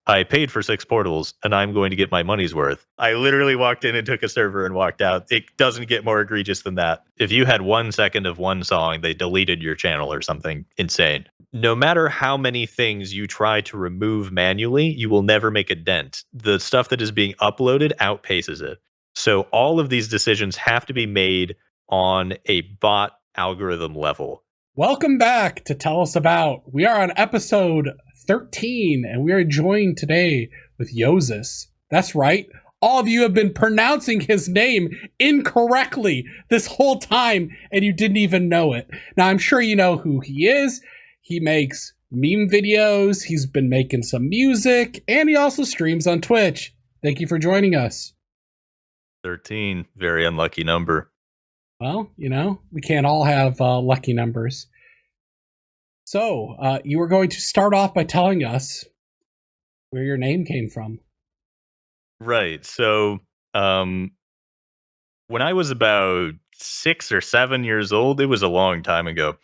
I paid for 6 portals, and I'm going to get my money's worth. I literally walked in and took a server and walked out. It doesn't get more egregious than that. If you had 1 second of one song, they deleted your channel or something insane. No matter how many things you try to remove manually, you will never make a dent. The stuff that is being uploaded outpaces it. So all of these decisions have to be made on a bot algorithm level. Welcome back to Tell Us About. We are on episode 13, and we are joined today with Jousis. That's right. All of you have been pronouncing his name incorrectly this whole time, and you didn't even know it. Now, I'm sure you know who he is. He makes meme videos, he's been making some music, and he also streams on Twitch. Thank you for joining us. 13, very unlucky number. Well, you know, we can't all have lucky numbers. So, you were going to start off by telling us where your name came from. Right. So, when I was about 6 or 7 years old, it was a long time ago.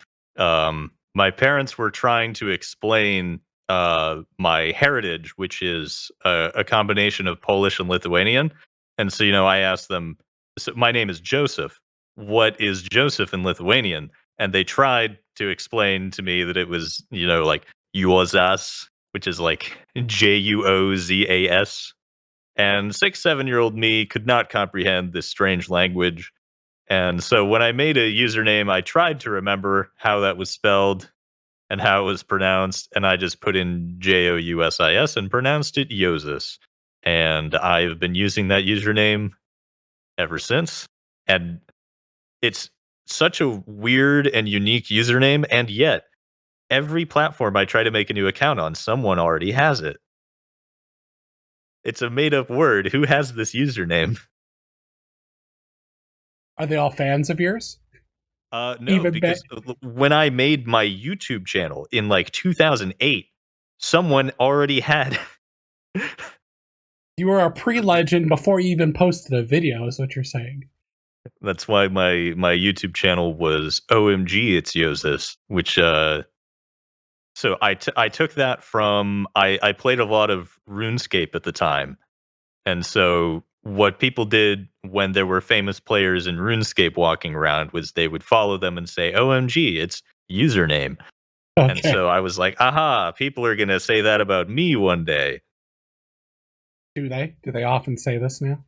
My parents were trying to explain my heritage, which is a combination of Polish and Lithuanian. And so, I asked them, so my name is Joseph. What is Joseph in Lithuanian? And they tried to explain to me that it was, like Juozas, which is like Juozas. And 6, 7-year-old me could not comprehend this strange language. And so when I made a username, I tried to remember how that was spelled and how it was pronounced. And I just put in Jousis and pronounced it Jousis. And I've been using that username ever since. And it's such a weird and unique username. And yet, every platform I try to make a new account on, someone already has it. It's a made up word. Who has this username? Are they all fans of yours? No, Even because when I made my YouTube channel in like 2008, someone already had. You were a pre-legend before you even posted a video, is what you're saying. That's why my YouTube channel was OMGItsJousis, which so I took that from I played a lot of RuneScape at the time. And so what people did when there were famous players in RuneScape walking around was they would follow them and say, OMG, it's username. And Okay. so I was like, aha, people are going to say that about me one day. Do they? Do they often say this now?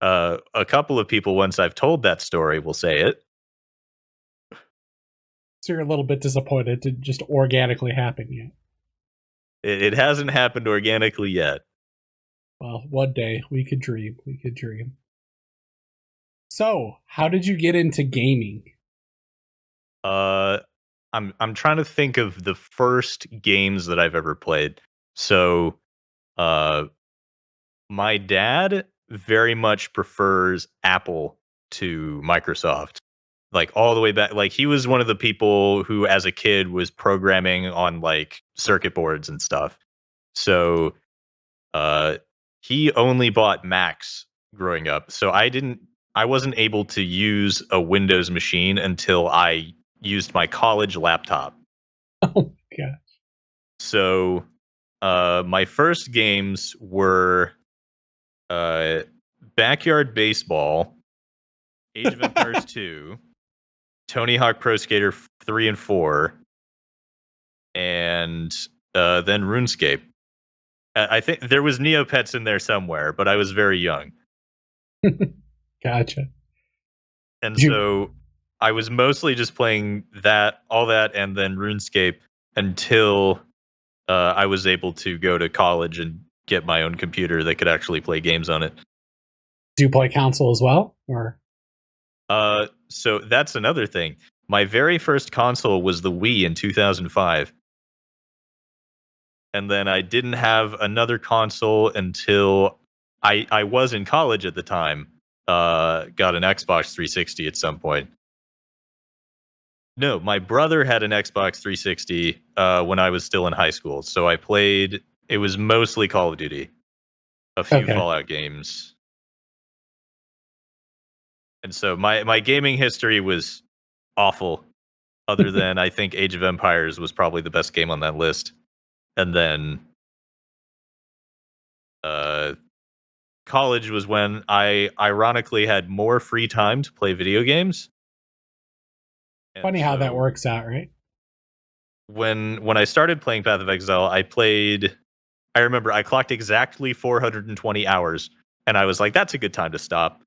A couple of people, once I've told that story, will say it. So you're a little bit disappointed it didn't just organically happen yet. It hasn't happened organically yet. Well, one day we could dream. We could dream. So, how did you get into gaming? I'm trying to think of the first games that I've ever played. So, my dad very much prefers Apple to Microsoft. Like all the way back, like he was one of the people who, as a kid, was programming on like circuit boards and stuff. So, uh, he only bought Macs growing up. So I wasn't able to use a Windows machine until I used my college laptop. Oh my god. So, my first games were uh, Backyard Baseball, Age of Empires 2, Tony Hawk Pro Skater 3 and 4, and then RuneScape. I think there was Neopets in there somewhere, but I was very young. Gotcha. And so I was mostly just playing all that, and then RuneScape until I was able to go to college and get my own computer that could actually play games on it. Do you play console as well, or? So that's another thing. My very first console was the Wii in 2005. And then I didn't have another console until I was in college at the time. Got an Xbox 360 at some point. No, my brother had an Xbox 360 when I was still in high school. So I played, it was mostly Call of Duty, a few Fallout games. And so my gaming history was awful, other than I think Age of Empires was probably the best game on that list. And then college was when I ironically had more free time to play video games. And Funny how that so works out, right? when I started playing Path of Exile, I remember I clocked exactly 420 hours, and I was like, that's a good time to stop.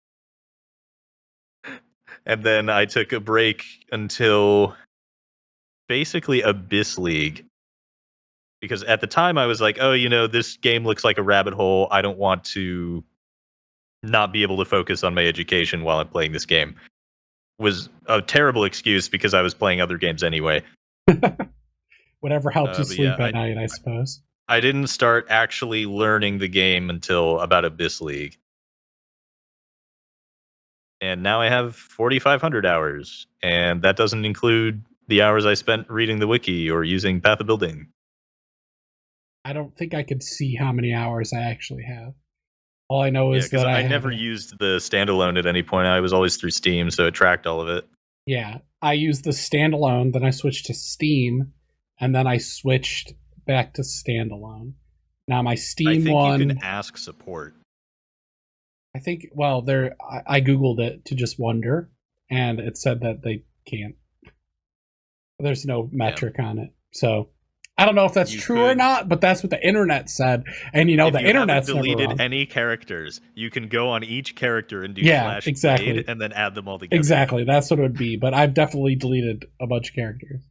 And then I took a break until basically Abyss League. Because at the time I was like, oh, this game looks like a rabbit hole. I don't want to not be able to focus on my education while I'm playing this game. Was a terrible excuse because I was playing other games anyway. Whatever helped you But yeah, sleep at night, I suppose. I didn't start actually learning the game until about Abyss League. And now I have 4,500 hours, and that doesn't include the hours I spent reading the wiki or using Path of Building. I don't think I could see how many hours I actually have. All I know Yeah, is because that I never used the standalone at any point. I was always through Steam, so it tracked all of it. Yeah, I used the standalone, then I switched to Steam, and then I switched back to standalone. Now my I Steam think one, you can ask support. I think, well, I googled it to just wonder, and it said that they can't. There's no metric on it, so I don't know if that's You true or could- not. But that's what the internet said, and the If you internet's haven't never deleted wrong. any characters, you can go on each character and do Yeah, slash exactly. grade and then add them all together. Exactly, that's what it would be. But I've definitely deleted a bunch of characters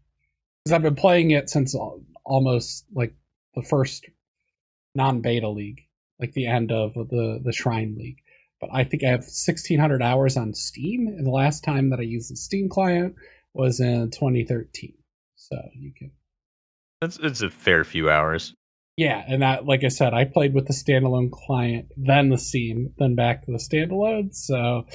because I've been playing it since almost like the first non-beta league, like the end of the Shrine League. But I think I have 1,600 hours on Steam, and the last time that I used the Steam client was in 2013. So you can, It's a fair few hours. yeah, and that, like I said, I played with the standalone client, then the Steam, then back to the standalone. So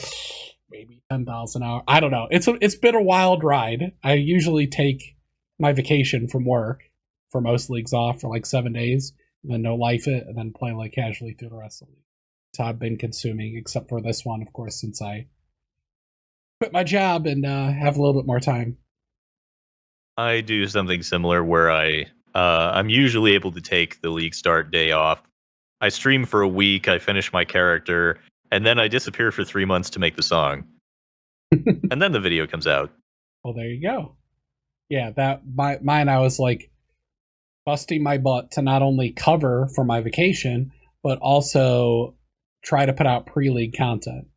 maybe 10,000 hours. I don't know. It's been a wild ride. I usually take my vacation from work for most leagues off for like 7 days, and then no life it, and then play like casually through the rest of the league. So I've been consuming, except for this one, of course, since I quit my job and have a little bit more time. I do something similar where I'm usually able to take the league start day off. I stream for a week, I finish my character, and then I disappear for 3 months to make the song. And then the video comes out. Well, there you go. Yeah, mine. I was like busting my butt to not only cover for my vacation, but also try to put out pre-league content.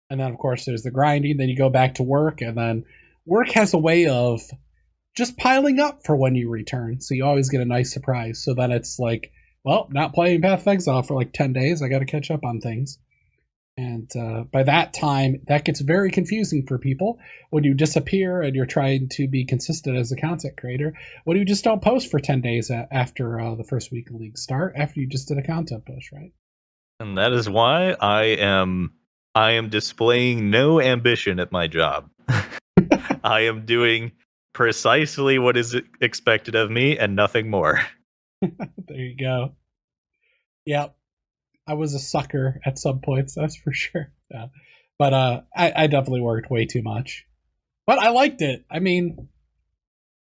And then, of course, there's the grinding. Then you go back to work, and then work has a way of just piling up for when you return. So you always get a nice surprise. So then it's like, well, not playing Path of Exile for like 10 days. I got to catch up on things. And by that time, that gets very confusing for people when you disappear and you're trying to be consistent as a content creator. When you just don't post for 10 days after the first week of league start, after you just did a content push, right? And that is why I am displaying no ambition at my job. I am doing precisely what is expected of me and nothing more. There you go. Yep. I was a sucker at some points, that's for sure. Yeah. But I definitely worked way too much. But I liked it. I mean,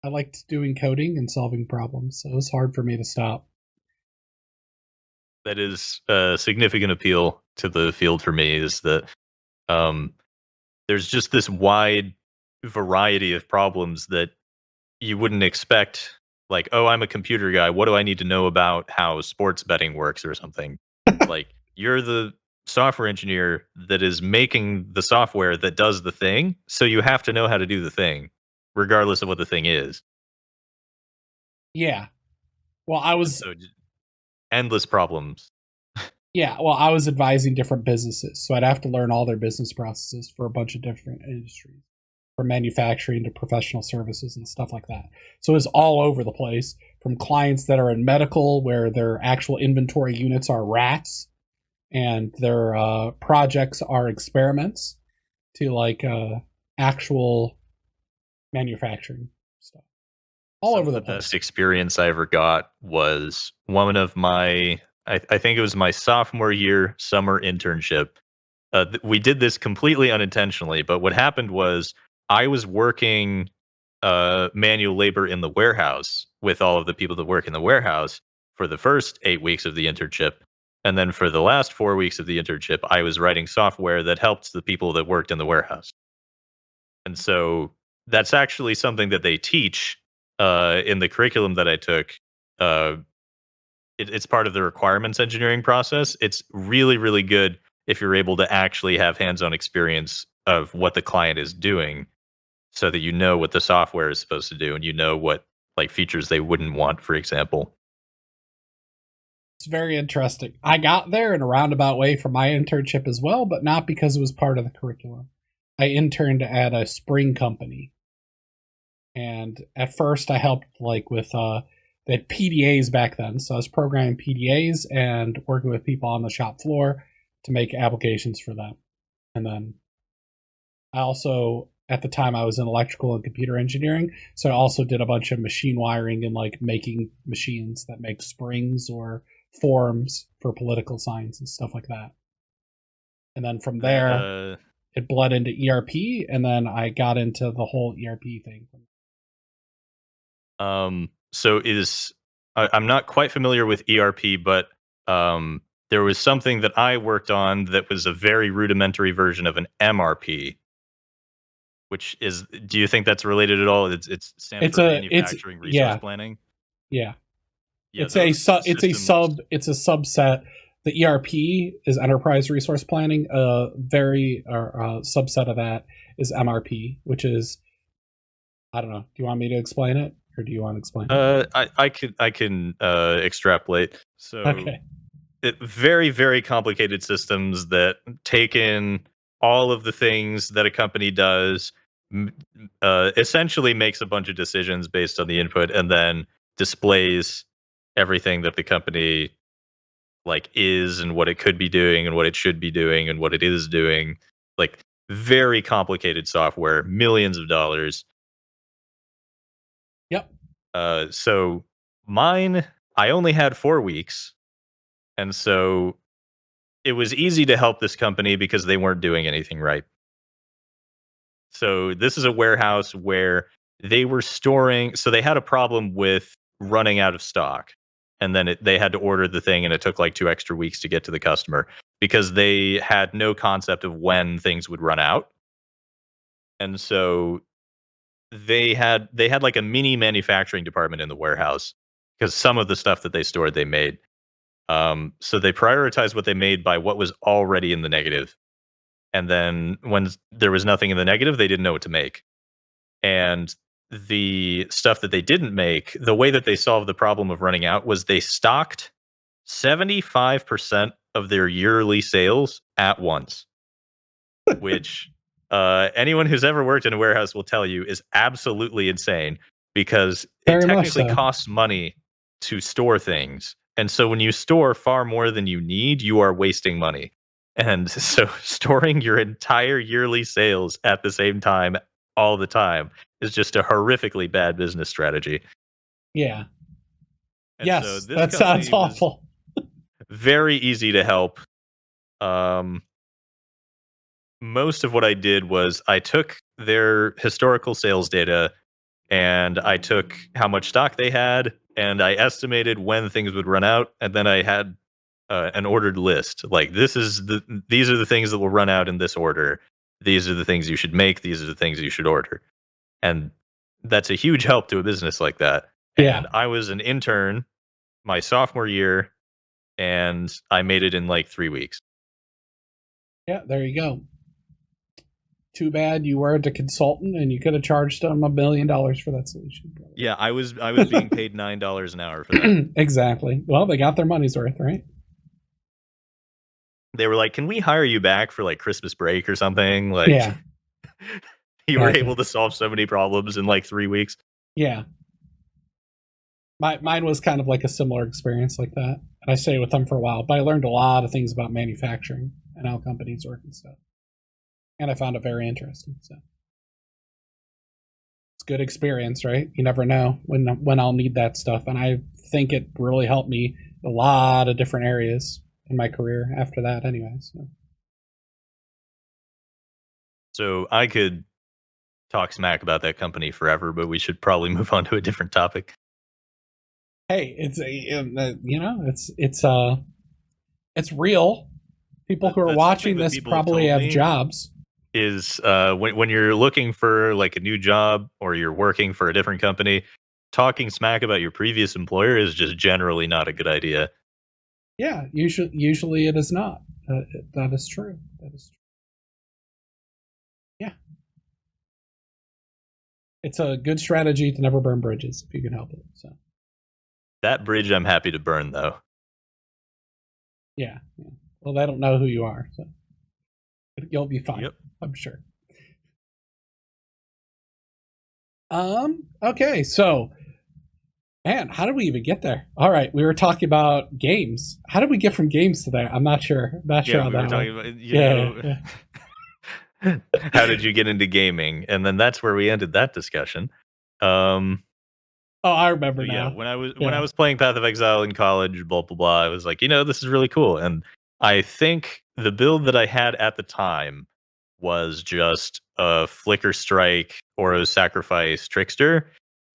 I liked doing coding and solving problems, so it was hard for me to stop. That is a significant appeal to the field for me, is that um, there's just this wide variety of problems that you wouldn't expect. Like, oh, I'm a computer guy. What do I need to know about how sports betting works or something? Like, you're the software engineer that is making the software that does the thing. So you have to know how to do the thing, regardless of what the thing is. Yeah. Well, I was So endless problems. Yeah, well, I was advising different businesses, so I'd have to learn all their business processes for a bunch of different industries, from manufacturing to professional services and stuff like that. So it's all over the place, from clients that are in medical, where their actual inventory units are rats, and their projects are experiments, to like actual manufacturing stuff. All Some over of the the place. best experience I ever got was one of my, I think it was my sophomore year summer internship. We did this completely unintentionally, but what happened was I was working manual labor in the warehouse with all of the people that work in the warehouse for the first 8 weeks of the internship. And then for the last 4 weeks of the internship, I was writing software that helped the people that worked in the warehouse. And so that's actually something that they teach in the curriculum that I took. Uh, it's part of the requirements engineering process. It's really, really good if you're able to actually have hands-on experience of what the client is doing, so that you know what the software is supposed to do and you know what like features they wouldn't want, for example. It's very interesting. I got there in a roundabout way for my internship as well, but not because it was part of the curriculum. I interned at a spring company. And at first I helped like with they had PDAs back then. So I was programming PDAs and working with people on the shop floor to make applications for them. And then I also at the time I was in electrical and computer engineering, so I also did a bunch of machine wiring and like making machines that make springs or forms for political science and stuff like that. And then from there, it bled into ERP, and then I got into the whole ERP thing. So I'm not quite familiar with ERP, but there was something that I worked on that was a very rudimentary version of an MRP, which is, do you think that's related at all? It's stands for manufacturing resource planning. Yeah. Yeah, it's a subset. The ERP is enterprise resource planning. Subset of that is MRP, which is, I don't know. Do you want me to explain it, or do you want to explain it? I can extrapolate. So okay. Very, very complicated systems that take in all of the things that a company does, essentially makes a bunch of decisions based on the input, and then displays everything that the company like is and what it could be doing and what it should be doing and what it is doing. Like very complicated software, millions of dollars. Yep. So mine, I only had 4 weeks, and so it was easy to help this company because they weren't doing anything right. So this is a warehouse where they were storing, so they had a problem with running out of stock. And then they had to order the thing, and it took like 2 extra weeks to get to the customer because they had no concept of when things would run out. And so they had like a mini manufacturing department in the warehouse because some of the stuff that they stored they made. So they prioritized what they made by what was already in the negative. And then when there was nothing in the negative, they didn't know what to make. And the stuff that they didn't make, the way that they solved the problem of running out was they stocked 75% of their yearly sales at once, which anyone who's ever worked in a warehouse will tell you is absolutely insane because it Very much technically so. costs money to store things. And so when you store far more than you need, you are wasting money. And so storing your entire yearly sales at the same time, all the time, is just a horrifically bad business strategy. Yeah. And so Yes, this that company sounds was awful. very easy to help. Most of what I did was I took their historical sales data and I took how much stock they had and I estimated when things would run out, and then I had an ordered list. Like these are the things that will run out in this order. These are the things you should make. These are the things you should order. And that's a huge help to a business like that. Yeah. And I was an intern my sophomore year, and I made it in like 3 weeks. Yeah, there you go. Too bad you weren't a consultant and you could have charged them $1 million for that solution. Probably. Yeah, I was being paid $9 an hour for that. Exactly. Well, they got their money's worth, right? They were like, "Can we hire you back for like Christmas break or something?" Like, Yeah. you were able to solve so many problems in like 3 weeks. Yeah. Mine was kind of like a similar experience like that. And I stayed with them for a while, but I learned a lot of things about manufacturing and how companies work and stuff. And I found it very interesting. So it's good experience, right? You never know when I'll need that stuff. And I think it really helped me a lot of different areas in my career after that anyway. So I could talk smack about that company forever, but we should probably move on to a different topic. Hey, it's It's real. People who are That's something watching that this people have probably told have me. jobs. Is when you're looking for like a new job or you're working for a different company, talking smack about your previous employer is just generally not a good idea. Yeah, usually it is not. That is true. That is true. Yeah, it's a good strategy to never burn bridges if you can help it. So That bridge I'm happy to burn though. yeah. Well, they don't know who you are, so you'll be fine. Yep. I'm sure. Okay, so man, how did we even get there? All right, we were talking about games. How did we get from games to there? I'm not sure. Not sure Yeah, on we were that talking one. about Yeah. how did you get into gaming? And then that's where we ended that discussion. Um Oh, I remember So yeah, now. when I Yeah. was playing Path of Exile in college, blah blah blah, I was like, this is really cool. And I think the build that I had at the time was just a Flicker Strike or a Sacrifice Trickster,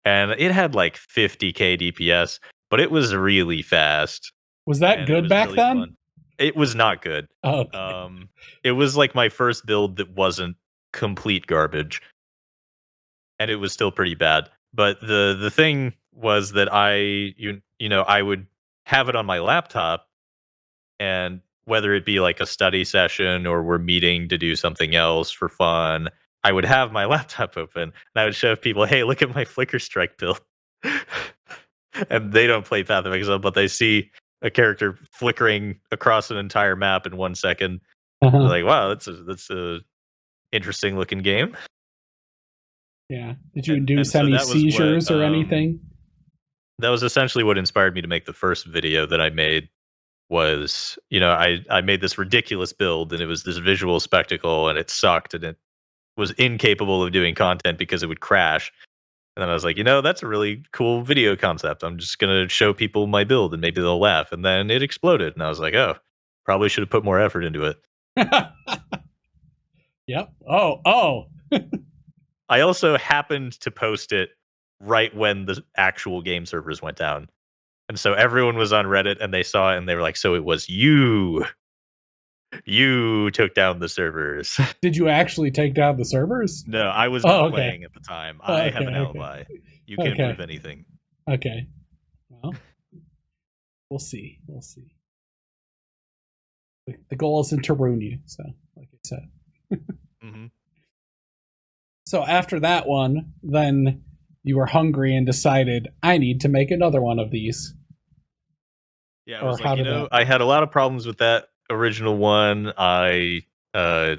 and it had like 50k DPS, but it was really fast Was that and it good was back really then? fun. It was not good. Oh, okay. It was like my first build that wasn't complete garbage and it was still pretty bad. But the thing was that I would have it on my laptop, and whether it be like a study session or we're meeting to do something else for fun, I would have my laptop open and I would show people, "Hey, look at my Flicker Strike build." And they don't play Path of Exile, but they see a character flickering across an entire map in 1 second. They're Uh-huh. like, "Wow, that's a interesting looking game." Yeah. Did you And induce so any seizures or anything? that was essentially what inspired me to make the first video that I made was, I made this ridiculous build and it was this visual spectacle and it sucked and it was incapable of doing content because it would crash. And then I was like, that's a really cool video concept. I'm just going to show people my build and maybe they'll laugh. And then it exploded. And I was like, oh, probably should have put more effort into it. Yep. Oh. I also happened to post it right when the actual game servers went down. And so everyone was on Reddit and they saw it and they were like, so it was you. You took down the servers. Did you actually take down the servers? No, I was Oh, not okay. playing at the time. Oh, I have okay. an Okay. alibi. You can't Okay. prove anything. Okay. Well, we'll see. We'll see. The goal isn't to ruin you. So, like I said. Hmm. So after that one, then you were hungry and decided, I need to make another one of these. Yeah, I Or was how like, did that? I had a lot of problems with that original one. I uh,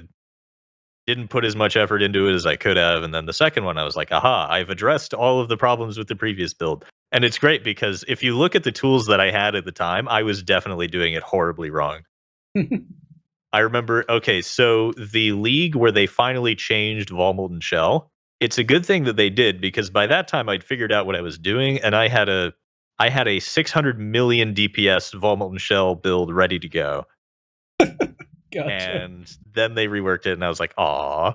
didn't put as much effort into it as I could have. And then the second one, I was like, aha, I've addressed all of the problems with the previous build. And it's great because if you look at the tools that I had at the time, I was definitely doing it horribly wrong. I remember, okay, so the league where they finally changed Vol Molten Shell, it's a good thing that they did because by that time I'd figured out what I was doing and I had a 600 million DPS Vol Molten Shell build ready to go. Gotcha. And then they reworked it and I was like, "Aw."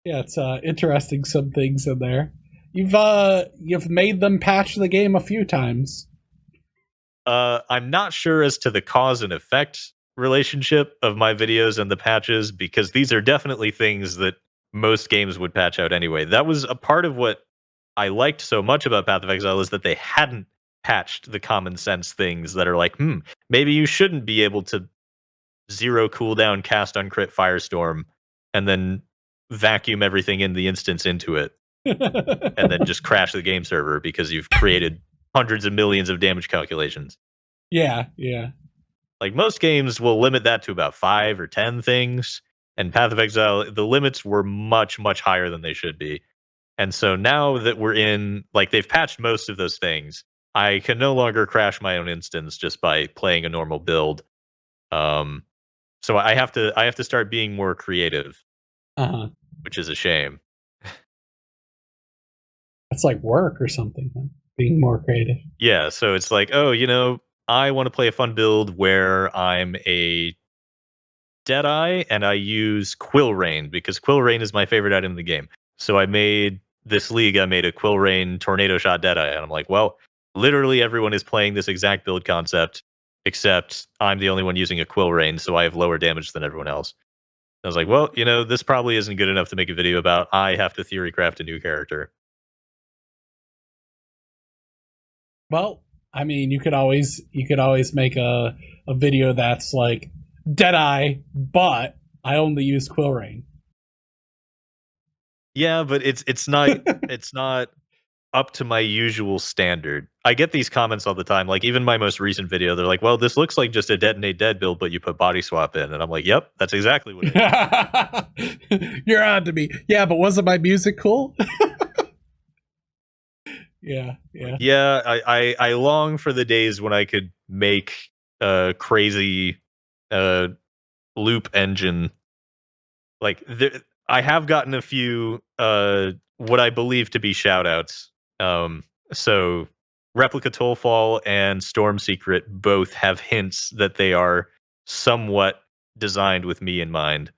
Yeah, it's interesting some things in there. You've made them patch the game a few times. I'm not sure as to the cause and effect relationship of my videos and the patches because these are definitely things that most games would patch out anyway. That was a part of what I liked so much about Path of Exile is that they hadn't patched the common sense things that are like, maybe you shouldn't be able to zero cooldown cast on crit Firestorm and then vacuum everything in the instance into it and then just crash the game server because you've created hundreds of millions of damage calculations. Yeah. Like most games will limit that to about 5 or 10 things. And Path of Exile, the limits were much, much higher than they should be. And so now that we're in, like, they've patched most of those things, I can no longer crash my own instance just by playing a normal build. Um, so I have to start being more creative, Uh-huh. which is a shame. It's like work or something, huh? Being more creative. Yeah, so it's like, oh, I want to play a fun build where I'm a Deadeye and I use Quill Rain because Quill Rain is my favorite item in the game. So I made this league, I made a Quill Rain Tornado Shot Deadeye. And I'm like, well, literally everyone is playing this exact build concept except I'm the only one using a quill rain, so I have lower damage than everyone else. I was like, well, this probably isn't good enough to make a video about. I have to theory craft a new character. Well, I mean, you could always make a video that's like Deadeye, but I only use quill rain. Yeah, but it's not it's not up to my usual standard. I get these comments all the time. Like even my most recent video, they're like, "Well, this looks like just a detonate dead build, but you put body swap in." And I'm like, "Yep, that's exactly what it is." You're on to me. Yeah, but wasn't my music cool? Yeah. Yeah, I long for the days when I could make a crazy loop engine. Like I have gotten a few what I believe to be shout outs. So Replica Tollfall and Storm Secret both have hints that they are somewhat designed with me in mind.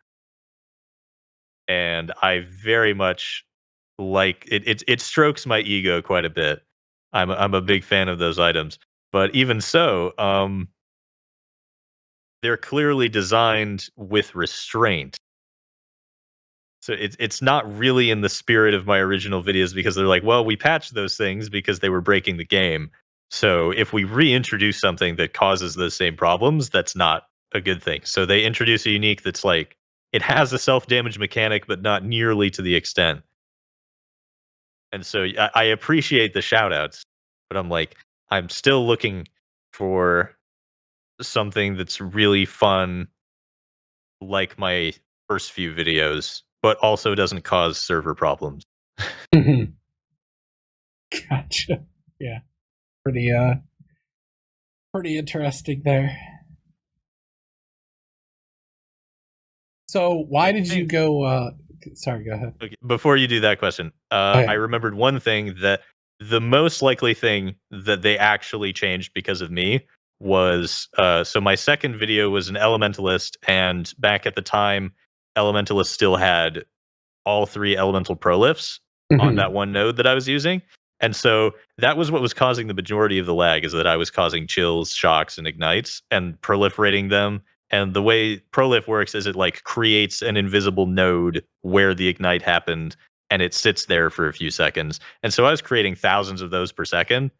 And I very much like it. It strokes my ego quite a bit. I'm a big fan of those items. But even so, they're clearly designed with restraint. So it's not really in the spirit of my original videos because they're like, well, we patched those things because they were breaking the game. So if we reintroduce something that causes those same problems, that's not a good thing. So they introduce a unique that's like it has a self-damage mechanic, but not nearly to the extent. And so I appreciate the shout outs, but I'm like, I'm still looking for something that's really fun, like my first few videos, but also doesn't cause server problems. Gotcha. Yeah. Pretty interesting there. So why did you go sorry, go ahead. Okay, before you do that question, I remembered one thing that the most likely thing that they actually changed because of me was so my second video was an elementalist, and back at the time, elementalist still had all 3 elemental prolifs on that one node that I was using. And so that was what was causing the majority of the lag, is that I was causing chills, shocks, and ignites and proliferating them. And the way prolif works is it like creates an invisible node where the ignite happened and it sits there for a few seconds. And so I was creating thousands of those per second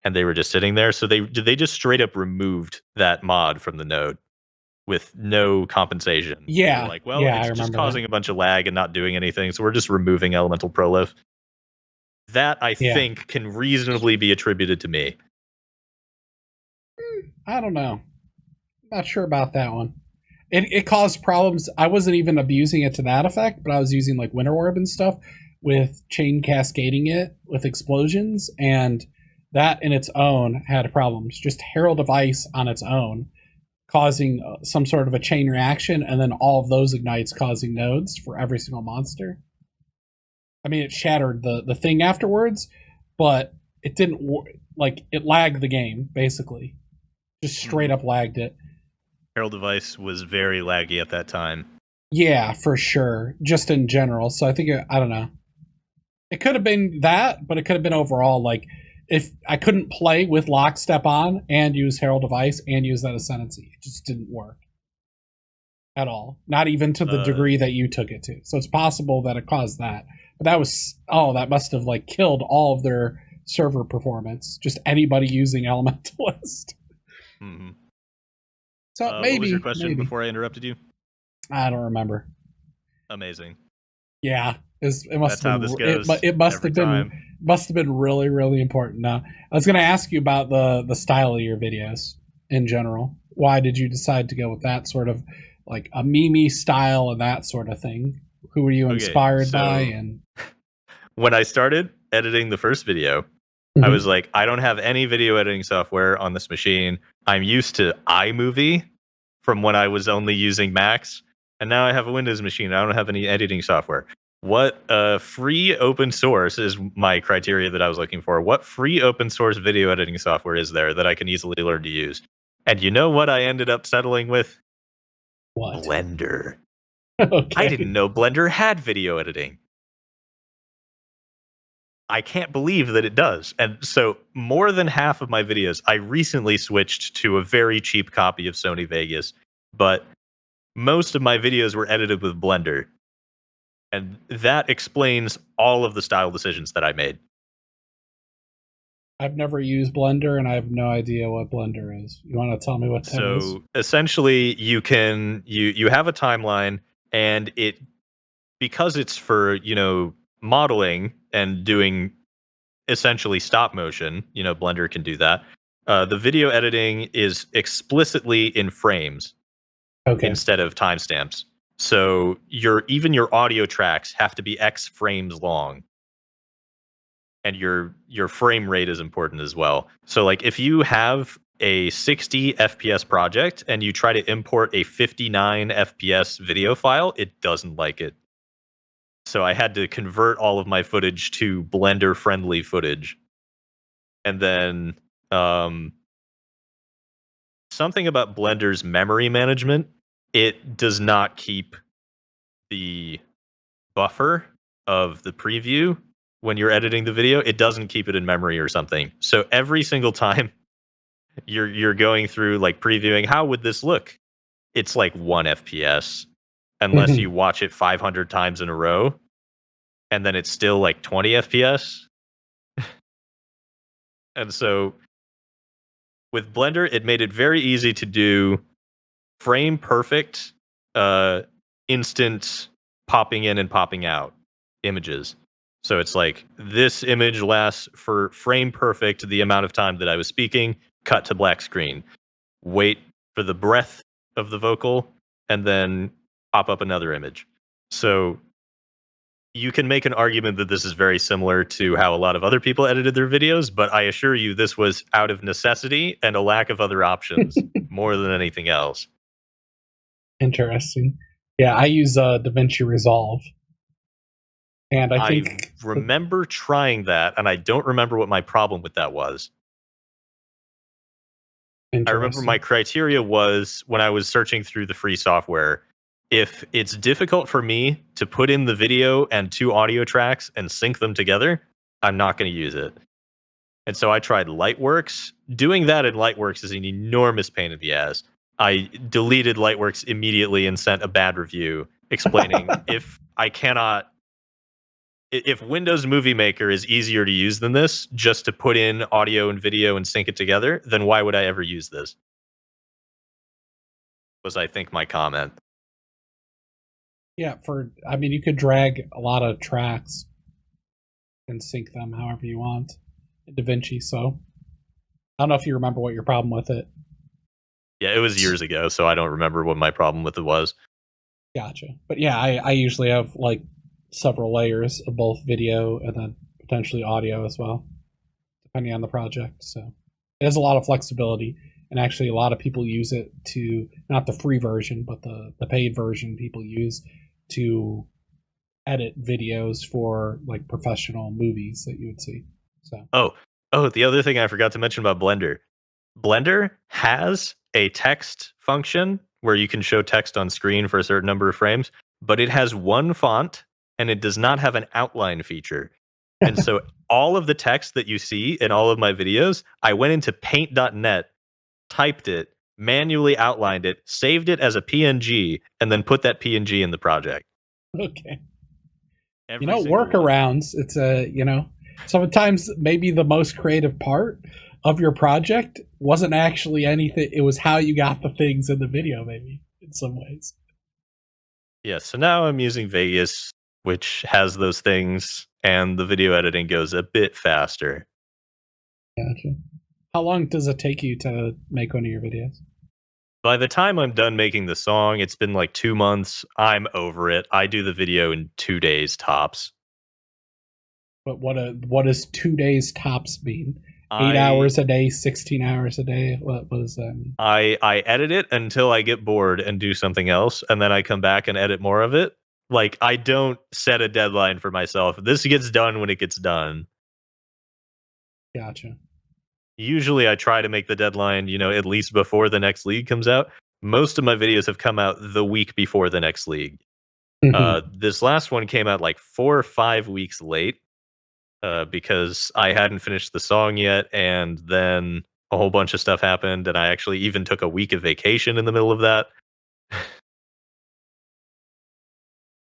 and they were just sitting there. So they just straight up removed that mod from the node with no compensation. Yeah. They're like, well, yeah, it's just causing a bunch of lag and not doing anything. So we're just removing elemental prolif. That I think can reasonably be attributed to me. I don't know. Not sure about that one. It caused problems. I wasn't even abusing it to that effect, but I was using like Winter Orb and stuff with chain cascading it with explosions, and that in its own had problems. Just Herald of Ice on its own causing some sort of a chain reaction, and then all of those ignites causing nodes for every single monster. I mean, it shattered the thing afterwards, but it didn't like it lagged the game basically. Just straight up lagged it. Herald of Ice was very laggy at that time. Yeah, for sure. Just in general. So I think I don't know. It could have been that, but it could have been overall. Like if I couldn't play with Lockstep on and use Herald of Ice and use that Ascendancy, it just didn't work at all. Not even to the degree that you took it to. So it's possible that it caused that. But that must have like killed all of their server performance. Just anybody using Elementalist. Mm-hmm. So maybe. What was your question before I interrupted you? I don't remember. Amazing. Yeah, it must That's have how been. this goes. It must have been. Must have been really, really important. Now, I was going to ask you about the style of your videos in general. Why did you decide to go with that sort of like a meme style and that sort of thing? Who were you inspired by? And when I started editing the first video, I was like, I don't have any video editing software on this machine. I'm used to iMovie from when I was only using Macs, and now I have a Windows machine. I don't have any editing software. What free open source is my criteria that I was looking for? What free open source video editing software is there that I can easily learn to use? And you know what I ended up settling with? What? Blender. Okay. I didn't know Blender had video editing. I can't believe that it does. And so more than half of my videos, I recently switched to a very cheap copy of Sony Vegas, but most of my videos were edited with Blender. And that explains all of the style decisions that I made. I've never used Blender, and I have no idea what Blender is. You want to tell me what that is? So essentially you have a timeline, and it, because it's for, modeling and doing essentially stop motion, Blender can do that. The video editing is explicitly in frames Okay. instead of timestamps. So even your audio tracks have to be X frames long, and your frame rate is important as well. So like if you have a 60 FPS project and you try to import a 59 FPS video file, it doesn't like it. So I had to convert all of my footage to Blender friendly footage. And then something about Blender's memory management, it does not keep the buffer of the preview when you're editing the video. It doesn't keep it in memory or something. So every single time you're going through like previewing, how would this look? It's like 1 FPS unless you watch it 500 times in a row, and then it's still like 20 FPS. And so with Blender, it made it very easy to do frame perfect, instant popping in and popping out images. So it's like this image lasts for frame perfect the amount of time that I was speaking, cut to black screen, wait for the breath of the vocal, and then pop up another image. So you can make an argument that this is very similar to how a lot of other people edited their videos, but I assure you this was out of necessity and a lack of other options more than anything else. Interesting. Yeah, I use DaVinci Resolve. And I think remember trying that, and I don't remember what my problem with that was. I remember my criteria was, when I was searching through the free software, if it's difficult for me to put in the video and 2 audio tracks and sync them together, I'm not going to use it. And so I tried Lightworks. Doing that in Lightworks is an enormous pain in the ass. I deleted Lightworks immediately and sent a bad review explaining if Windows Movie Maker is easier to use than this, just to put in audio and video and sync it together, then why would I ever use this? Was, I think, my comment. Yeah, I mean, you could drag a lot of tracks and sync them however you want in DaVinci, so I don't know if you remember what your problem with it. Yeah, it was years ago, so I don't remember what my problem with it was. Gotcha. But yeah, I usually have like several layers of both video and then potentially audio as well, depending on the project. So it has a lot of flexibility, and actually a lot of people use it to, not the free version, but the paid version people use to edit videos for like professional movies that you would see. So the other thing I forgot to mention about Blender. Blender has a text function where you can show text on screen for a certain number of frames, but it has one font and it does not have an outline feature. And so all of the text that you see in all of my videos, I went into paint.net, typed it, manually outlined it, saved it as a PNG, and then put that PNG in the project. Okay. Every workarounds. It's sometimes maybe the most creative part of your project wasn't actually anything. It was how you got the things in the video, maybe, in some ways. Yeah, so now I'm using Vegas, which has those things, and the video editing goes a bit faster. Gotcha. How long does it take you to make one of your videos? By the time I'm done making the song, it's been like 2 months. I'm over it. I do the video in 2 days tops. But what does 2 days tops mean? 8 hours a day, 16 hours a day? What does that mean? I edit it until I get bored and do something else, and then I come back and edit more of it. Like, I don't set a deadline for myself. This gets done when it gets done. Gotcha. Usually I try to make the deadline, at least before the next league comes out. Most of my videos have come out the week before the next league. This last one came out like 4 or 5 weeks late. because I hadn't finished the song yet, and then a whole bunch of stuff happened, and I actually even took a week of vacation in the middle of that.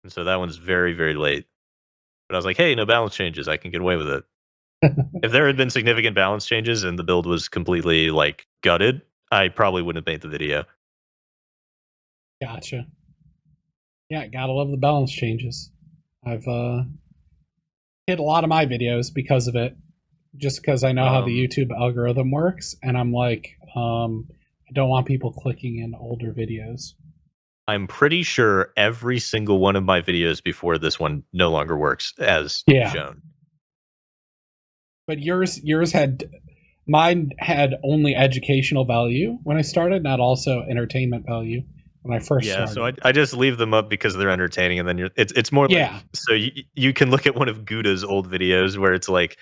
And so that one's very, very late. But I was like, hey, no balance changes. I can get away with it. If there had been significant balance changes and the build was completely like gutted, I probably wouldn't have made the video. Gotcha. Yeah, gotta love the balance changes. I've hit a lot of my videos because of it, just because I know how the YouTube algorithm works, and I'm like, I don't want people clicking in older videos. I'm pretty sure every single one of my videos before this one no longer works as Yeah, shown. but mine had only educational value when I started, not also entertainment value when I first Yeah, so started. I just leave them up because they're entertaining, and then it's more like, Yeah, so you can look at one of Gouda's old videos where it's like,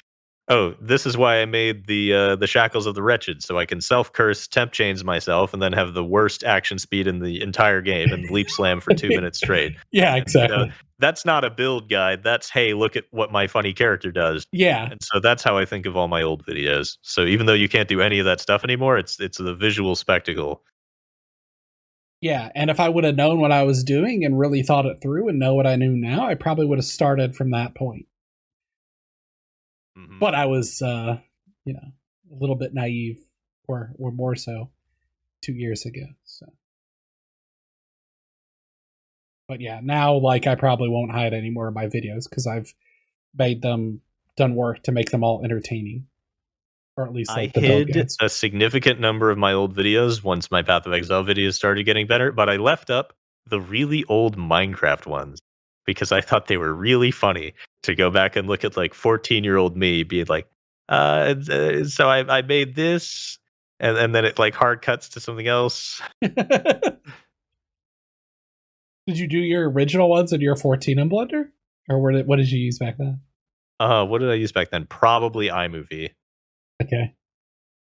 oh, this is why I made the shackles of the wretched, so I can self curse temp chains myself and then have the worst action speed in the entire game and leap slam for 2 minutes straight. yeah, And exactly. that's not a build guide. That's, hey, look at what my funny character does. Yeah, And so that's how I think of all my old videos. So even though you can't do any of that stuff anymore, it's the visual spectacle. yeah. And if I would have known what I was doing and really thought it through and know what I knew now, I probably would have started from that point. Hmm. But I was, a little bit naive, or more so, 2 years ago. So, but yeah, now like I probably won't hide any more of my videos because I've made them done work to make them all entertaining, or at least I like the build hid guides. a significant number of my old videos once my Path of Exile videos started getting better, but I left up the really old Minecraft ones because I thought they were really funny to go back and look at like 14-year-old me being like, so I made this, and then it like hard cuts to something else. Did you do your original ones in your 14 in Blender, or what did you use back then? What did I use back then? Probably iMovie. Okay.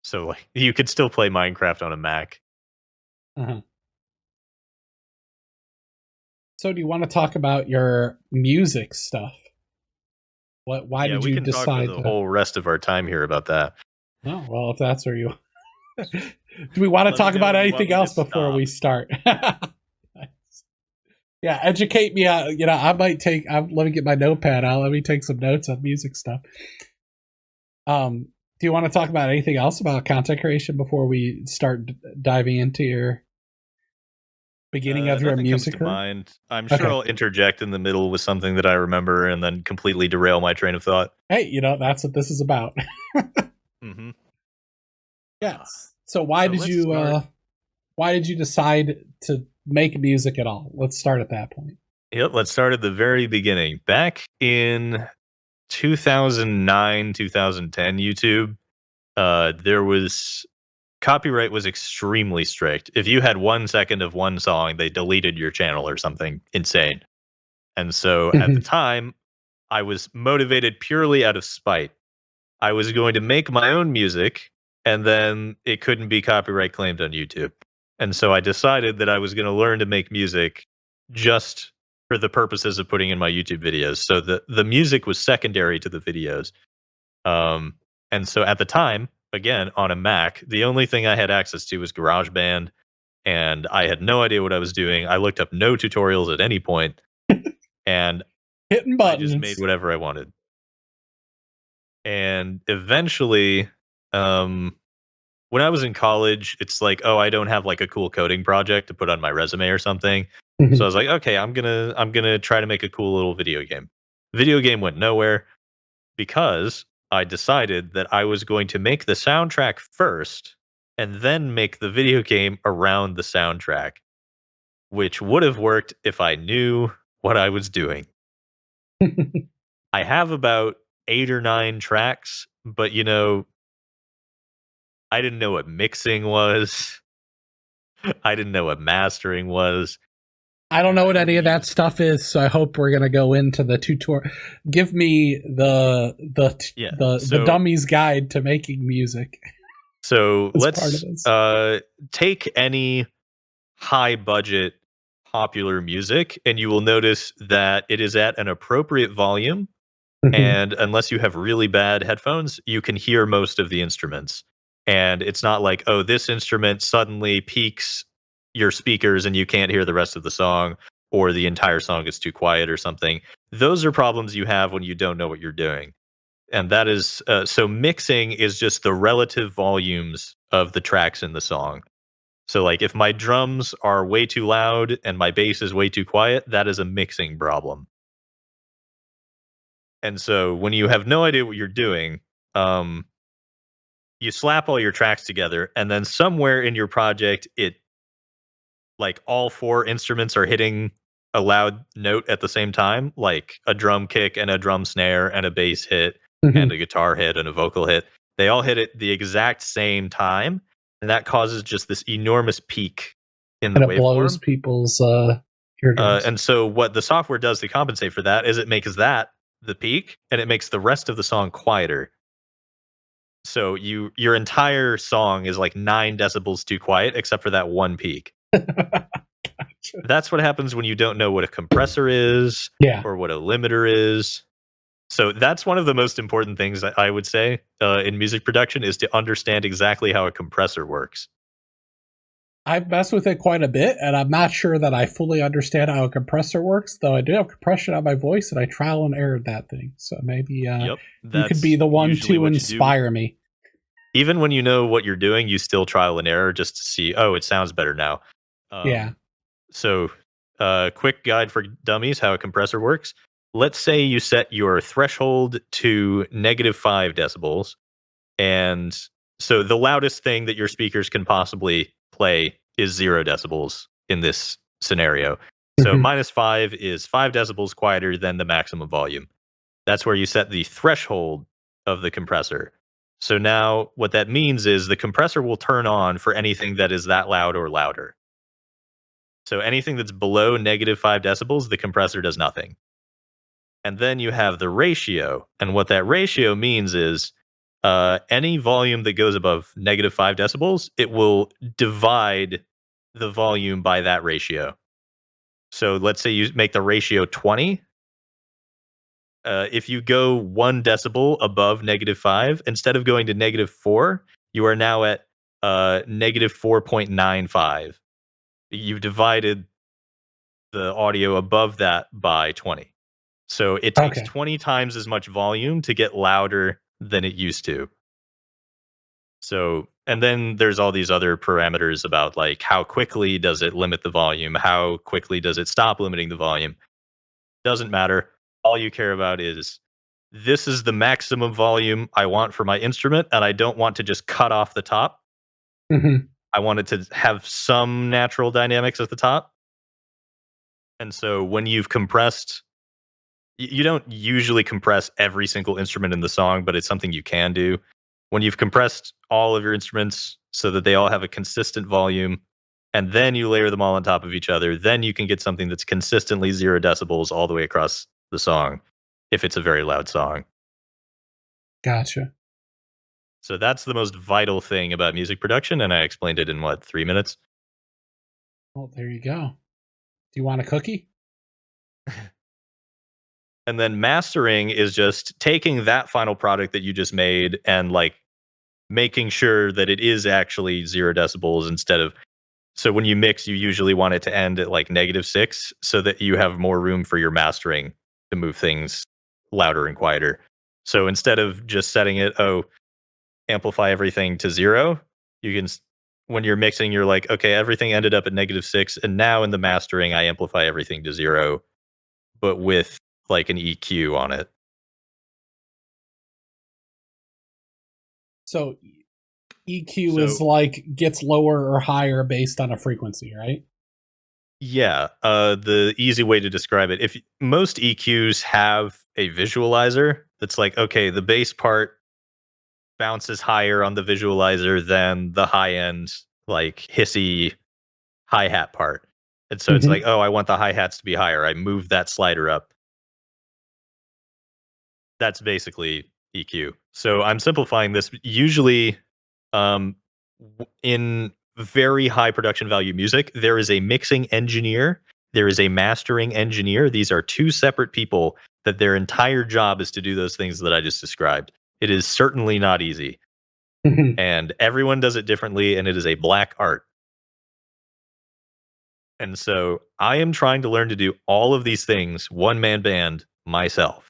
So like you could still play Minecraft on a Mac. Uh-huh. So, do you want to talk about your music stuff? Why Yeah, did we you can talk for decide the to? whole rest of our time here about that. Oh, well, if that's where you. Do we want to Let me talk know about when you want anything me to else before we stop. start? Yeah, educate me. I might take. Let me get my notepad out. Let me take some notes on music stuff. Do you want to talk about anything else about content creation before we start diving into your beginning of your Nothing comes music to career? mind. I'm sure Okay. I'll interject in the middle with something that I remember and then completely derail my train of thought. Hey, that's what this is about. Hmm. Yes. So So let's start. why did you decide to make music at all? Let's start at that point. Yep, let's start at the very beginning. Back in 2009, 2010 YouTube, there was copyright was extremely strict. If you had 1 second of one song, they deleted your channel or something insane. And so at the time, I was motivated purely out of spite. I was going to make my own music, and then it couldn't be copyright claimed on YouTube. And so I decided that I was going to learn to make music just for the purposes of putting in my YouTube videos. So the music was secondary to the videos. Um, and so at the time, again on a Mac, the only thing I had access to was GarageBand, and I had no idea what I was doing. I looked up no tutorials at any point, and Hitting I just made buttons. whatever I wanted. And eventually, um, when I was in college, it's like, oh, I don't have like a cool coding project to put on my resume or something. So I was like, okay, I'm gonna try to make a cool little video game. Video game went nowhere because I decided that I was going to make the soundtrack first and then make the video game around the soundtrack, which would have worked if I knew what I was doing. I have about 8 or 9 tracks, but I didn't know what mixing was. I didn't know what mastering was. I don't And know I what any only of that used, stuff is, so I hope we're gonna go into the tutorial. Give me yeah. the dummy's guide to making music So as part of let's this. take any high budget popular music, and you will notice that it is at an appropriate volume Mhm. And unless you have really bad headphones, you can hear most of the instruments. And it's not like, oh, this instrument suddenly peaks your speakers and you can't hear the rest of the song, or the entire song is too quiet or something. Those are problems you have when you don't know what you're doing. And that is so mixing is just the relative volumes of the tracks in the song. So, like, if my drums are way too loud and my bass is way too quiet, that is a mixing problem. And so when you have no idea what you're doing, um, you slap all your tracks together, and then somewhere in your project, it like all four instruments are hitting a loud note at the same time, like a drum kick and a drum snare and a bass hit and Mhm. a guitar hit and a vocal hit. They all hit at the exact same time, and that causes just this enormous peak in the And it blows waveform. people's eardrums. And so what the software does to compensate for that is it makes that the peak, and it makes the rest of the song quieter. So your entire song is like 9 decibels too quiet except for that one peak. That's what happens when you don't know what a compressor is Yeah. or what a limiter is. So that's one of the most important things that I would say in music production is to understand exactly how a compressor works. I've messed with it quite a bit, and I'm not sure that I fully understand how a compressor works, though I do have compression on my voice, and I trial and error that thing. So maybe Yep, you could be that's the one usually to what you do. inspire me. Even when you know what you're doing, you still trial and error just to see, oh, it sounds better now. Yeah. Um, so, quick guide for dummies how a compressor works. Let's say you set your threshold to -5 decibels. And so the loudest thing that your speakers can possibly play is 0 decibels in this scenario. So Mhm. -5 is 5 decibels quieter than the maximum volume. That's where you set the threshold of the compressor. So now what that means is the compressor will turn on for anything that is that loud or louder. So anything that's below -5 decibels, the compressor does nothing. And then you have the ratio. And what that ratio means is any volume that goes above -5 decibels, it will divide the volume by that ratio. So let's say you make the ratio 20. If you go 1 decibel above -5, instead of going to -4, you are now at -4.95. You've divided the audio above that by 20. So it takes Okay. 20 times as much volume to get louder than it used to. So, and then there's all these other parameters about like how quickly does it limit the volume? How quickly does it stop limiting the volume? Doesn't matter. All you care about is this is the maximum volume I want for my instrument, and I don't want to just cut off the top. Mhm. I want it to have some natural dynamics at the top. And so when you've compressed, you don't usually compress every single instrument in the song, but it's something you can do. When you've compressed all of your instruments so that they all have a consistent volume, and then you layer them all on top of each other, then you can get something that's consistently 0 decibels all the way across the song if it's a very loud song. Gotcha. So that's the most vital thing about music production, and I explained it in what, 3 minutes? Well, there you go. Do you want a cookie? And then mastering is just taking that final product that you just made and like making sure that it is actually 0 decibels instead of. So when you mix, you usually want it to end at like -6 so that you have more room for your mastering to move things louder and quieter. So instead of just setting it, oh, amplify everything to 0, you can, when you're mixing, you're like, okay, everything ended up at -6. And now in the mastering, I amplify everything to 0, but with like an EQ on it. So EQ is So like gets lower or higher based on a frequency, right? yeah, the easy way to describe it, if most EQs have a visualizer that's like, okay, the bass part bounces higher on the visualizer than the high end, like hissy hi hat part. And so it's like, Mhm. oh, I want the hi hats to be higher. I move that slider up. That's basically EQ. So I'm simplifying this. Usually, in very high production value music, there is a mixing engineer there is a mastering engineer. These are two separate people that their entire job is to do those things that I just described. It is certainly not easy, and everyone does it differently, and it is a black art. And so I am trying to learn to do all of these things, one man band, myself.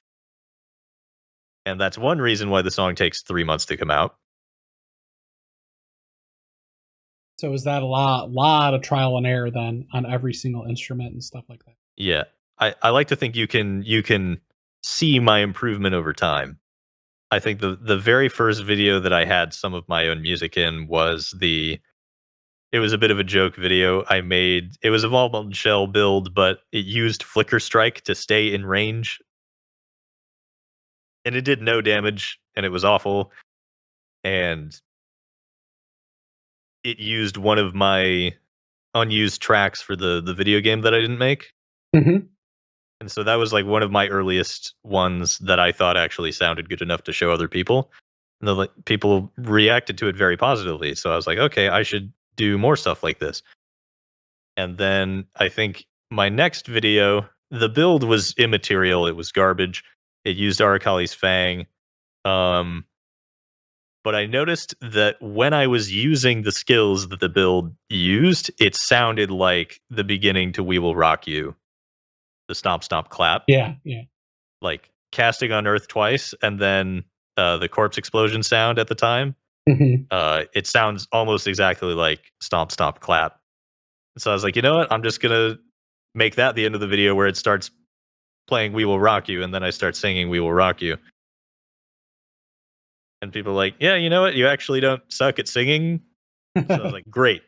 And that's one reason why the song takes 3 months to come out. So is that a lot of trial and error then on every single instrument and stuff like that? Yeah. I like to think you can see my improvement over time. I think the very first video that I had some of my own music in was it was a bit of a joke video I made. It was a Vault Shell build, but it used Flicker Strike to stay in range. And it did no damage, and it was awful. And it used one of my unused tracks for the video game that I didn't make. Mm-hmm. And so that was like one of my earliest ones that I thought actually sounded good enough to show other people. And people reacted to it very positively. So I was like, okay, I should do more stuff like this. And then I think my next video, the build was immaterial. It was garbage. It used Arakali's Fang. Um, but I noticed that when I was using the skills that the build used, it sounded like the beginning to We Will Rock You, the stomp stomp clap, Yeah, yeah. like casting on Earth twice, and then the corpse explosion sound at the time. Mm-hmm. It sounds almost exactly like stomp stomp clap. So I was like, you know what? I'm just gonna make that the end of the video where it starts playing We Will Rock You, and then I start singing We Will Rock You. And people are like, yeah, you know what? You actually don't suck at singing. So I was like, great.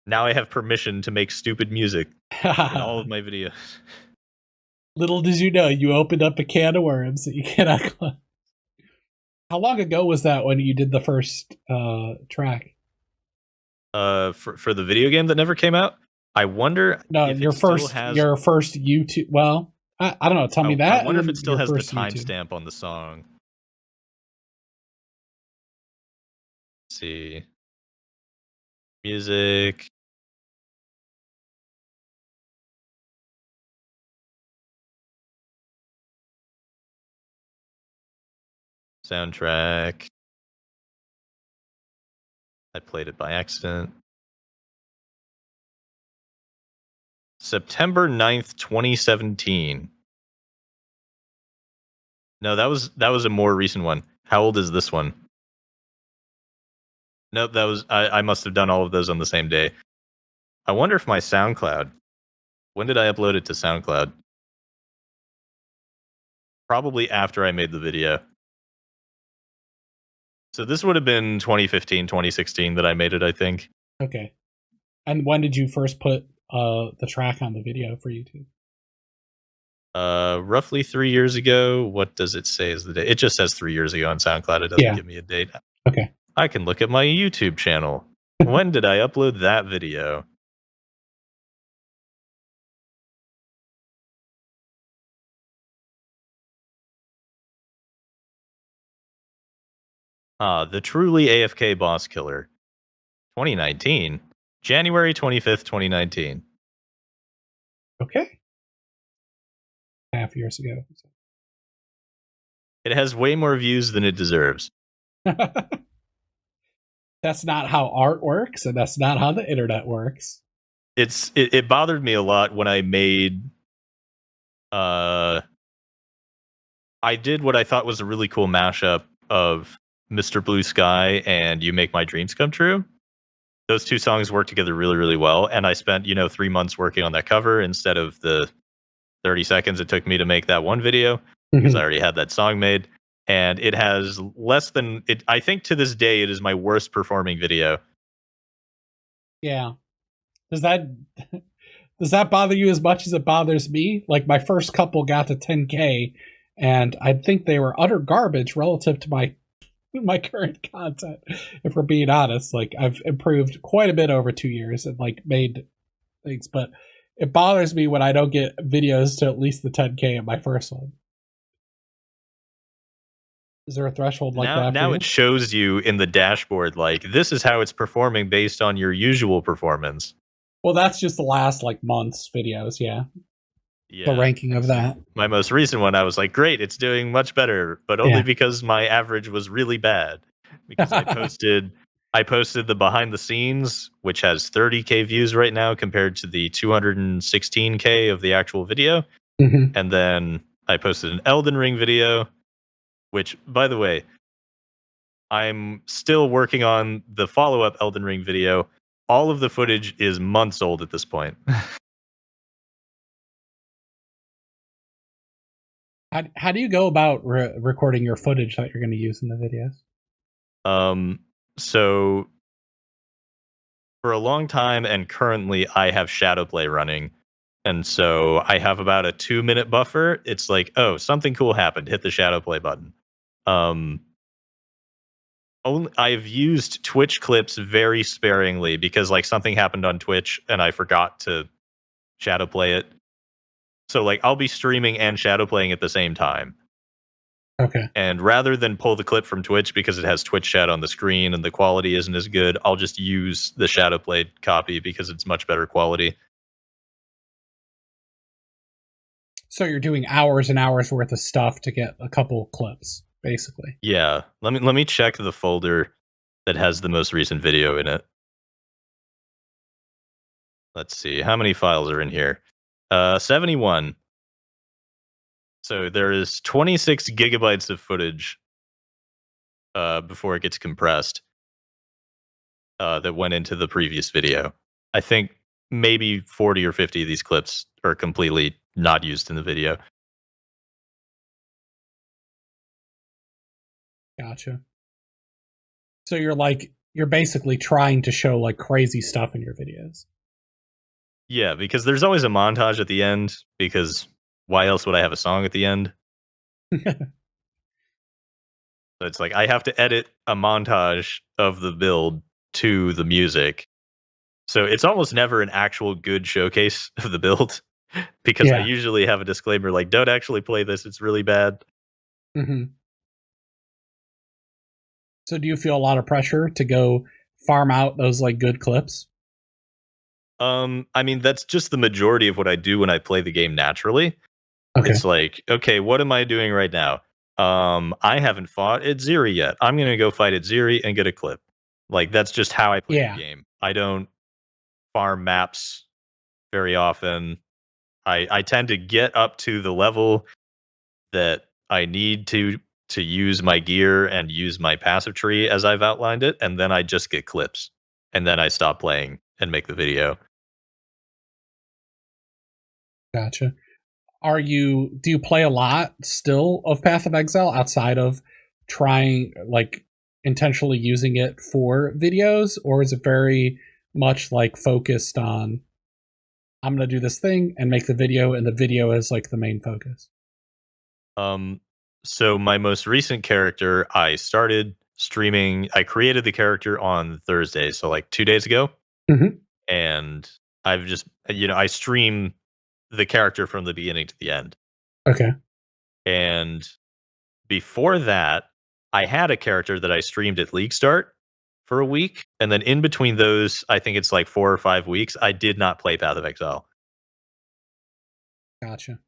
Now I have permission to make stupid music in all of my videos. Little did you know, you opened up a can of worms that you cannot close. How long ago was that when you did the first track? For the video game that never came out, I wonder No, if your it still first has. your first YouTube. Well, I don't know. Tell me that. I wonder and if then it still your has the first YouTube. timestamp on the song. Let's see. Music. Soundtrack. I played it by accident. September 9th, 2017. No, that was a more recent one. How old is this one? Nope, that was I must have done all of those on the same day. I wonder if my SoundCloud. When did I upload it to SoundCloud? Probably after I made the video. So this would have been 2015, 2016 that I made it, I think. Okay. And when did you first put the track on the video for YouTube? Roughly 3 years ago. What does it say is the date? It just says 3 years ago on SoundCloud. It doesn't Yeah. give me a date. Okay. I can look at my YouTube channel. When did I upload that video? The Truly AFK Boss Killer. 2019. January 25th, 2019. Okay. Half years ago. It has way more views than it deserves. That's not how art works, and that's not how the internet works. It bothered me a lot when I made I did what I thought was a really cool mashup of Mr. Blue Sky and You Make My Dreams Come True. Those two songs work together really, really well. And I spent, 3 months working on that cover instead of the 30 seconds it took me to make that one video because I already had that song made. And it has less than it. I think to this day, it is my worst performing video. Yeah. Does that bother you as much as it bothers me? Like my first couple got to 10K, and I think they were utter garbage relative to my current content. If we're being honest, like I've improved quite a bit over 2 years and like made things, but it bothers me when I don't get videos to at least the 10K in my first one. Is there a threshold like that? Now it shows you in the dashboard like this is how it's performing based on your usual performance. Well, that's just the last like month's videos. Yeah, the Yeah. ranking And of so that. my most recent one, I was like, great, it's doing much better, but only Yeah. because my average was really bad. Because I posted the behind the scenes, which has 30K views right now compared to the 216K of the actual video. Hmm. And then I posted an Elden Ring video, which, by the way, I'm still working on the follow up Elden Ring video. All of the footage is months old at this point. How do you go about recording your footage that you're going to use in the videos? So for a long time and currently I have Shadowplay running. And so I have about a 2 minute buffer. It's like, oh, something cool happened. Hit the Shadowplay button. Um, I've used Twitch clips very sparingly because like something happened on Twitch and I forgot to Shadowplay it. So like I'll be streaming and Shadowplaying at the same time. Okay. And rather than pull the clip from Twitch because it has Twitch chat on the screen and the quality isn't as good, I'll just use the Shadowplay copy because it's much better quality. So you're doing hours and hours worth of stuff to get a couple clips, basically. Yeah, let me check the folder that has the most recent video in it. Let's see how many files are in here. 71. So there is 26 gigabytes of footage before it gets compressed that went into the previous video. I think maybe 40 or 50 of these clips are completely not used in the video. Gotcha. So you're basically trying to show like crazy stuff in your videos. Yeah, because there's always a montage at the end, because why else would I have a song at the end? So it's like I have to edit a montage of the build to the music. So it's almost never an actual good showcase of the build because I Yeah. usually have a disclaimer like, don't actually play this, it's really bad. Hmm. So do you feel a lot of pressure to go farm out those like good clips? I mean, that's just the majority of what I do when I play the game naturally. Okay. It's like, okay, what am I doing right now? I haven't fought at Ziri yet. I'm gonna go fight at Ziri and get a clip. Like that's just how I play the Yeah. game. I don't farm maps very often. I tend to get up to the level that I need to use my gear and use my passive tree as I've outlined it, and then I just get clips. And then I stop playing and make the video. Gotcha. Do you play a lot still of Path of Exile outside of trying like intentionally using it for videos, or is it very much like focused on I'm gonna do this thing and make the video, and the video is like the main focus? Um so my most recent character, I started streaming. I created the character on Thursday, so like 2 days ago, Hmm. and I've just I stream the character from the beginning to the end. Okay. And before that, I had a character that I streamed at League Start for a week, and then in between those, I think it's like 4 or 5 weeks, I did not play Path of Exile. Gotcha.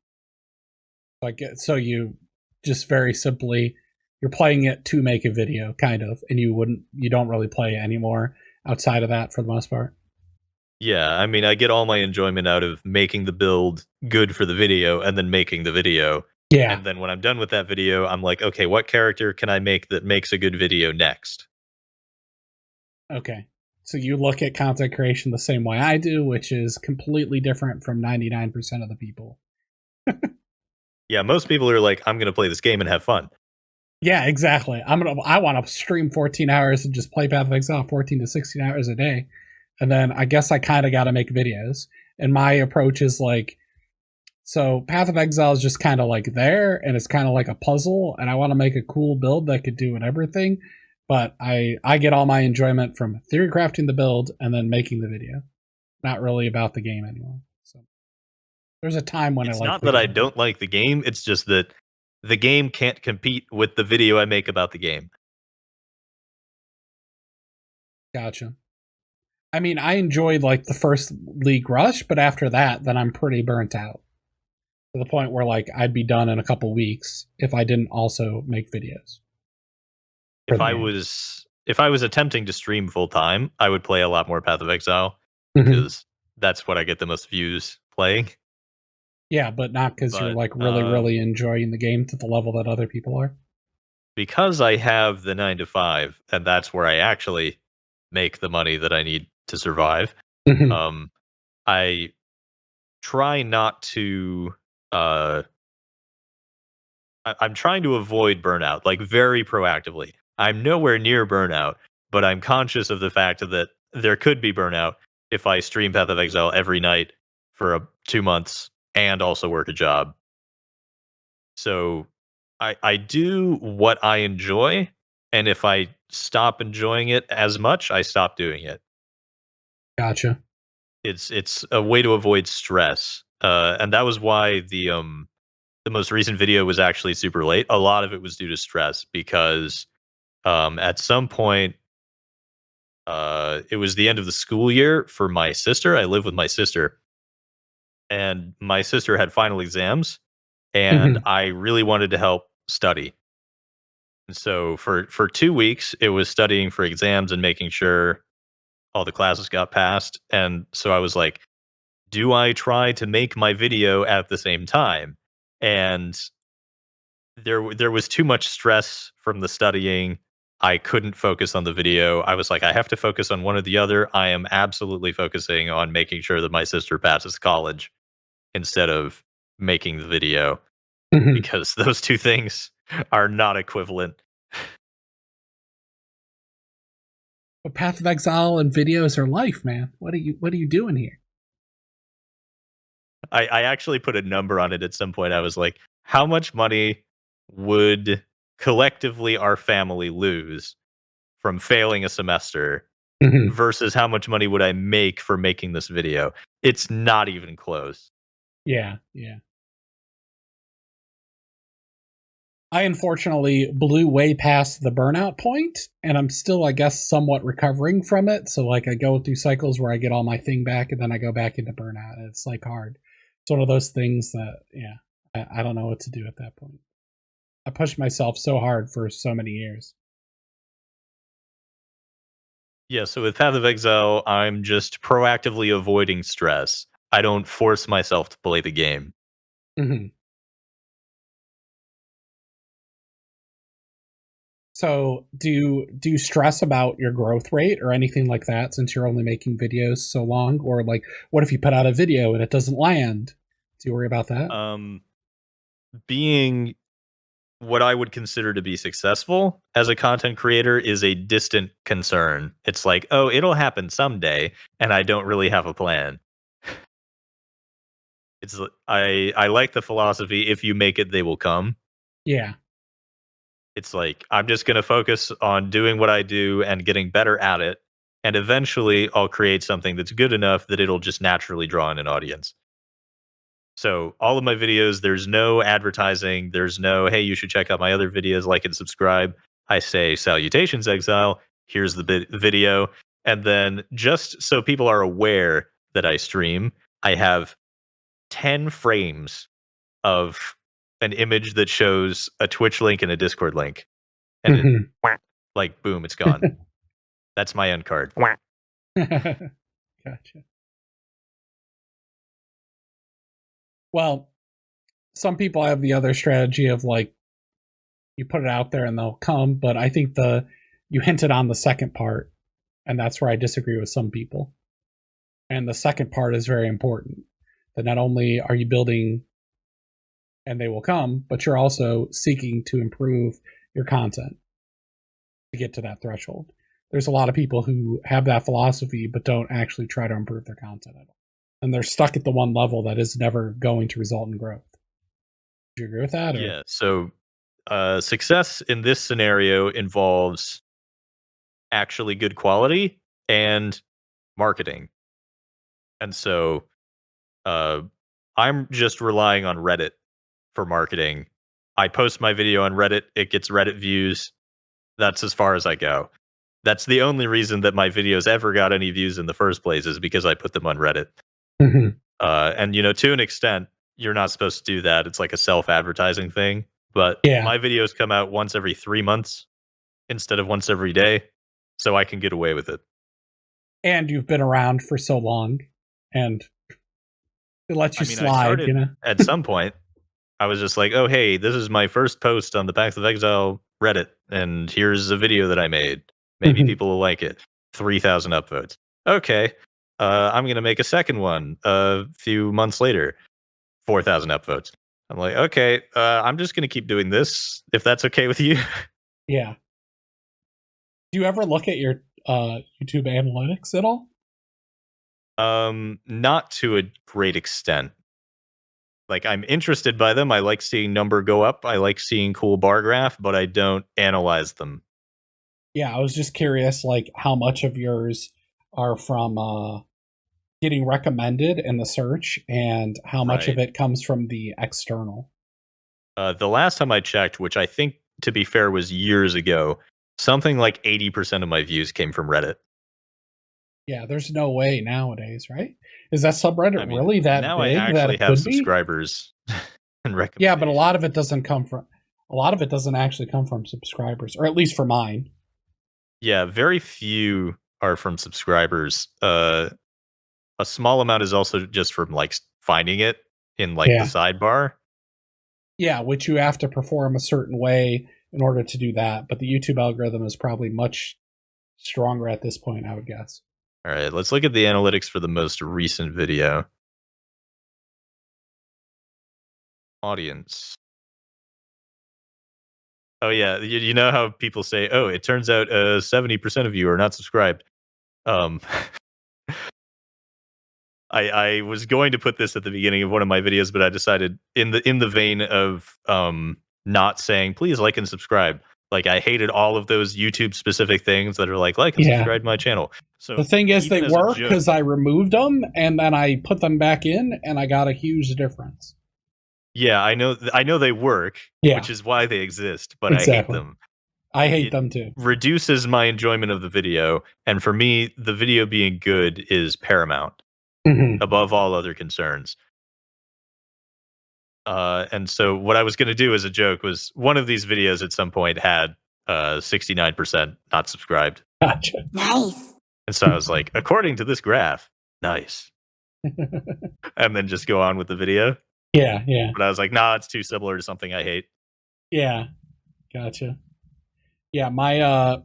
Like so you just very simply you're playing it to make a video, kind of, and you don't really play it anymore outside of that for the most part. Yeah, I mean, I get all my enjoyment out of making the build good for the video and then making the video. Yeah. And then when I'm done with that video, I'm like, okay, what character can I make that makes a good video next? Okay. So you look at content creation the same way I do, which is completely different from 99% of the people. Yeah, most people are like, I'm going to play this game and have fun. Yeah, exactly. I want to stream 14 hours and just play Path of Exile 14 to 16 hours a day. And then I guess I kind of got to make videos. And my approach is like, so Path of Exile is just kind of like there, and it's kind of like a puzzle, and I want to make a cool build that could do everything. But I get all my enjoyment from theory crafting the build and then making the video. Not really about the game anymore. So there's a time when I It's like not the that I game. don't like the game, it's just that the game can't compete with the video I make about the game. Gotcha. I mean, I enjoyed like the first League Rush, but after that, then I'm pretty burnt out to the point where like I'd be done in a couple weeks if I didn't also make videos for If the I game. was if I was attempting to stream full time, I would play a lot more Path of Exile Mhm. because that's what I get the most views playing. Yeah, but not because you're But like really, really enjoying the game to the level that other people are. because I have the 9 to 5, and that's where I actually make the money that I need to survive, Mhm. um, I try not to. Uh, I'm trying to avoid burnout, like very proactively. I'm nowhere near burnout, but I'm conscious of the fact that there could be burnout if I stream Path of Exile every night for 2 months and also work a job. So I do what I enjoy, and if I stop enjoying it as much, I stop doing it. Gotcha. It's a way to avoid stress, and that was why the most recent video was actually super late. A lot of it was due to stress because at some point, it was the end of the school year for my sister. I live with my sister, and my sister had final exams, and Mhm. I really wanted to help study. And so for 2 weeks, it was studying for exams and making sure all the classes got passed. And so I was like, do I try to make my video at the same time? And there was too much stress from the studying. I couldn't focus on the video. I was like, I have to focus on one or the other. I am absolutely focusing on making sure that my sister passes college instead of making the video Mhm. because those two things are not equivalent. But Path of Exile and videos are life, man. What are you doing here? I actually put a number on it at some point. I was like, how much money would collectively our family lose from failing a semester Mhm. versus how much money would I make for making this video? It's not even close. Yeah, yeah. I unfortunately blew way past the burnout point, and I'm still, I guess, somewhat recovering from it. So, like, I go through cycles where I get all my thing back, and then I go back into burnout. And it's like hard. It's one of those things that, yeah, I don't know what to do at that point. I pushed myself so hard for so many years. Yeah, so with Path of Exile, I'm just proactively avoiding stress. I don't force myself to play the game. Hmm. So, do you stress about your growth rate or anything like that since you're only making videos so long? Or like, what if you put out a video and it doesn't land? Do you worry about that? Um, being what I would consider to be successful as a content creator is a distant concern. It's like, oh, it'll happen someday, and I don't really have a plan. I like the philosophy, if you make it, they will come. Yeah. It's like I'm just going to focus on doing what I do and getting better at it, and eventually I'll create something that's good enough that it'll just naturally draw in an audience. So all of my videos, there's no advertising. There's no, hey, you should check out my other videos, like and subscribe. I say, salutations, exile. Here's the video. And then just so people are aware that I stream, I have 10 frames of an image that shows a Twitch link and a Discord link. And it, Hmm. like, boom, it's gone. That's my end card. Gotcha. Well, some people have the other strategy of like you put it out there and they'll come, but I think the you hinted on the second part, and that's where I disagree with some people. And the second part is very important. That not only are you building and they will come, but you're also seeking to improve your content to get to that threshold. There's a lot of people who have that philosophy but don't actually try to improve their content at all. And they're stuck at the one level that is never going to result in growth. Do you agree with that or Yeah. So success in this scenario involves actually good quality and marketing. And so uh, I'm just relying on Reddit for marketing. I post my video on Reddit, it gets Reddit views. That's as far as I go. That's the only reason that my videos ever got any views in the first place is because I put them on Reddit. Mhm. And to an extent, you're not supposed to do that. It's like a self-advertising thing. But Yeah. my videos come out once every 3 months instead of once every day, so I can get away with it. And you've been around for so long, and it lets I you mean, I slide, you started know? at some point. I was just like, "Oh, hey, this is my first post on the Path of Exile Reddit, and here's a video that I made. Maybe Mhm. people will like it." 3,000 upvotes. Okay, I'm gonna make a second one a few months later. 4,000 upvotes. I'm like, okay, I'm just gonna keep doing this if that's okay with you. Yeah. Do you ever look at your YouTube analytics at all? Not to a great extent. Like, I'm interested by them. I like seeing number go up. I like seeing cool bar graph, but I don't analyze them. Yeah, I was just curious, like how much of yours are from getting recommended in the search, and how much of Right. it comes from the external. The last time I checked, which I think, to be fair, was years ago, something like 80% of my views came from Reddit. Yeah, there's no way nowadays, right? Is that subreddit I mean, really that now I big that actually it have could be? subscribers and Yeah, but recommendations. a lot of it doesn't actually come from subscribers, or at least for mine. Yeah, very few are from subscribers. A small amount is also just from like finding it in like the Yeah. sidebar. Yeah, which you have to perform a certain way in order to do that, but the YouTube algorithm is probably much stronger at this point, I would guess. All right, let's look at the analytics for the most recent video. Audience. Oh yeah, you know how people say, "Oh, it turns out 70% of you are not subscribed." Um, I was going to put this at the beginning of one of my videos, but I decided in the vein of not saying please like and subscribe. Like I hated all of those YouTube specific things that are like and Yeah. subscribe to my channel. So The thing is, they even as a work joke, because I removed them and then I put them back in, and I got a huge difference. yeah, I know they work, Yeah, which is why they exist, but I hate exactly. them. I hate It them too. reduces my enjoyment of the video, and for me, the video being good is paramount Mhm. above all other concerns. And so what I was going to do as a joke was one of these videos at some point had 69% not subscribed. Gotcha. Nice. And so I was like, according to this graph, nice. And then just go on with the video. Yeah, yeah, But I was like, nah, it's too similar to something I hate. yeah. Gotcha. Yeah, my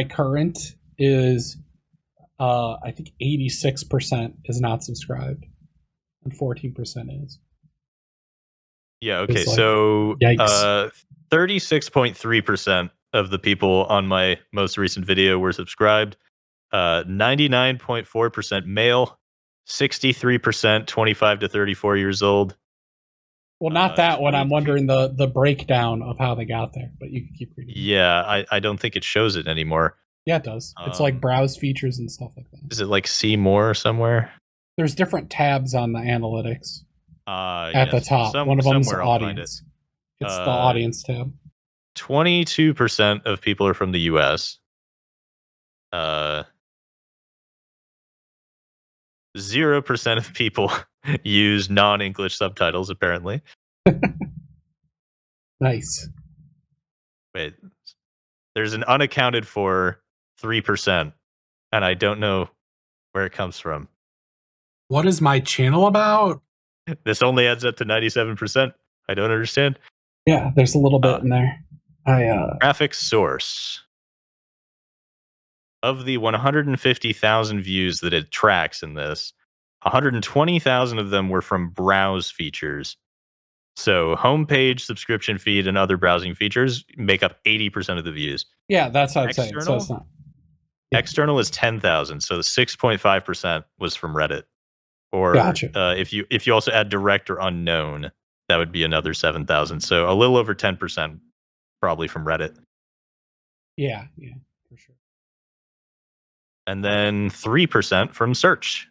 current is I think 86% is not subscribed and 14% is. Yeah, okay. It's like, So yikes. 36.3% of the people on my most recent video were subscribed. 99.4% male, 63% 25 to 34 years old. Well, not that one. I'm 22. wondering the breakdown of how they got there, but you can keep reading. Yeah, I don't think it shows it anymore. Yeah, it does. It's like browse features and stuff like that. Is it like see more somewhere? There's different tabs on the analytics at the Yes. top. One of them's Somewhere I'll find it. audience. It's the audience tab. 22% of people are from the US. Uh 0% of people use non-English subtitles apparently. Nice. Wait, there's an unaccounted for 3%, and I don't know where it comes from. What is my channel about? This only adds up to 97%. I don't understand. Yeah, there's a little bit Uh, in there. I Graphic source. Of the 150,000 views that it tracks in this, 120,000 of them were from browse features. So homepage, subscription feed, and other browsing features make up 80% of the views. yeah, that's what I'm saying. So External, it's not. Yeah. external is 10,000. So 6.5% was from Reddit. Or Gotcha. if you also add direct or unknown, that would be another 7,000. So a little over 10% probably from Reddit. Yeah, yeah, for sure. And then 3% from search.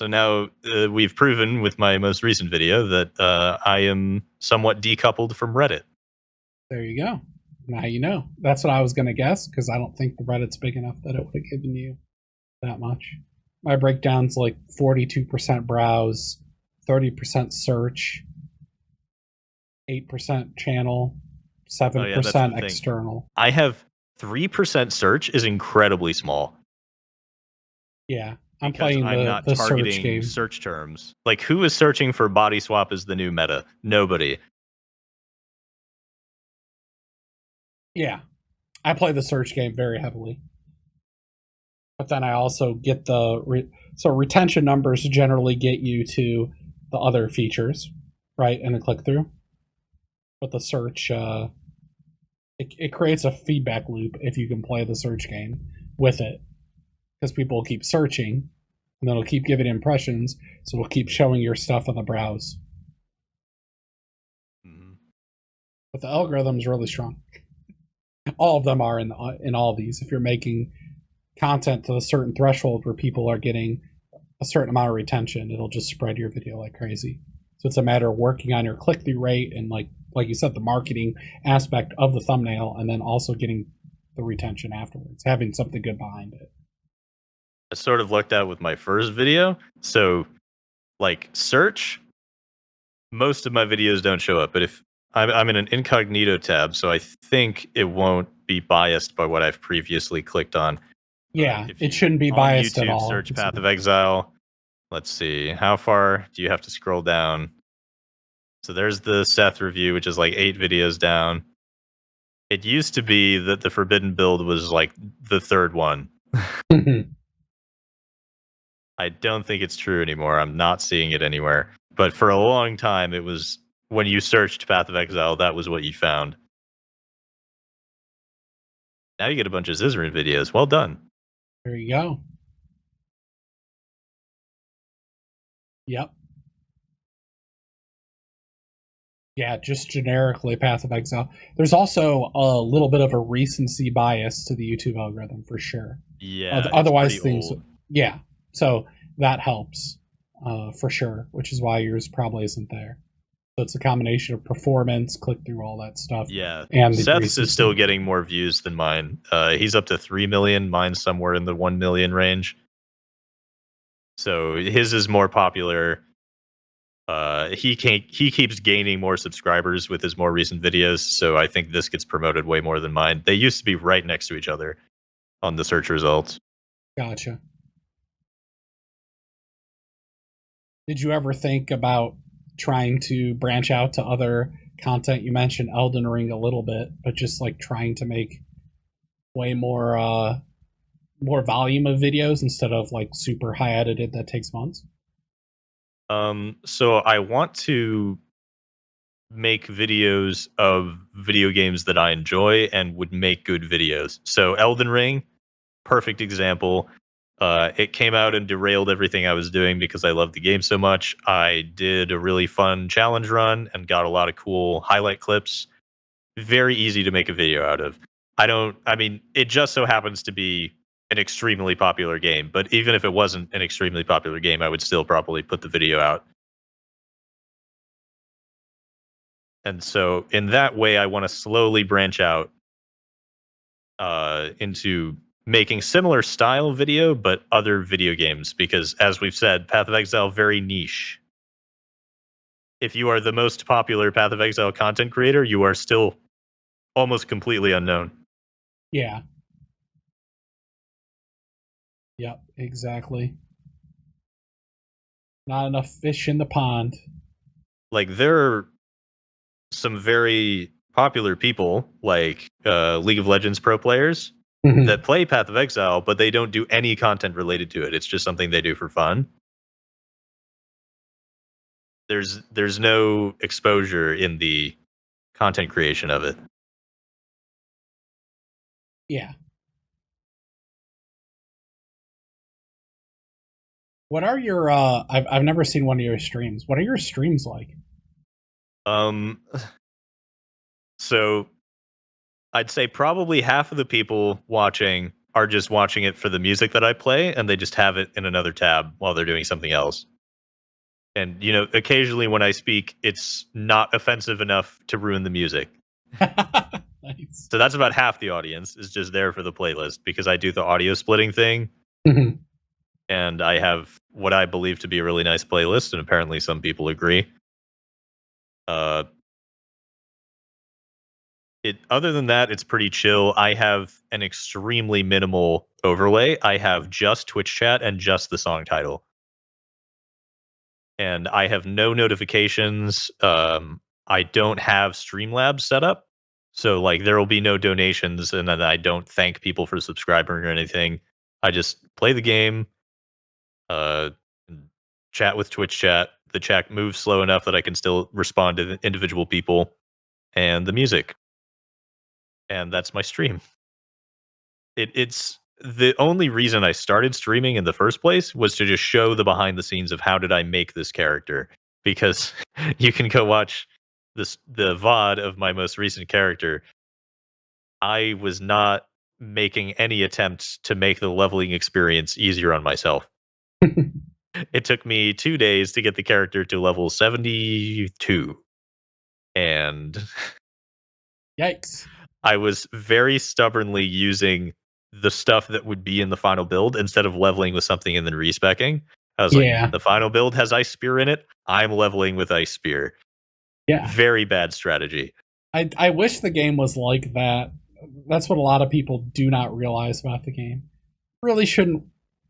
So now we've proven with my most recent video that I am somewhat decoupled from Reddit. There you go. Now you know. That's what I was going to guess because I don't think the Reddit's big enough that it would have given you that much. My breakdown's like 42% browse, 30% search, 8% channel, 7% external. I have 3% search is incredibly small. Yeah, I'm playing the search game. Search terms. Like, who is searching for body swap as the new meta? Nobody. Yeah, I play the search game very heavily. But then I also get so retention numbers generally get you to the other features, right, in a click through. But the search, it creates a feedback loop if you can play the search game with it, because people will keep searching, and then it'll keep giving impressions, so it'll keep showing your stuff on the browse. Mm-hmm. But the algorithm's really strong. All of them are in all of these. If you're making content to a certain threshold where people are getting a certain amount of retention, it'll just spread your video like crazy. So it's a matter of working on your click-through rate and like you said, the marketing aspect of the thumbnail, and then also getting the retention afterwards, having something good behind it. I sort of looked at with my first video. So like search, most of my videos don't show up, but if I'm in an incognito tab, so I think it won't be biased by what I've previously clicked on. Yeah, it shouldn't be biased YouTube, at all. Search Path of Exile. Let's see. How far do you have to scroll down? So there's the Seth review, which is like 8 videos down. It used to be that the Forbidden Build was like the third one. I don't think it's true anymore. I'm not seeing it anywhere. But for a long time, it was when you searched Path of Exile, that was what you found. Now you get a bunch of Zizrin videos. Well done. There you go. Yep. Yeah, just generically Path of Exile. There's also a little bit of a recency bias to the YouTube algorithm for sure. Yeah. Otherwise, things. Old. Yeah. So that helps for sure, which is why yours probably isn't there. So it's a combination of performance, click through, all that stuff. Yeah. And Seth's is still getting more views than mine. He's up to 3 million. Mine's somewhere in the 1 million range. So his is more popular. He keeps gaining more subscribers with his more recent videos, so I think this gets promoted way more than mine. They used to be right next to each other on the search results. Gotcha. Did you ever think about trying to branch out to other content? You mentioned Elden Ring a little bit, but just like trying to make way more volume of videos instead of like super high edited that takes months? So I want to make videos of video games that I enjoy and would make good videos. So Elden Ring, perfect example. It came out and derailed everything I was doing because I loved the game so much. I did a really fun challenge run and got a lot of cool highlight clips. Very easy to make a video out of. It just so happens to be an extremely popular game, but even if it wasn't an extremely popular game, I would still probably put the video out. And so in that way, I want to slowly branch out into making similar style video, but other video games, because as we've said, Path of Exile, very niche. If you are the most popular Path of Exile content creator, you are still almost completely unknown. Yeah. Yep, exactly. Not enough fish in the pond. Like, there are some very popular people, like League of Legends pro players, that play Path of Exile, but they don't do any content related to it. It's just something they do for fun. There's no exposure in the content creation of it. Yeah. What are your I've never seen one of your streams. What are your streams like? So I'd say probably half of the people watching are just watching it for the music that I play, and they just have it in another tab while they're doing something else. And, occasionally when I speak, it's not offensive enough to ruin the music. Nice. So that's about half the audience is just there for the playlist because I do the audio splitting thing. Mhm. And I have what I believe to be a really nice playlist, and apparently some people agree. Uh, other than that, it's pretty chill. I have an extremely minimal overlay. I have just Twitch chat and just the song title. And I have no notifications. I don't have Streamlabs set up. So like there will be no donations, and then I don't thank people for subscribing or anything. I just play the game, uh, chat with Twitch chat. The chat moves slow enough that I can still respond to the individual people and the music. And that's my stream. It's the only reason I started streaming in the first place was to just show the behind the scenes of how did I make this character, because you can go watch the VOD of my most recent character. I was not making any attempts to make the leveling experience easier on myself. It took me 2 days to get the character to level 72, and Yikes. I was very stubbornly using the stuff that would be in the final build instead of leveling with something and then respecing. I was like, Yeah. the final build has Ice Spear in it. I'm leveling with Ice Spear. Yeah. Very bad strategy. I wish the game was like that. That's what a lot of people do not realize about the game. Really shouldn't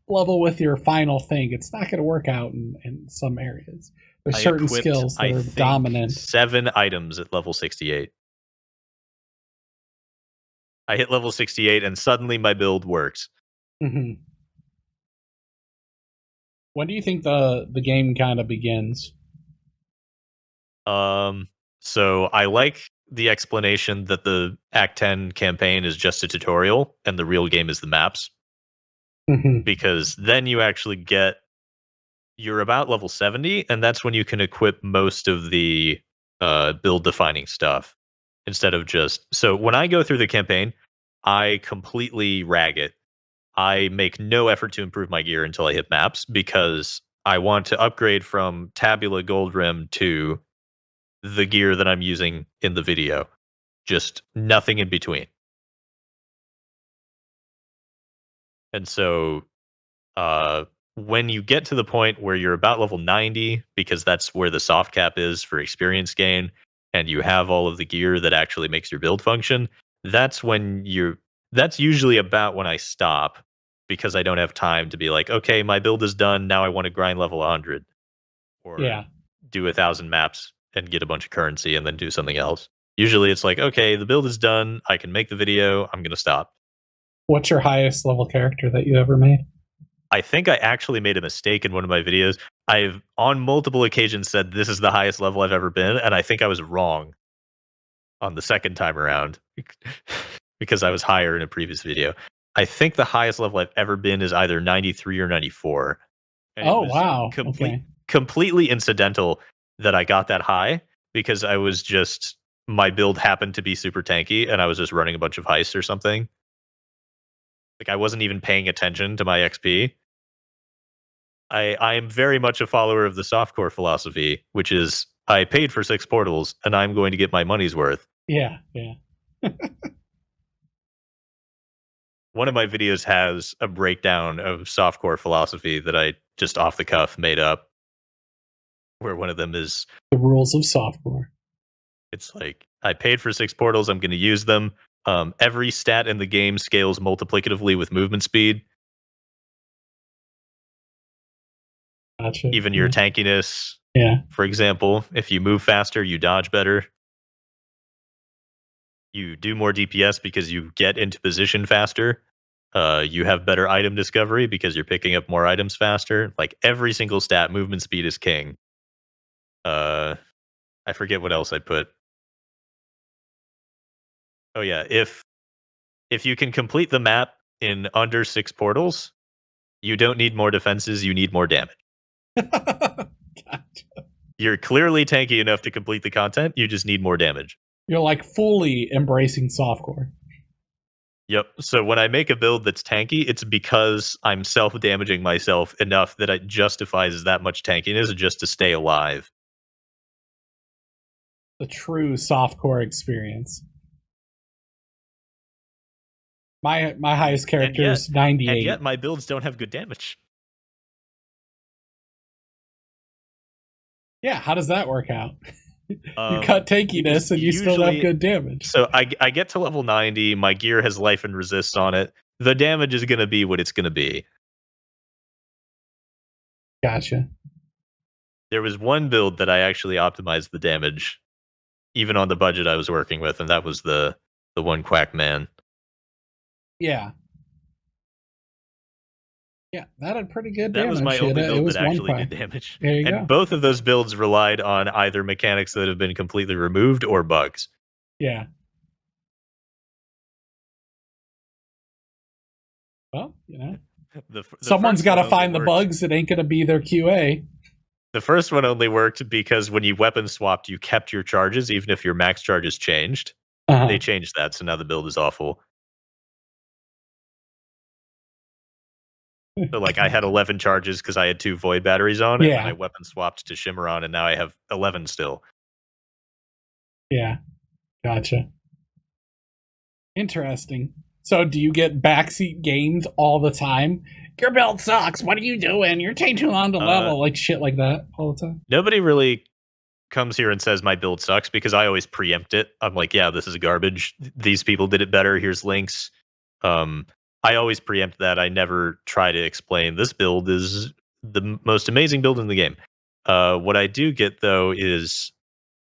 level with your final thing. It's not going to work out in some areas. There's I certain equipped, skills that I are think, dominant. 7 items at level 68. I hit level 68 and suddenly my build works. Mm-hmm. When do you think the game kind of begins? So I like the explanation that the Act 10 campaign is just a tutorial and the real game is the maps, Mm-hmm. because then you're about level 70, and that's when you can equip most of the build defining stuff instead of just. So when I go through the campaign, I completely rag it. I make no effort to improve my gear until I hit maps because I want to upgrade from Tabula Gold Rim to the gear that I'm using in the video. Just nothing in between. And so uh, when you get to the point where you're about level 90, because that's where the soft cap is for experience gain, and you have all of the gear that actually makes your build function, that's when that's usually about when I stop, because I don't have time to be like, okay, my build is done. Now I want to grind level 100 or Yeah. do 1,000 maps and get a bunch of currency and then do something else. Usually it's like, okay, the build is done. I can make the video. I'm going to stop. What's your highest level character that you ever made? I think I actually made a mistake in one of my videos. I've on multiple occasions said this is the highest level I've ever been, and I think I was wrong on the second time around because I was higher in a previous video. I think the highest level I've ever been is either 93 or 94. And it Oh was wow. Okay. completely incidental that I got that high, because I was just my build happened to be super tanky and I was just running a bunch of heists or something. Like I wasn't even paying attention to my XP. I am very much a follower of the softcore philosophy, which is I paid for 6 portals and I'm going to get my money's worth. Yeah. Yeah. One of my videos has a breakdown of softcore philosophy that I just off the cuff made up, where one of them is The rules of software. it's like I paid for 6 portals, I'm going to use them. Every stat in the game scales multiplicatively with movement speed, Gotcha. even your Yeah. tankiness. Yeah. For example, if you move faster, you dodge better. You do more DPS because you get into position faster. You have better item discovery because you're picking up more items faster. Like every single stat, movement speed is king. Uh, I forget what else I put. Oh yeah, if you can complete the map in under 6 portals, you don't need more defenses. You need more damage. Gotcha. You're clearly tanky enough to complete the content. You just need more damage. You're like fully embracing softcore. Yep. So when I make a build that's tanky, it's because I'm self-damaging myself enough that it justifies that much tankiness just to stay alive. The true softcore experience. My highest character is 98. And yet my builds don't have good damage. Yeah, how does that work out? You cut tankiness and you still have good damage. So I get to level 90, my gear has life and resist on it. The damage is going to be what it's going to be. Gotcha. There was one build that I actually optimized the damage, even on the budget I was working with, and that was the one Quack man. Yeah. Yeah, that had pretty good That damage. was my only build that actually did damage. And both of those builds relied on either mechanics that have been completely removed or bugs. Yeah. Well, you know, someone's got to find the bugs. It ain't going to be their QA. The first one only worked because when you weapon swapped, you kept your charges, even if your max charges changed. They changed that, so now the build is awful. So, like, I had 11 charges because I had 2 void batteries on, and then I weapon swapped to Shimmeron, and now I have 11 still. Yeah, gotcha. Interesting. So, do you get backseat games all the time? Your build sucks. What are you doing? You're taking too long to level. Like shit like that all the time. Nobody really comes here and says my build sucks because I always preempt it. I'm like, yeah, this is garbage. These people did it better. Here's links. I always preempt that. I never try to explain this build is the most amazing build in the game. What I do get though is,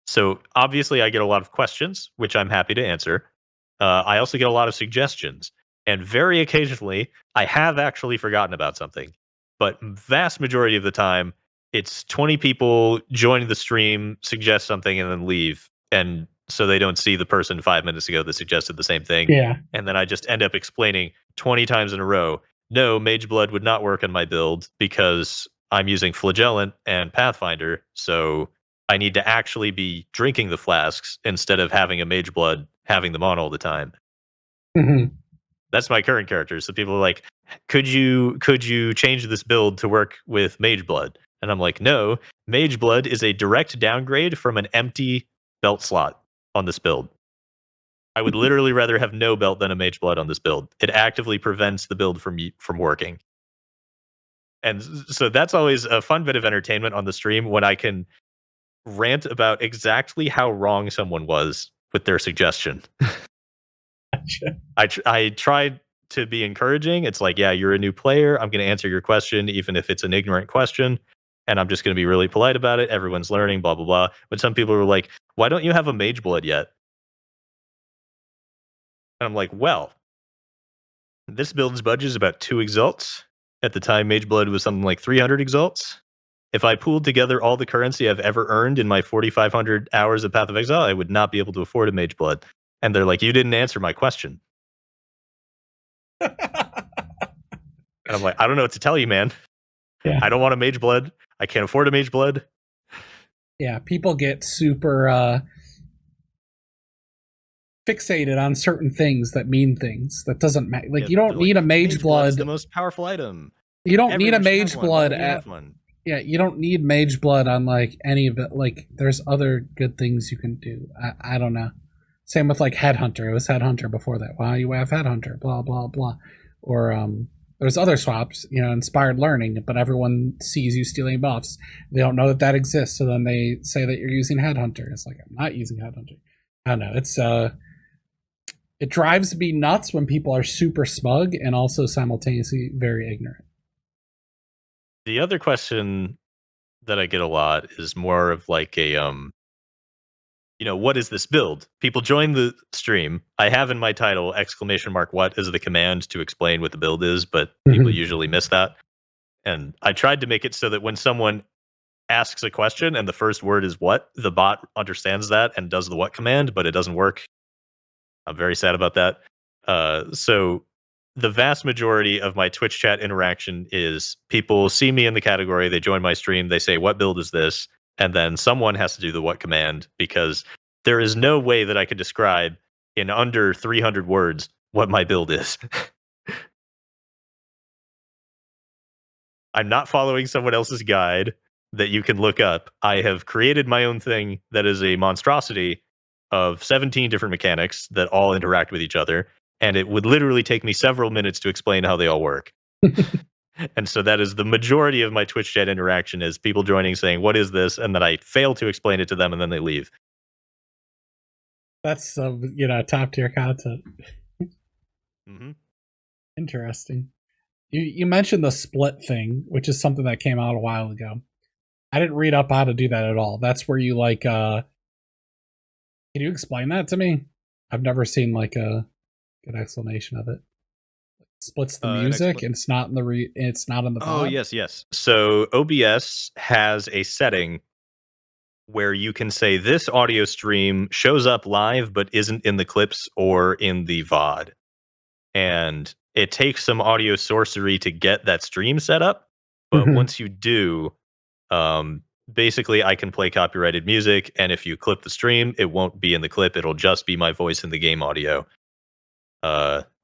so obviously I get a lot of questions, which I'm happy to answer. I also get a lot of suggestions, and very occasionally I have actually forgotten about something. But vast majority of the time, it's 20 people join the stream, suggest something, and then leave. And so they don't see the person 5 minutes ago that suggested the same thing. Yeah. And then I just end up explaining 20 times in a row, no, Mage Blood would not work on my build because I'm using Flagellant and Pathfinder. So I need to actually be drinking the flasks instead of having a Mage Blood, having them on all the time. Mm-hmm. That's my current character. So people are like, could you change this build to work with Mage Blood? And I'm like, no, Mage Blood is a direct downgrade from an empty belt slot on this build. I would literally rather have no belt than a Mage Blood on this build. It actively prevents the build from working. And so that's always a fun bit of entertainment on the stream when I can rant about exactly how wrong someone was with their suggestion. I tried to be encouraging. It's like, yeah, you're a new player. I'm going to answer your question, even if it's an ignorant question. And I'm just going to be really polite about it. Everyone's learning, blah, blah, blah. But some people were like, why don't you have a Mage Blood yet? And I'm like, well, this build's budget is about 2 exalts. At the time, Mage Blood was something like 300 exalts. If I pooled together all the currency I've ever earned in my 4,500 hours of Path of Exile, I would not be able to afford a Mage Blood. And they're like, you didn't answer my question. And I'm like, I don't know what to tell you, man. Yeah. I don't want a Mage Blood. I can't afford a Mage Blood. Yeah, people get super fixated on certain things that mean things. That doesn't matter. Like, you don't need a Mage Blood. It's the most powerful item. You don't need a Mage Blood at one. Yeah, you don't need Mage Blood on like any of it. Like, there's other good things you can do. I don't know. Same with like Headhunter. It was Headhunter before that. Wow, you have Headhunter, blah, blah, blah. Or there's other swaps, you know, Inspired Learning, but everyone sees you stealing buffs. They don't know that that exists, so then they say that you're using Headhunter. It's like, I'm not using Headhunter. I don't know. It's it drives me nuts when people are super smug and also simultaneously very ignorant. The other question that I get a lot is more of like a you know, what is this build? People join the stream. I have in my title !what is the command to explain what the build is, but people usually miss that. And I tried to make it so that when someone asks a question and the first word is what, the bot understands that and does the what command, but it doesn't work. I'm very sad about that. So the vast majority of my Twitch chat interaction is people see me in the category, they join my stream, they say, what build is this? And then someone has to do the what command, because there is no way that I could describe in under 300 words what my build is. I'm not following someone else's guide that you can look up. I have created my own thing that is a monstrosity of 17 different mechanics that all interact with each other, and it would literally take me several minutes to explain how they all work. And so that is the majority of my Twitch chat interaction is people joining saying, "What is this?" And then I fail to explain it to them and then they leave. That's some, top tier content. Mm-hmm. Interesting. You mentioned the split thing, which is something that came out a while ago. I didn't read up how to do that at all. That's where you can you explain that to me? I've never seen like a good explanation of it. Splits the music and it's not in the it's not in the Oh, VOD. yes. So OBS has a setting where you can say this audio stream shows up live but isn't in the clips or in the VOD. And it takes some audio sorcery to get that stream set up. But Mhm. once you do, basically I can play copyrighted music. And if you clip the stream, it won't be in the clip. It'll just be my voice in the game audio.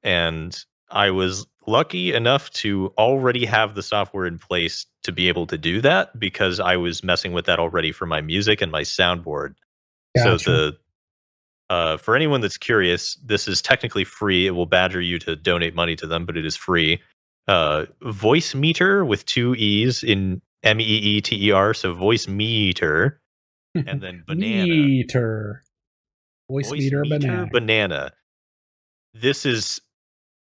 And I was lucky enough to already have the software in place to be able to do that because I was messing with that already for my music and my soundboard. So Gotcha. for anyone that's curious, this is technically free. It will badger you to donate money to them, but it is free. Voice Meter with two E's in MEETER, so Voice Meter, and then Banana. Meter. Voice Voice meter Meter banana. Banana. This is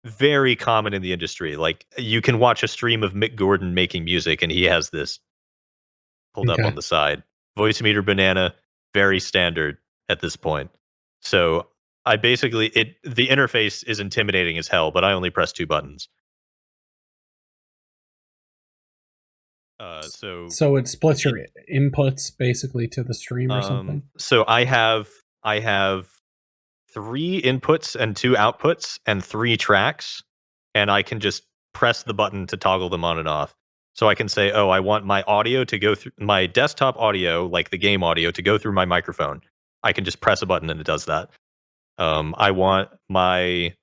very common in the industry. Like you can watch a stream of Mick Gordon making music, and he has this pulled up Okay. on the side. Voice Meter Banana, very standard at this point. So I basically the interface is intimidating as hell, but I only press two buttons. So So it splits it your inputs basically to the stream or something? so I have three inputs and two outputs and three tracks, and I can just press the button to toggle them on and off. So I can say, oh, I want my audio to go through my desktop audio, like the game audio, to go through my microphone. I can just press a button and it does that. I want my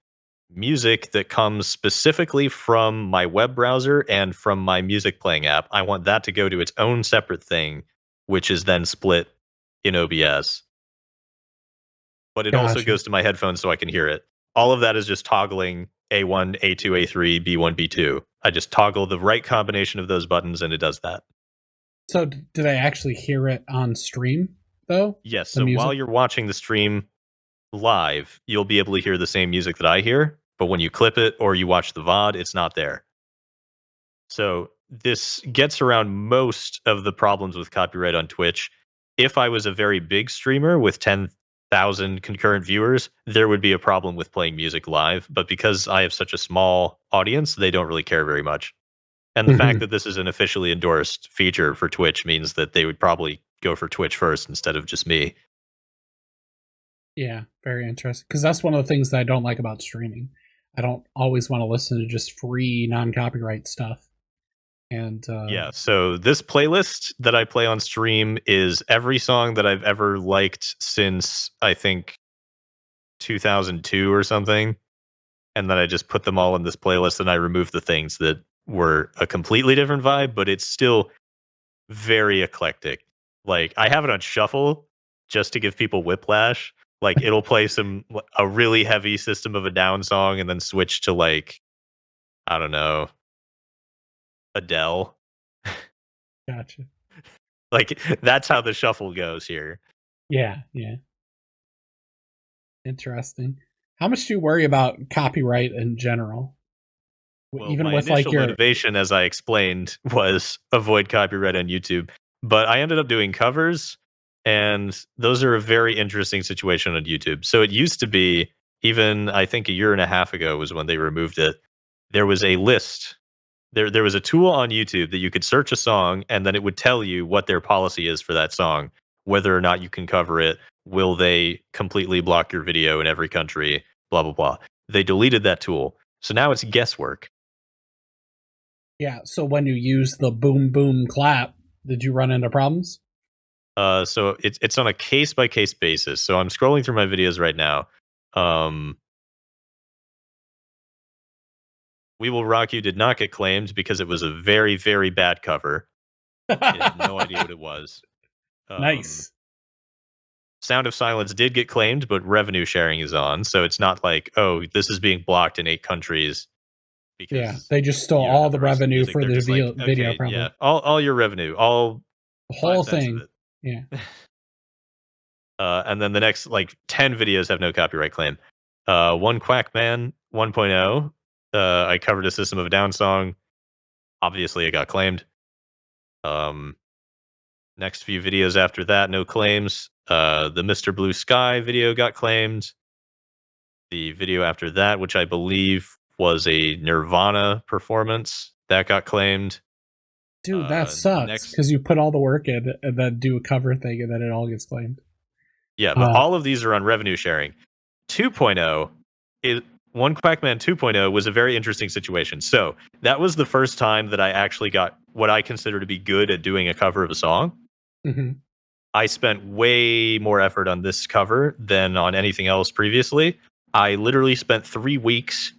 music that comes specifically from my web browser and from my music playing app. I want that to go to its own separate thing, which is then split in OBS. But it also Gotcha. goes to my headphones so I can hear it. All of that is just toggling A1, A2, A3, B1, B2. I just toggle the right combination of those buttons and it does that. So did I actually hear it on stream though? Yes. The So while music? you're watching the stream live, you'll be able to hear the same music that I hear. But when you clip it or you watch the VOD, it's not there. So this gets around most of the problems with copyright on Twitch. If I was a very big streamer with 10,000 concurrent viewers, there would be a problem with playing music live. But because I have such a small audience, they don't really care very much. And the fact Mhm. that this is an officially endorsed feature for Twitch means that they would probably go for Twitch first instead of just me. Yeah, very interesting. Because that's one of the things that I don't like about streaming. I don't always want to listen to just free non-copyright stuff. And Yeah, so this playlist that I play on stream is every song that I've ever liked since I think 2002 or something, and then I just put them all in this playlist and I remove the things that were a completely different vibe, but it's still very eclectic. Like I have it on shuffle just to give people whiplash. Like it'll play a really heavy System of a Down song and then switch to like I don't know, Adele. gotcha. Like that's how the shuffle goes here. Yeah, yeah. Interesting. How much do you worry about copyright in general? Well, Even my with like initial your motivation, as I explained, was avoid copyright on YouTube. But I ended up doing covers, and those are a very interesting situation on YouTube. So it used to be, even I think a year and a half ago was when they removed it. There was a list. There was a tool on YouTube that you could search a song, and then it would tell you what their policy is for that song, whether or not you can cover it. Will they completely block your video in every country? Blah blah blah. They deleted that tool, so now it's guesswork. yeah, so when you use the boom boom clap, did you run into problems? So it's on a case by case basis. So I'm scrolling through my videos right now. Um, We Will Rock You did not get claimed because it was a very, very bad cover. I have no idea what it was. Nice. Sound of Silence did get claimed, but revenue sharing is on. So it's not like, oh, this is being blocked in 8 countries Yeah, because they just stole you don't all have the the rights to revenue music. for They're the just like, video, okay, probably. yeah, all your revenue, all The 5 whole cents of thing. it. Yeah. And then the next like 10 videos have no copyright claim. One Quack Man 1.0. I covered a System of a Down song. Obviously, it got claimed. Next few videos after that, no claims. The Mr. Blue Sky video got claimed. The video after that, which I believe was a Nirvana performance, that got claimed. Dude, that sucks Next, because you put all the work in and then do a cover thing and then it all gets claimed. yeah, but all of these are on revenue sharing. 2.0 is One Quackman 2.0 was a very interesting situation. So that was the first time that I actually got what I consider to be good at doing a cover of a song. Mm-hmm. I spent way more effort on this cover than on anything else previously. I literally spent 3 weeks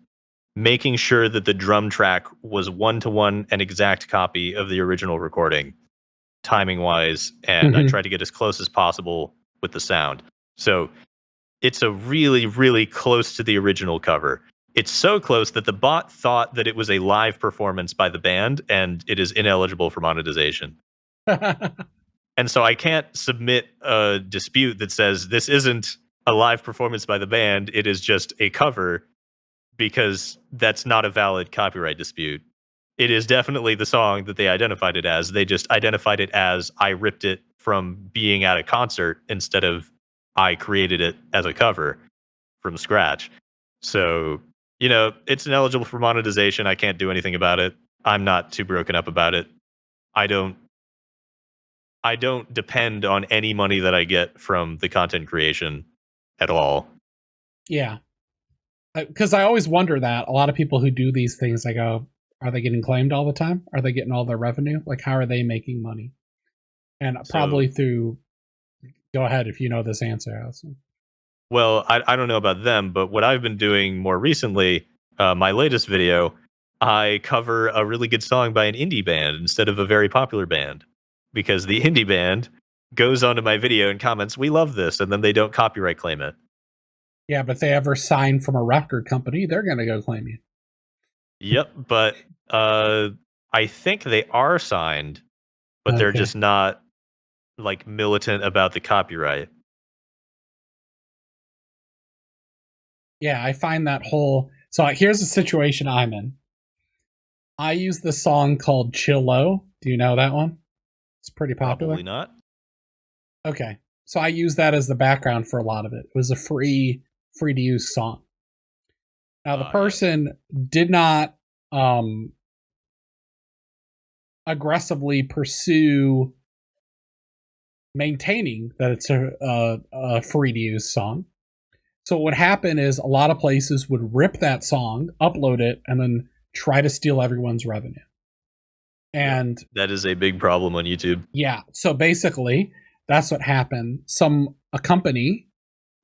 making sure that the drum track was 1-to-1 an exact copy of the original recording, timing wise, and I Mm-hmm. tried to get as close as possible with the sound. So it's a really, really close to the original cover. It's so close that the bot thought that it was a live performance by the band, and it is ineligible for monetization. And so I can't submit a dispute that says this isn't a live performance by the band, it is just a cover, because that's not a valid copyright dispute. It is definitely the song that they identified it as. They just identified it as I ripped it from being at a concert instead of I created it as a cover from scratch. So, it's ineligible for monetization. I can't do anything about it. I'm not too broken up about it. I don't depend on any money that I get from the content creation at all. Yeah. Because I always wonder that. A lot of people who do these things, I go, are they getting claimed all the time? Are they getting all their revenue? Like, how are they making money? And probably through, go ahead if you know this answer, Allison. Well, I don't know about them, but what I've been doing more recently, my latest video, I cover a really good song by an indie band instead of a very popular band, because the indie band goes onto my video and comments, "We love this," and then they don't copyright claim it. Yeah, but if they ever sign from a record company, they're going to go claim you. Yep, but I think they are signed, but they're Okay. just not like militant about the copyright. Yeah, I find that whole. So here's the situation I'm in. I use the song called Chill Low. Do you know that one? It's pretty popular. Probably not. Okay. So I use that as the background for a lot of it. It was a free to use song. Now the person did not aggressively pursue maintaining that it's a free to use song. So what would happen is a lot of places would rip that song, upload it, and then try to steal everyone's revenue. And that is a big problem on YouTube. Yeah. So basically, that's what happened. A company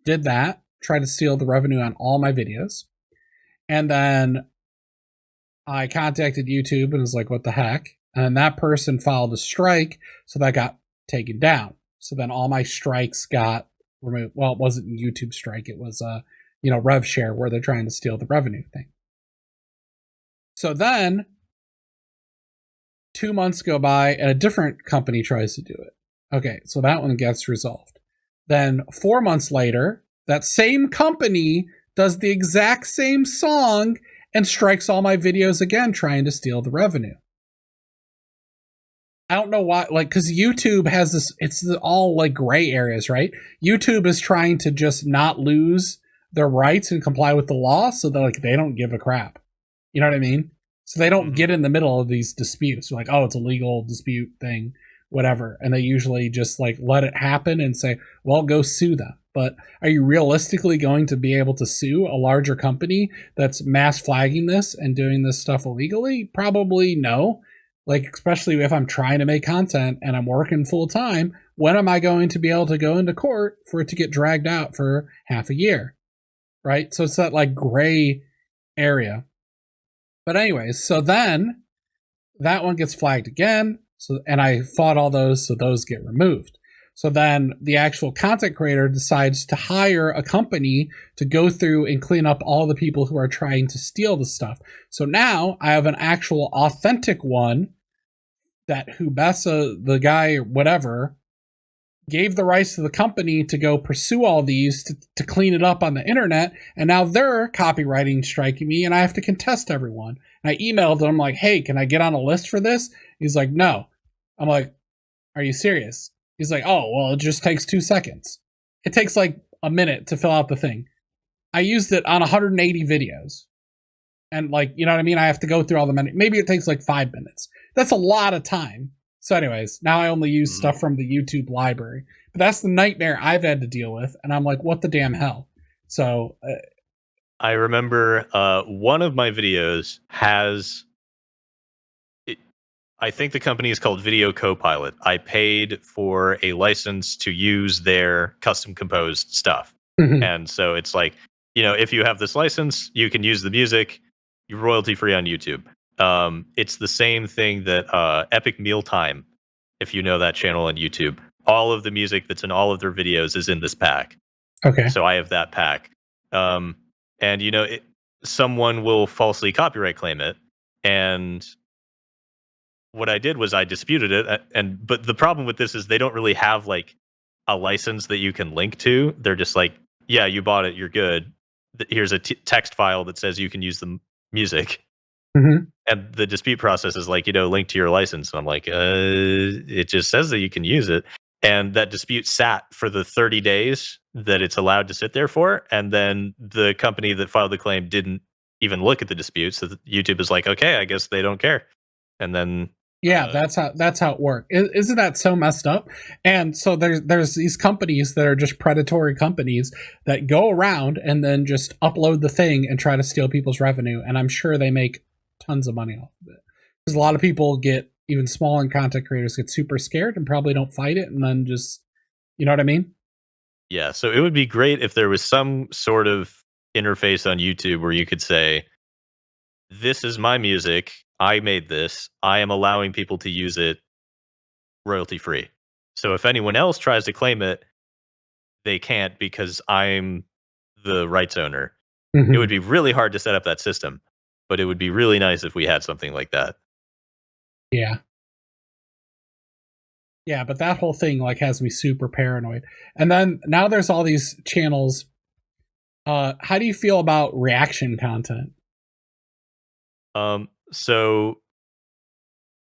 did that, tried to steal the revenue on all my videos. And then I contacted YouTube and was like, what the heck? And that person filed a strike, so that got taken down. So then all my strikes got removed. Well, it wasn't a YouTube strike, it was rev share where they're trying to steal the revenue thing. So then 2 months go by and a different company tries to do it. Okay, so that one gets resolved. Then 4 months later, that same company does the exact same song and strikes all my videos again, trying to steal the revenue. I don't know why, because YouTube has this, it's all like gray areas, right? YouTube is trying to just not lose their rights and comply with the law so that they don't give a crap. You know what I mean? So they don't get in the middle of these disputes. They're like, oh, it's a legal dispute thing, whatever. And they usually just let it happen and say, well, go sue them. But are you realistically going to be able to sue a larger company that's mass flagging this and doing this stuff illegally? Probably no. Especially if I'm trying to make content and I'm working full time, when am I going to be able to go into court for it to get dragged out for half a year? Right? So it's that gray area. But anyways, so then that one gets flagged again. So, and I fought all those, so those get removed. So then the actual content creator decides to hire a company to go through and clean up all the people who are trying to steal the stuff. So now I have an actual authentic one that Hubessa, the guy, whatever, gave the rights to the company to go pursue all these to clean it up on the internet. And now they're copywriting striking me and I have to contest everyone. And I emailed him like, hey, can I get on a list for this? He's like, no. I'm like, are you serious? He's like, oh, well, it just takes 2 seconds. It takes like a minute to fill out the thing. I used it on 180 videos. And like, you know what I mean? I have to go through all the minutes. Maybe it takes like 5 minutes. That's a lot of time. So anyways, now I only use stuff from the YouTube library. But that's the nightmare I've had to deal with. And I'm like, what the damn hell? So I remember one of my videos has, I think the company is called Video Copilot. I paid for a license to use their custom composed stuff. And so it's like, you know, if you have this license, you can use the music. You're royalty free on YouTube. It's the same thing that Epic Mealtime, if you know that channel on YouTube, all of the music that's in all of their videos is in this pack. okay. So I have that pack. And, you know, someone will falsely copyright claim it. And what I did was I disputed it. But the problem with this is they don't really have like a license that you can link to. They're just like, yeah, you bought it, you're good. Here's a text file that says you can use the music. And the dispute process is like, you know, link to your license. And I'm like, it just says that you can use it. And that dispute sat for the 30 days that it's allowed to sit there for. And then the company that filed the claim didn't even look at the dispute. So YouTube is like, okay, I guess they don't care. And then yeah, that's how it works. Isn't that so messed up? And so there's these companies that are just predatory companies that go around and then just upload the thing and try to steal people's revenue. And I'm sure they make tons of money off of it. Because a lot of people get, even small and content creators get super scared and probably don't fight it and then just, you know what I mean? Yeah, so it would be great if there was some sort of interface on YouTube where you could say, this is my music. I made this. I am allowing people to use it royalty free. So if anyone else tries to claim it, they can't because I'm the rights owner. It would be really hard to set up that system, but it would be really nice if we had something like that. Yeah. Yeah, but that whole thing like has me super paranoid. And then now there's all these channels. How do you feel about reaction content? So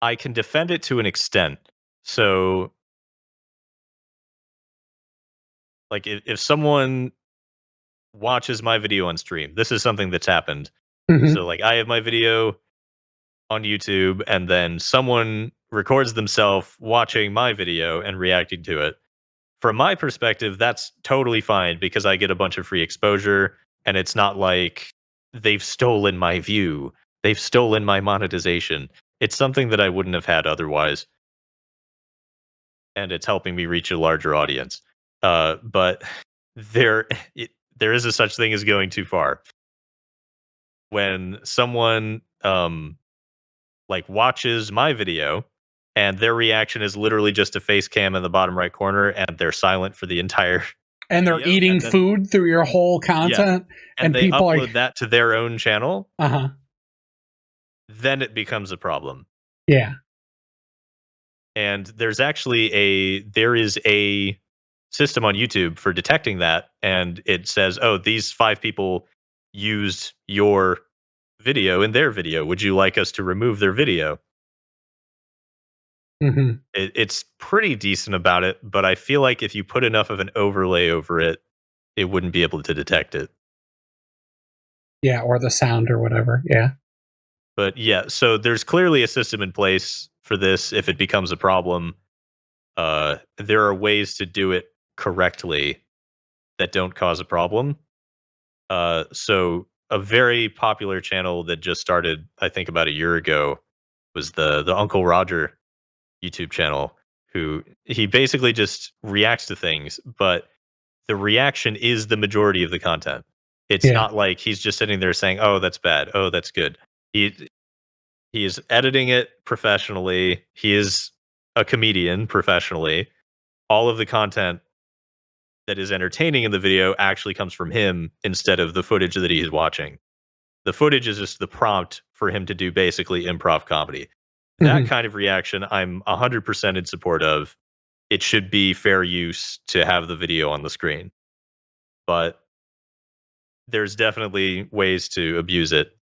I can defend it to an extent. So like if someone watches my video on stream, this is something that's happened. So like I have my video on YouTube and then someone records themselves watching my video and reacting to it. From my perspective, that's totally fine because I get a bunch of free exposure and it's not like they've stolen my view. They've stolen my monetization. It's something that I wouldn't have had otherwise. And it's helping me reach a larger audience. But there, there is a such thing as going too far. When someone like watches my video and their reaction is literally just a face cam in the bottom right corner and they're silent for the entire and they're video, eating and then, food through your whole content and they people upload that to their own channel, then it becomes a problem. Yeah. And there's actually there is a system on YouTube for detecting that, and it says, oh, these 5 people used your video in their video. Would you like us to remove their video? It's pretty decent about it, but I feel like if you put enough of an overlay over it, it wouldn't be able to detect it. Yeah, or the sound or whatever. Yeah. But yeah, so there's clearly a system in place for this if it becomes a problem. There are ways to do it correctly that don't cause a problem. So a very popular channel that just started, I think about a year ago, was the Uncle Roger YouTube channel, who he basically just reacts to things, but the reaction is the majority of the content. It's Yeah. not like he's just sitting there saying, "Oh, that's bad. Oh, that's good." He is editing it professionally. He is a comedian professionally. All of the content that is entertaining in the video actually comes from him instead of the footage that he's watching. The footage is just the prompt for him to do basically improv comedy. That Mhm. kind of reaction, I'm 100% in support of. It should be fair use to have the video on the screen, but there's definitely ways to abuse it.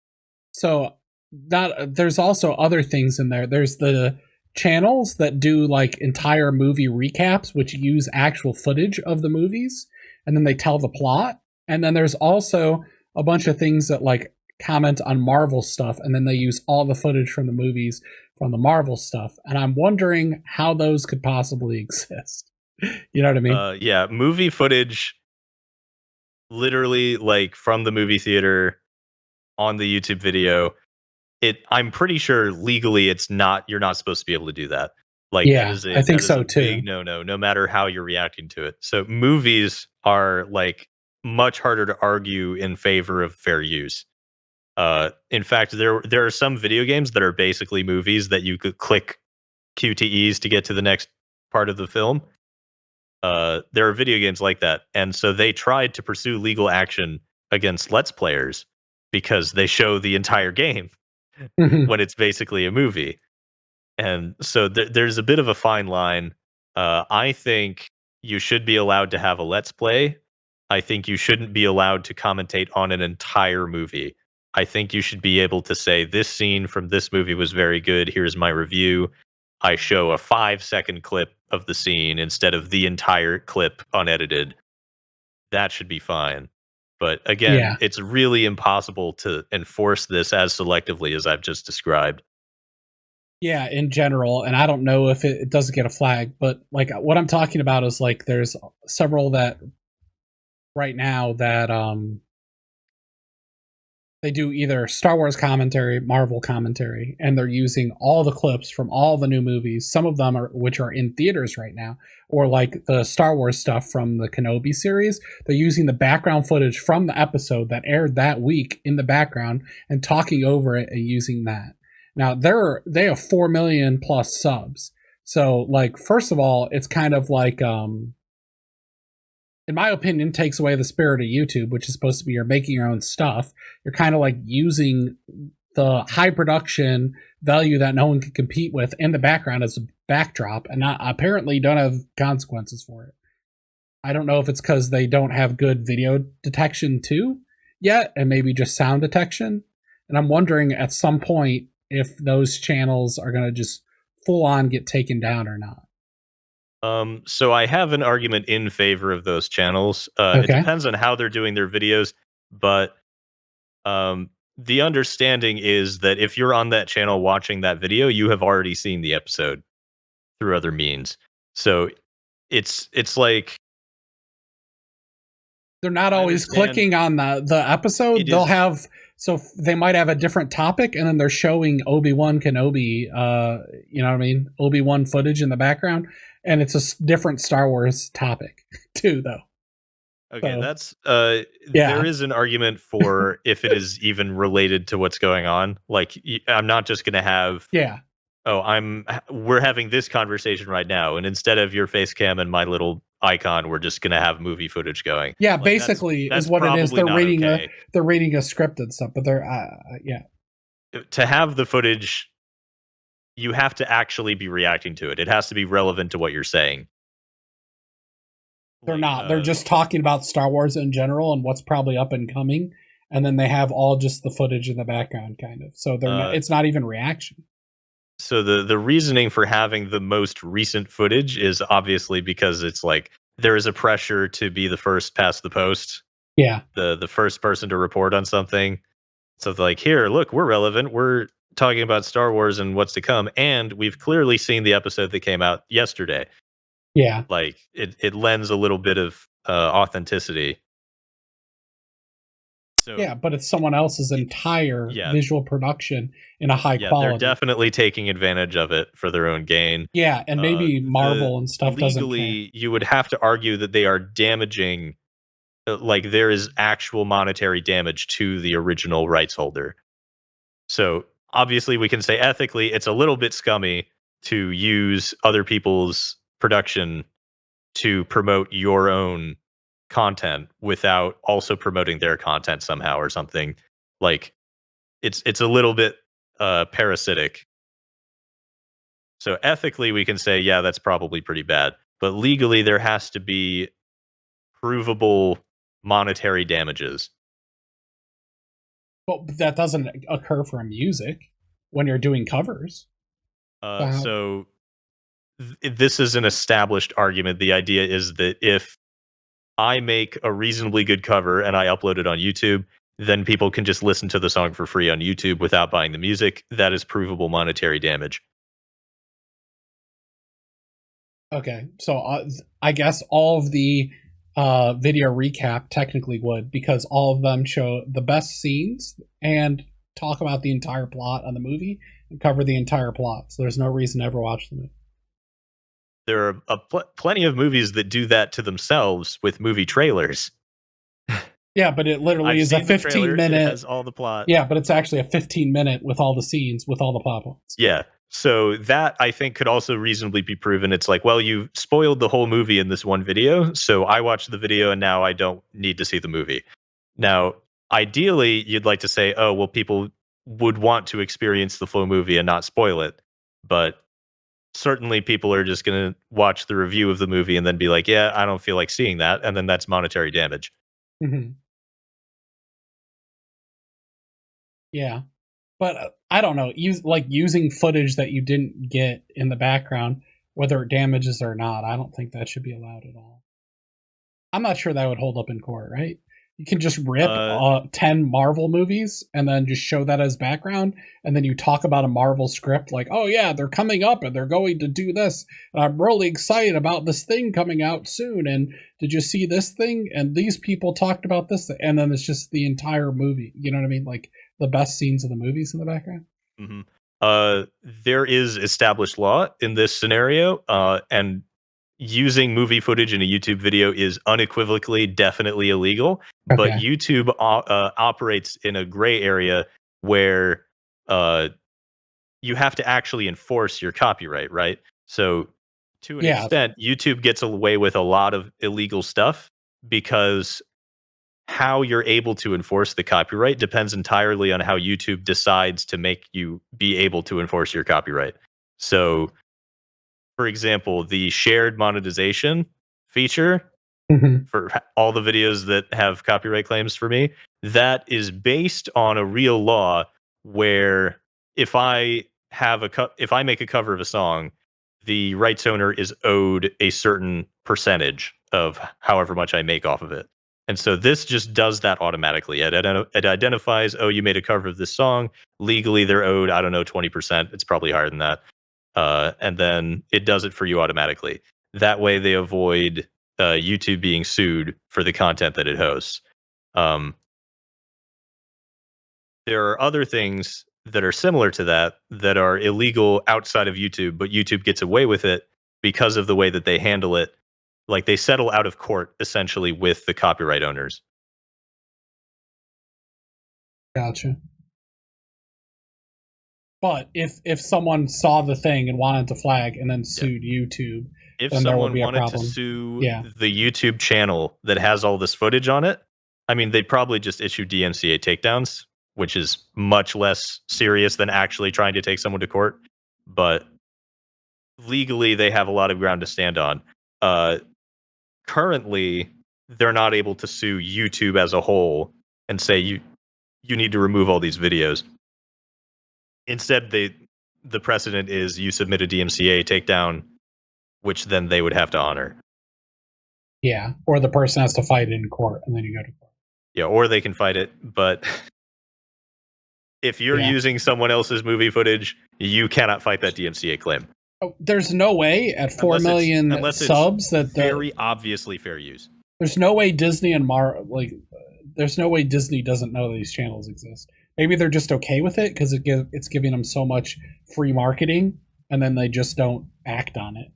So that there's also other things in there. There's the channels that do like entire movie recaps, which use actual footage of the movies, and then they tell the plot. And then there's also a bunch of things that like comment on Marvel stuff, and then they use all the footage from the movies from the Marvel stuff. And I'm wondering how those could possibly exist. You know what I mean? Yeah, movie footage, literally like from the movie theater on the YouTube video. I'm pretty sure legally it's not. You're not supposed to be able to do that. Like Yeah, I think that is so a too. big no-no, no matter how you're reacting to it. So movies are like much harder to argue in favor of fair use. In fact, there are some video games that are basically movies that you could click QTEs to get to the next part of the film. There are video games like that, and so they tried to pursue legal action against Let's Players because they show the entire game Mhm. when it's basically a movie. And so there's a bit of a fine line. I think you should be allowed to have a let's play. I think you shouldn't be allowed to commentate on an entire movie. I think you should be able to say, this scene from this movie was very good. Here's my review. I show a 5-second clip of the scene instead of the entire clip unedited. That should be fine. But again, Yeah. it's really impossible to enforce this as selectively as I've just described. Yeah, in general, and I don't know if it doesn't get a flag, but like what I'm talking about is like there's several that right now that they do either Star Wars commentary, Marvel commentary, and they're using all the clips from all the new movies. Some of them are which are in theaters right now, or like the Star Wars stuff from the Kenobi series. They're using the background footage from the episode that aired that week in the background and talking over it and using that. Now they have 4 million plus subs. So like first of all, it's kind of like in my opinion, takes away the spirit of YouTube, which is supposed to be you're making your own stuff. You're kind of like using the high production value that no one can compete with in the background as a backdrop, and not apparently don't have consequences for it. I don't know if it's because they don't have good video detection too yet, and maybe just sound detection. And I'm wondering at some point if those channels are going to just full on get taken down or not. So I have an argument in favor of those channels. It Okay. depends on how they're doing their videos, but um, the understanding is that if you're on that channel watching that video, you have already seen the episode through other means. So it's like They're not I always understand clicking on the episode. it They'll is have they might have a different topic, and then they're showing Obi-Wan Kenobi. You know what I mean? Obi-Wan footage in the background, and it's a different Star Wars topic too, though. okay. So That's there yeah, is an argument for if it is even related to what's going on. Like I'm not just going to have yeah, oh, we're having this conversation right now, and instead of your face cam and my little icon, we're just gonna have movie footage going. yeah. Like Basically, is that's what it is. probably not okay. They're reading a script and stuff, but they're yeah, To have the footage, you have to actually be reacting to it. It has to be relevant to what you're saying. they're Like not. They're just talking about Star Wars in general and what's probably up and coming, and then they have all just the footage in the background, kind of. So they're not. uh It's not even reaction. so the reasoning for having the most recent footage is obviously because it's like there is a pressure to be the first past the post, Yeah, the first person to report on something. So they're like, here, look, we're relevant. We're talking about Star Wars and what's to come, and we've clearly seen the episode that came out yesterday. yeah. Like it lends a little bit of authenticity. So Yeah, but it's someone else's entire yeah, visual production in a high yeah, they're quality. definitely taking advantage of it for their own gain. Yeah, and maybe The Marvel and stuff doesn't care. legally, you would have to argue that they are damaging. Like there is actual monetary damage to the original rights holder. So obviously we can say ethically it's a little bit scummy to use other people's production to promote your own content without also promoting their content somehow or something. Like it's a little bit parasitic. So ethically we can say yeah, that's probably pretty bad. But legally there has to be provable monetary damages. But that doesn't occur for music when you're doing covers. Wow. So this is an established argument. The idea is that if I make a reasonably good cover and I upload it on YouTube, then people can just listen to the song for free on YouTube without buying the music. That is provable monetary damage. Okay, so I guess all of the video recap technically would, because all of them show the best scenes and talk about the entire plot of the movie and cover the entire plot. So there's no reason to ever watch the movie. There are plenty of movies that do that to themselves with movie trailers. Yeah, but it literally is a 15-minute. It has all the plot. Yeah, but it's actually a 15-minute with all the scenes, with all the plot points. Yeah. So that I think could also reasonably be proven. It's like, well, you spoiled the whole movie in this one video. So I watched the video and now I don't need to see the movie. Now, ideally, you'd like to say, oh, well, people would want to experience the full movie and not spoil it. But certainly people are just going to watch the review of the movie and then be like, yeah, I don't feel like seeing that. And then that's monetary damage. Mm-hmm. Yeah. But I don't know, using footage that you didn't get in the background, whether it damages or not, I don't think that should be allowed at all. I'm not sure that would hold up in court, right? You can just rip 10 Marvel movies and then just show that as background, and then you talk about a Marvel script like, oh yeah, they're coming up and they're going to do this, and I'm really excited about this thing coming out soon, and did you see this thing? And these people talked about this, and then it's just the entire movie. You know what I mean? Like the best scenes of the movies in the background. Mm-hmm. There is established law in this scenario, and using movie footage in a YouTube video is unequivocally definitely illegal. Okay. But YouTube operates in a gray area where you have to actually enforce your copyright, right? So to an extent, YouTube gets away with a lot of illegal stuff because how you're able to enforce the copyright depends entirely on how YouTube decides to make you be able to enforce your copyright. So, for example, the shared monetization feature for all the videos that have copyright claims for me, that is based on a real law where if I if I make a cover of a song, the rights owner is owed a certain percentage of however much I make off of it. And so this just does that automatically. It identifies, oh, you made a cover of this song. Legally, they're owed, I don't know, 20%. It's probably higher than that. And then it does it for you automatically. That way they avoid YouTube being sued for the content that it hosts. There are other things that are similar to that that are illegal outside of YouTube, but YouTube gets away with it because of the way that they handle it. Like they settle out of court essentially with the copyright owners. Gotcha. But if someone saw the thing and wanted to flag and then sued YouTube, if then there would someone be a wanted problem. to sue the YouTube channel that has all this footage on it, I mean, they'd probably just issue DMCA takedowns, which is much less serious than actually trying to take someone to court. But legally, they have a lot of ground to stand on. Currently, they're not able to sue YouTube as a whole and say you need to remove all these videos. Instead, the precedent is you submit a DMCA takedown, which then they would have to honor. Yeah, or the person has to fight it in court, and then you go to court. Yeah, or they can fight it, but if you're using someone else's movie footage, you cannot fight that DMCA claim. Oh, there's no way at 4 million subs that very obviously fair use. There's no way Disney and there's no way Disney doesn't know these channels exist. Maybe they're just okay with it because it's giving them so much free marketing, and then they just don't act on it.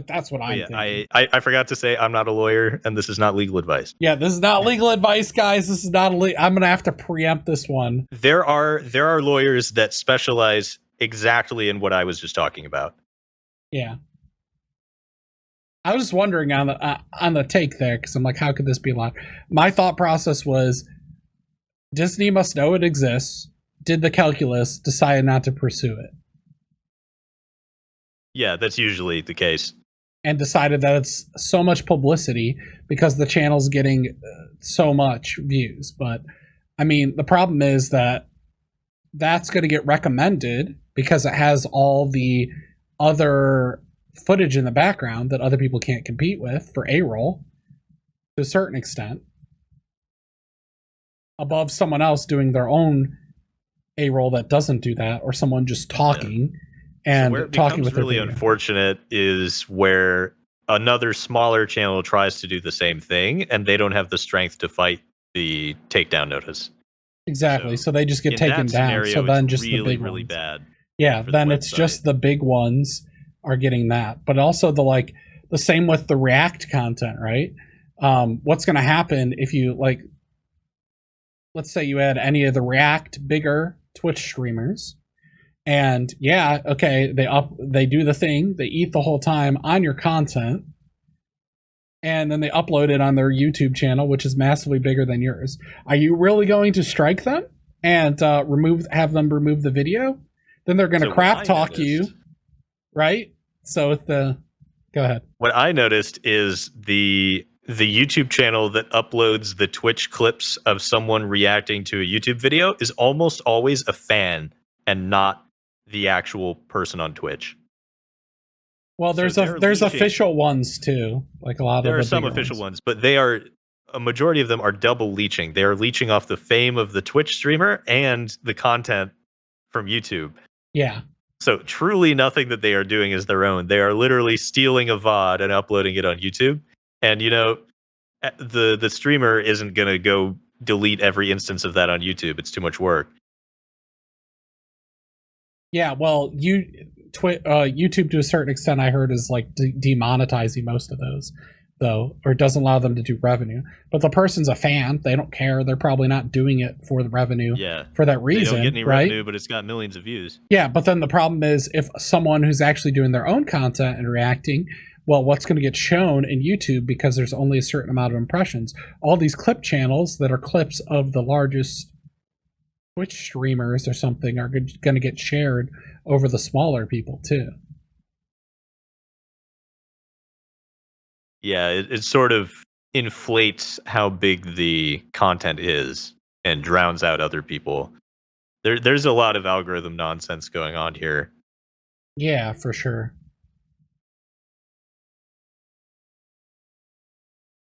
That's what I'm thinking. I forgot to say I'm not a lawyer, and this is not legal advice. Yeah, this is not legal advice, guys. This is not I'm gonna have to preempt this one. There are lawyers that specialize exactly in what I was just talking about. Yeah. I was just wondering on the take there, because I'm like, how could this be allowed? My thought process was Disney must know it exists, did the calculus, decided not to pursue it. Yeah, that's usually the case. And decided that it's so much publicity because the channel's getting so much views. But, I mean, the problem is that that's going to get recommended because it has all the other footage in the background that other people can't compete with for A-roll to a certain extent, above someone else doing their own A-roll that doesn't do that, or someone just talking and so where it talking with really unfortunate is where another smaller channel tries to do the same thing and they don't have the strength to fight the takedown notice. Exactly. So they just get taken down. So then just the big really ones. Bad. Yeah, then it's just the big ones are getting that. But also the same with the React content, right? What's going to happen if you let's say you had any of the React bigger Twitch streamers, and yeah, okay, they do the thing, they eat the whole time on your content, and then they upload it on their YouTube channel, which is massively bigger than yours. Are you really going to strike them and have them remove the video? Then they're going to crap talk you, right? So go ahead. What I noticed is the YouTube channel that uploads the Twitch clips of someone reacting to a YouTube video is almost always a fan and not the actual person on Twitch. Well, there's official ones too, like a lot of there are some official ones, but a majority of them are double leeching. They are leeching off the fame of the Twitch streamer and the content from YouTube. Yeah. So truly nothing that they are doing is their own. They are literally stealing a VOD and uploading it on YouTube. And, the streamer isn't going to go delete every instance of that on YouTube. It's too much work. Yeah, well, YouTube to a certain extent, I heard, is demonetizing most of those, though, or doesn't allow them to do revenue. But the person's a fan; they don't care. They're probably not doing it for the revenue. For that reason, they don't get any right? revenue, but it's got millions of views. Yeah, but then the problem is if someone who's actually doing their own content and reacting, well, what's going to get shown in YouTube because there's only a certain amount of impressions? All these clip channels that are clips of the largest Twitch streamers or something are going to get shared over the smaller people too. Yeah, it sort of inflates how big the content is and drowns out other people. There's a lot of algorithm nonsense going on here. Yeah, for sure.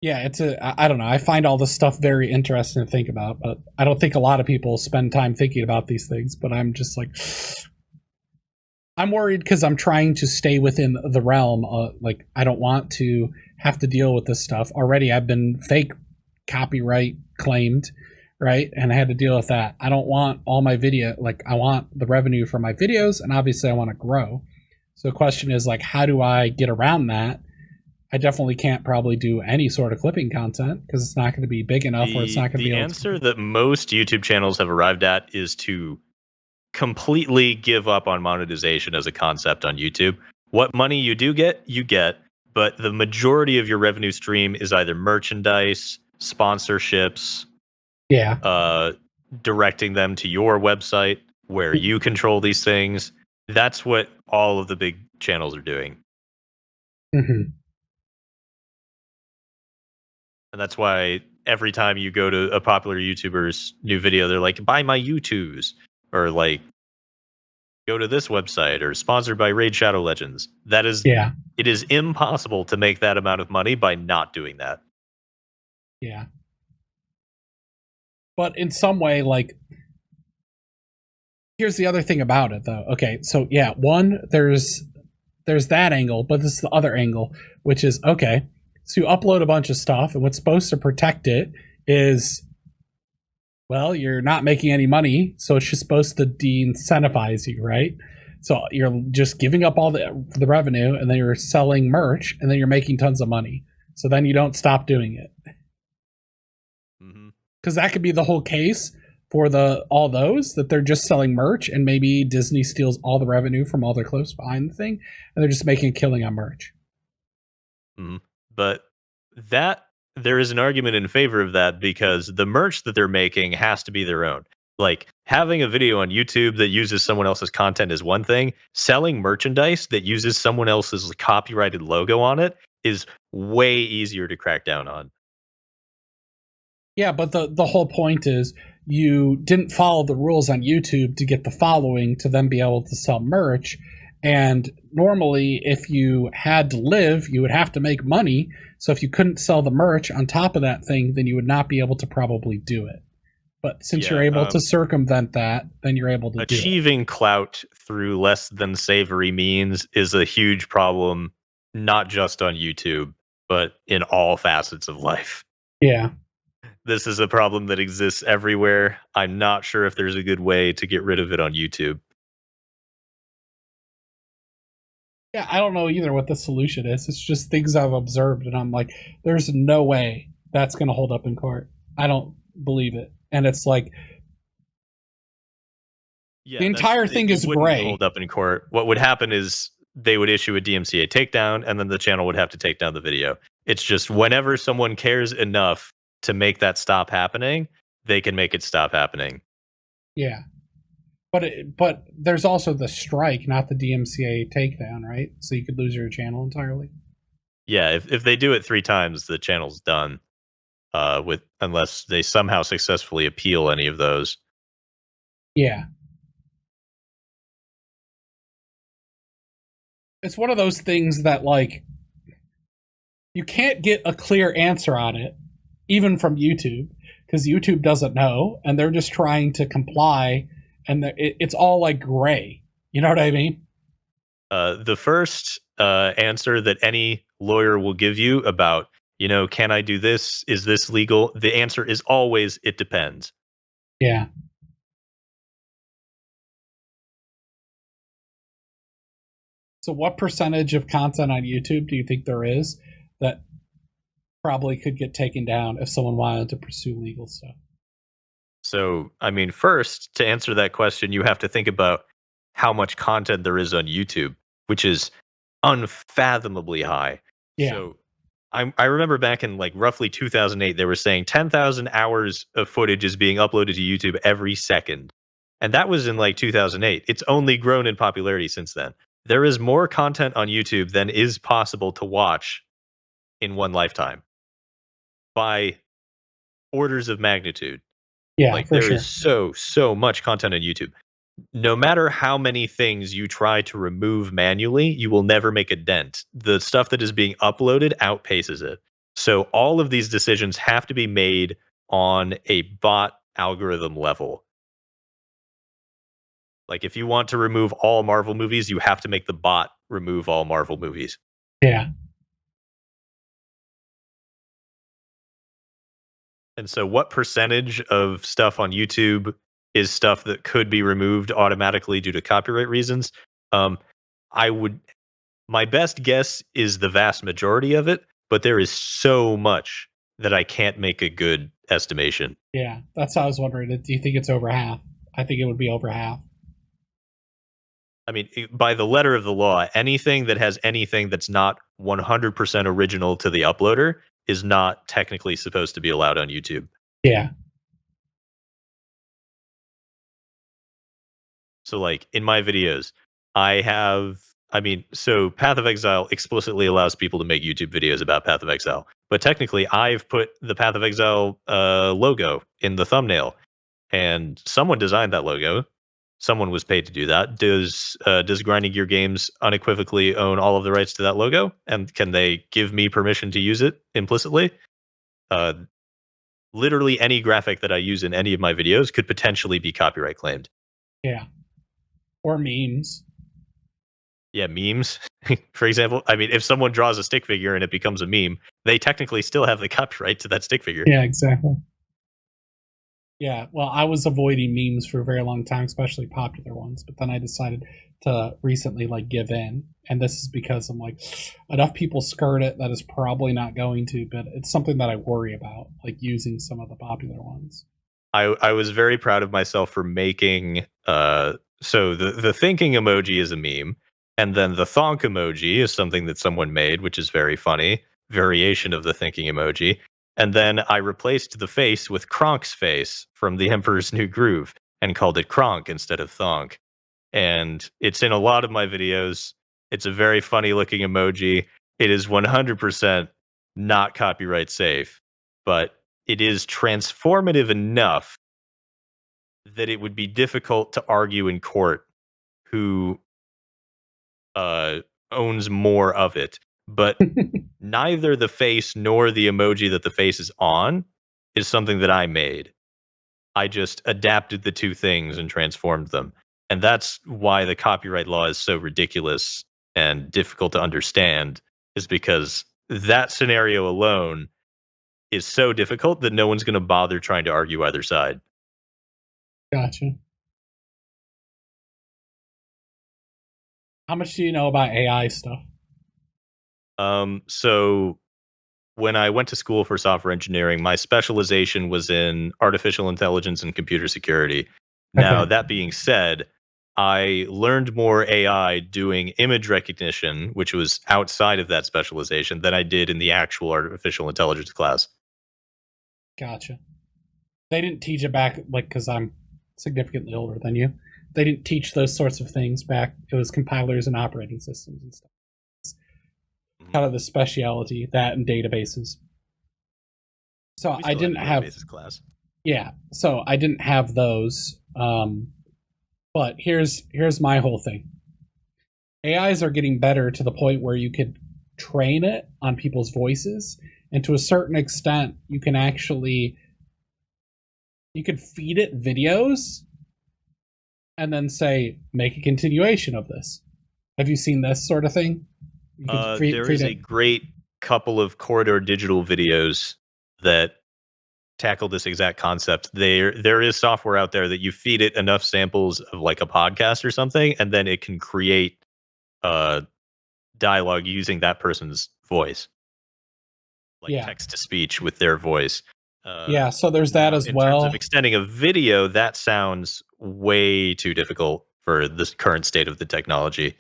Yeah, I don't know. I find all this stuff very interesting to think about, but I don't think a lot of people spend time thinking about these things, but I'm just I'm worried because I'm trying to stay within the realm. I don't want to have to deal with this stuff. Already I've been fake copyright claimed, right? And I had to deal with that. I don't want all my video, I want the revenue for my videos, and obviously I want to grow. So the question is how do I get around that? I definitely can't probably do any sort of clipping content because it's not going to be big enough or it's not going to be able to. The answer that most YouTube channels have arrived at is to completely give up on monetization as a concept on YouTube. What money you do get, you get, but the majority of your revenue stream is either merchandise, sponsorships, directing them to your website where you control these things. That's what all of the big channels are doing. Mm-hmm. And that's why every time you go to a popular YouTuber's new video, they're like, buy my YouTubes, or go to this website, or sponsored by Raid Shadow Legends. It is impossible to make that amount of money by not doing that. Yeah. But in some way, here's the other thing about it, though. Okay, so yeah, one, there's that angle, but this is the other angle, which is, okay, so you upload a bunch of stuff, and what's supposed to protect it is, well, you're not making any money, so it's just supposed to de-incentivize you, right? So you're just giving up all the revenue, and then you're selling merch, and then you're making tons of money. So then you don't stop doing it. Because that could be the whole case for all those, that they're just selling merch, and maybe Disney steals all the revenue from all their clips behind the thing, and they're just making a killing on merch. But that there is an argument in favor of that because the merch that they're making has to be their own. Like having a video on YouTube that uses someone else's content is one thing. Selling merchandise that uses someone else's copyrighted logo on it is way easier to crack down on. Yeah, but the whole point is you didn't follow the rules on YouTube to get the following to then be able to sell merch. And normally, if you had to live, you would have to make money. So if you couldn't sell the merch on top of that thing, then you would not be able to probably do it. But since you're able to circumvent that, then you're able to achieving clout through less than savory means is a huge problem, not just on YouTube, but in all facets of life. Yeah. This is a problem that exists everywhere. I'm not sure if there's a good way to get rid of it on YouTube. Yeah, I don't know either what the solution is. It's just things I've observed, and I'm like, there's no way that's going to hold up in court. I don't believe it. And it's like, the entire thing is gray. Hold up in court. What would happen is they would issue a DMCA takedown, and then the channel would have to take down the video. It's just whenever someone cares enough to make that stop happening, they can make it stop happening. Yeah. But there's also the strike, not the DMCA takedown, right? So you could lose your channel entirely. Yeah, if they do it 3 times, the channel's done. Unless they somehow successfully appeal any of those. Yeah. It's one of those things that, like, you can't get a clear answer on it, even from YouTube, because YouTube doesn't know, and they're just trying to comply, and it's all like gray. You know what I mean? The first answer that any lawyer will give you about, can I do this? Is this legal? The answer is always, it depends. Yeah. So what percentage of content on YouTube do you think there is that probably could get taken down if someone wanted to pursue legal stuff? So, I mean, first, to answer that question, you have to think about how much content there is on YouTube, which is unfathomably high. Yeah. So I remember back in like roughly 2008, they were saying 10,000 hours of footage is being uploaded to YouTube every second. And that was in like 2008. It's only grown in popularity since then. There is more content on YouTube than is possible to watch in one lifetime by orders of magnitude. Yeah, Like for there sure. is so much content on YouTube. No matter how many things you try to remove manually, you will never make a dent. The stuff that is being uploaded outpaces it. So all of these decisions have to be made on a bot algorithm level. Like if you want to remove all Marvel movies, you have to make the bot remove all Marvel movies. Yeah. And so what percentage of stuff on YouTube is stuff that could be removed automatically due to copyright reasons? I would My best guess is the vast majority of it, but there is so much that I can't make a good estimation. Yeah, that's how I was wondering. Do you think it's over half? I think it would be over half. I mean, by the letter of the law, anything that has anything that's not 100% original to the uploader is not technically supposed to be allowed on YouTube. Yeah. So, like, in my videos, so Path of Exile explicitly allows people to make YouTube videos about Path of Exile. But technically, I've put the Path of Exile logo in the thumbnail, and someone designed that logo. Someone was paid to do that. Does Grinding Gear Games unequivocally own all of the rights to that logo? And can they give me permission to use it implicitly? Literally any graphic that I use in any of my videos could potentially be copyright claimed. Yeah. Or memes. Yeah, memes, for example. I mean, if someone draws a stick figure and it becomes a meme, they technically still have the copyright to that stick figure. Yeah, exactly. Yeah, well, I was avoiding memes for a very long time, especially popular ones. But then I decided to recently like give in, and this is because I'm like, enough people skirt it that is probably not going to, but it's something that I worry about, like using some of the popular ones. I was very proud of myself for making so the thinking emoji is a meme, and then the thonk emoji is something that someone made, which is very funny, variation of the thinking emoji. And then I replaced the face with Kronk's face from The Emperor's New Groove and called it Kronk instead of thonk. And it's in a lot of my videos. It's a very funny looking emoji. It is 100% not copyright safe, but it is transformative enough that it would be difficult to argue in court who uh, owns more of it. But neither the face nor the emoji that the face is on is something that I made. I just adapted the two things and transformed them. And that's why the copyright law is so ridiculous and difficult to understand, is because that scenario alone is so difficult that no one's going to bother trying to argue either side. Gotcha. How much do you know about AI stuff? So when I went to school for software engineering, my specialization was in artificial intelligence and computer security. Now, Okay, that being said, I learned more AI doing image recognition, which was outside of that specialization, than I did in the actual artificial intelligence class. gotcha. They didn't teach it back, like, because I'm significantly older than you. They didn't teach those sorts of things back. It was compilers and operating systems and stuff. Mhm. Kind of the speciality, that and databases. So We I still had a didn't have, databases class. yeah. So I didn't have those. But here's my whole thing. AIs are getting better to the point where you could train it on people's voices, and to a certain extent, you could feed it videos and then say make a continuation of this. Have you seen this sort of thing? You could There feed is a it. great couple of Corridor Digital videos that tackle this exact concept. There is software out there that you feed it enough samples of like a podcast or something, and then it can create uh dialogue using that person's voice, like Yeah, text to speech with their voice. Uh, yeah. So there's that Now, as in terms of well. extending a video, that sounds way too difficult for this current state of the technology.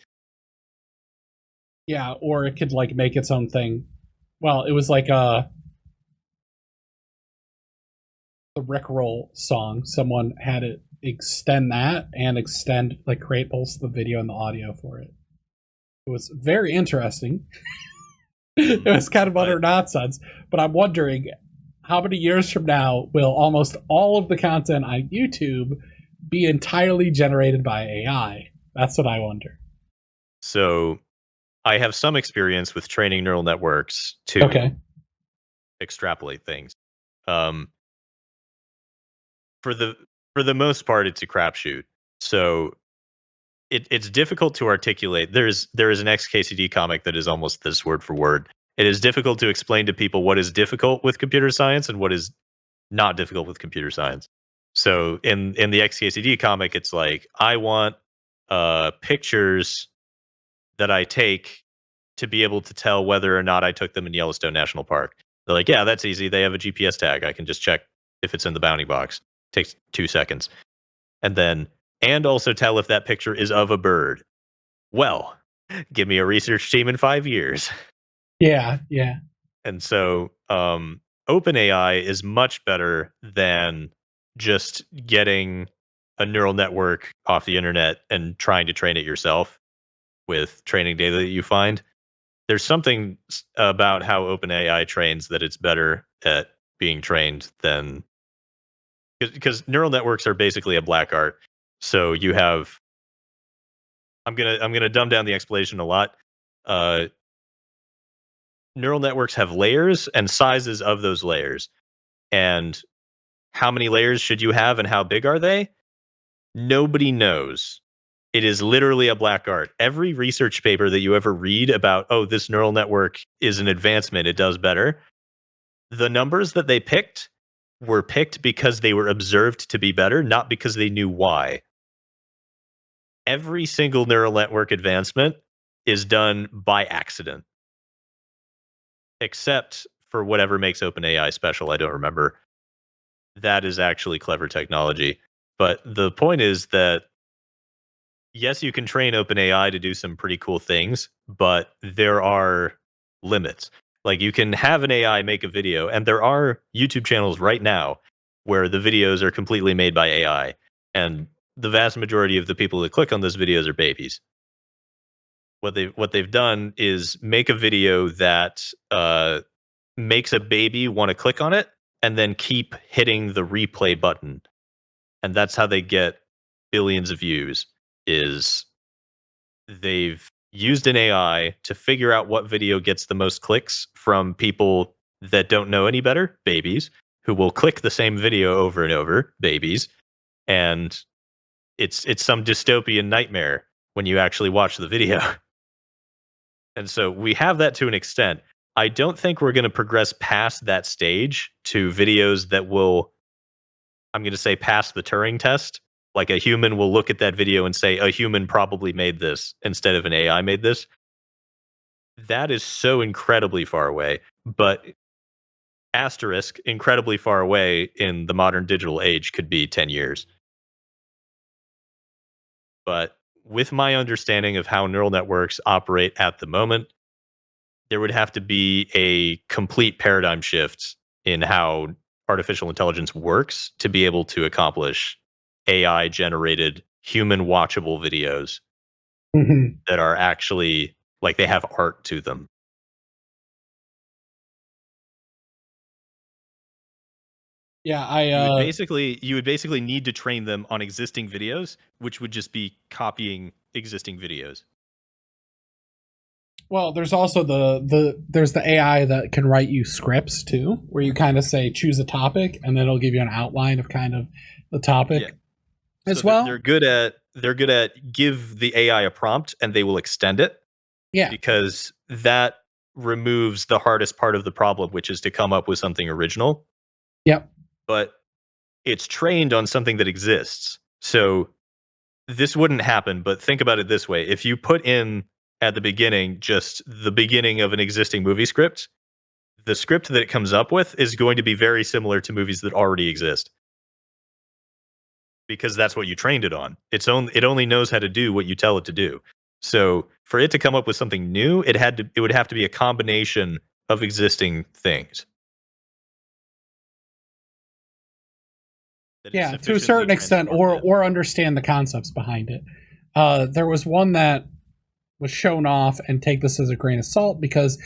Yeah, or it could like make its own thing. Well, it was like the Rickroll song. Someone had it extend that and extend like create both the video and the audio for it. It was very interesting. It Mhm. was kind of utter But nonsense, but I'm wondering how many years from now will almost all of the content on YouTube be entirely generated by AI? That's what I wonder. so I have some experience with training neural networks to Okay. extrapolate things. Um, for the for the most part, it's a crapshoot. So it's difficult to articulate. There is an XKCD comic that is almost this word for word. It is difficult to explain to people what is difficult with computer science and what is not difficult with computer science. So in the XKCD comic, it's like I want pictures that I take to be able to tell whether or not I took them in Yellowstone National Park. They're like, yeah, that's easy. They have a GPS tag. I can just check if it's in the bounding box. Takes 2 seconds. And then, and also tell if that picture is of a bird. Well, give me a research team in 5 years. Yeah, yeah. And so, OpenAI is much better than just getting a neural network off the internet and trying to train it yourself with training data that you find. There's something about how OpenAI trains that it's better at being trained than, because neural networks are basically a black art. So you have, I'm gonna dumb down the explanation a lot. Uh, Neural networks have layers and sizes of those layers, and how many layers should you have and how big are they? Nobody knows. It is literally a black art. Every research paper that you ever read about, oh, this neural network is an advancement, it does better. The numbers that they picked were picked because they were observed to be better, not because they knew why. Every single neural network advancement is done by accident, except for whatever makes OpenAI special. I don't remember. That is actually clever technology. But the point is that yes, you can train OpenAI to do some pretty cool things, but there are limits. Like you can have an AI make a video, and there are YouTube channels right now where the videos are completely made by AI, and the vast majority of the people that click on those videos are babies. What they've done is make a video that makes a baby want to click on it, and then keep hitting the replay button, and that's how they get billions of views. Is they've used an AI to figure out what video gets the most clicks from people that don't know any better, babies, who will click the same video over and over, babies, and it's some dystopian nightmare when you actually watch the video. And so we have that to an extent. I don't think we're going to progress past that stage to videos that will, I'm going to say, pass the Turing test. Like a human will look at that video and say, a human probably made this instead of an AI made this. That is so incredibly far away. But asterisk, incredibly far away in the modern digital age could be 10 years. But with my understanding of how neural networks operate at the moment, there would have to be a complete paradigm shift in how artificial intelligence works to be able to accomplish AI generated human watchable videos Mhm. that are actually like they have art to them. Yeah, I You would basically need to train them on existing videos, which would just be copying existing videos. well, there's also there's the AI that can write you scripts too, where you kind of say choose a topic and then it'll give you an outline of kind of the topic Yeah. So as they're, well. they're good at they're good at give the AI a prompt and they will extend it Yeah. because that removes the hardest part of the problem, which is to come up with something original. Yep. But it's trained on something that exists. So this wouldn't happen, but think about it this way. If you put in at the beginning just the beginning of an existing movie script, the script that it comes up with is going to be very similar to movies that already exist because that's what you trained it on. It only knows how to do what you tell it to do. So for it to come up with something new, it would have to be a combination of existing things that is Yeah, to a sufficiently certain extent, transformative. or understand the concepts behind it. There was one that was shown off, and take this as a grain of salt because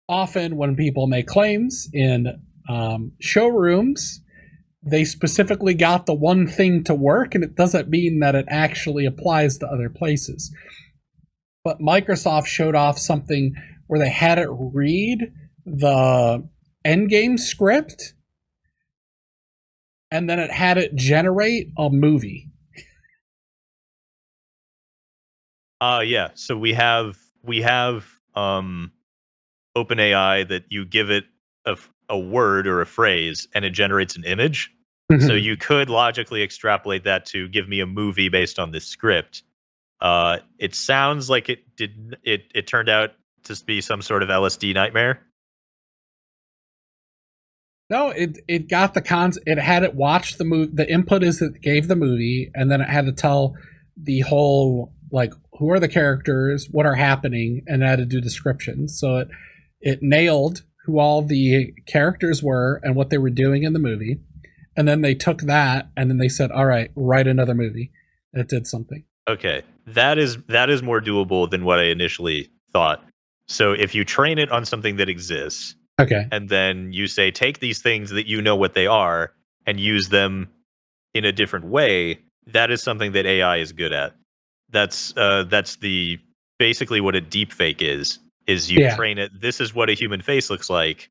often when people make claims in showrooms, they specifically got the one thing to work, and it doesn't mean that it actually applies to other places. But Microsoft showed off something where they had it read the endgame script, and then it had it generate a movie. Yeah. So we have OpenAI that you give it a word or a phrase and it generates an image. So you could logically extrapolate that to give me a movie based on this script. It sounds like it did. It turned out to be some sort of LSD nightmare. No, it got the cons. It had it watch the movie. The input is it gave the movie, and then it had to tell the whole like who are the characters, what are happening, and it had to do descriptions. So it nailed who all the characters were and what they were doing in the movie, and then they took that and then they said, "All right, write another movie." And it did something. Okay, that is more doable than what I initially thought. So if you train it on something that exists, Okay. and then you say take these things that you know what they are and use them in a different way, that is something that AI is good at. That's the basically what a deep fake is you Yeah. train it, this is what a human face looks like,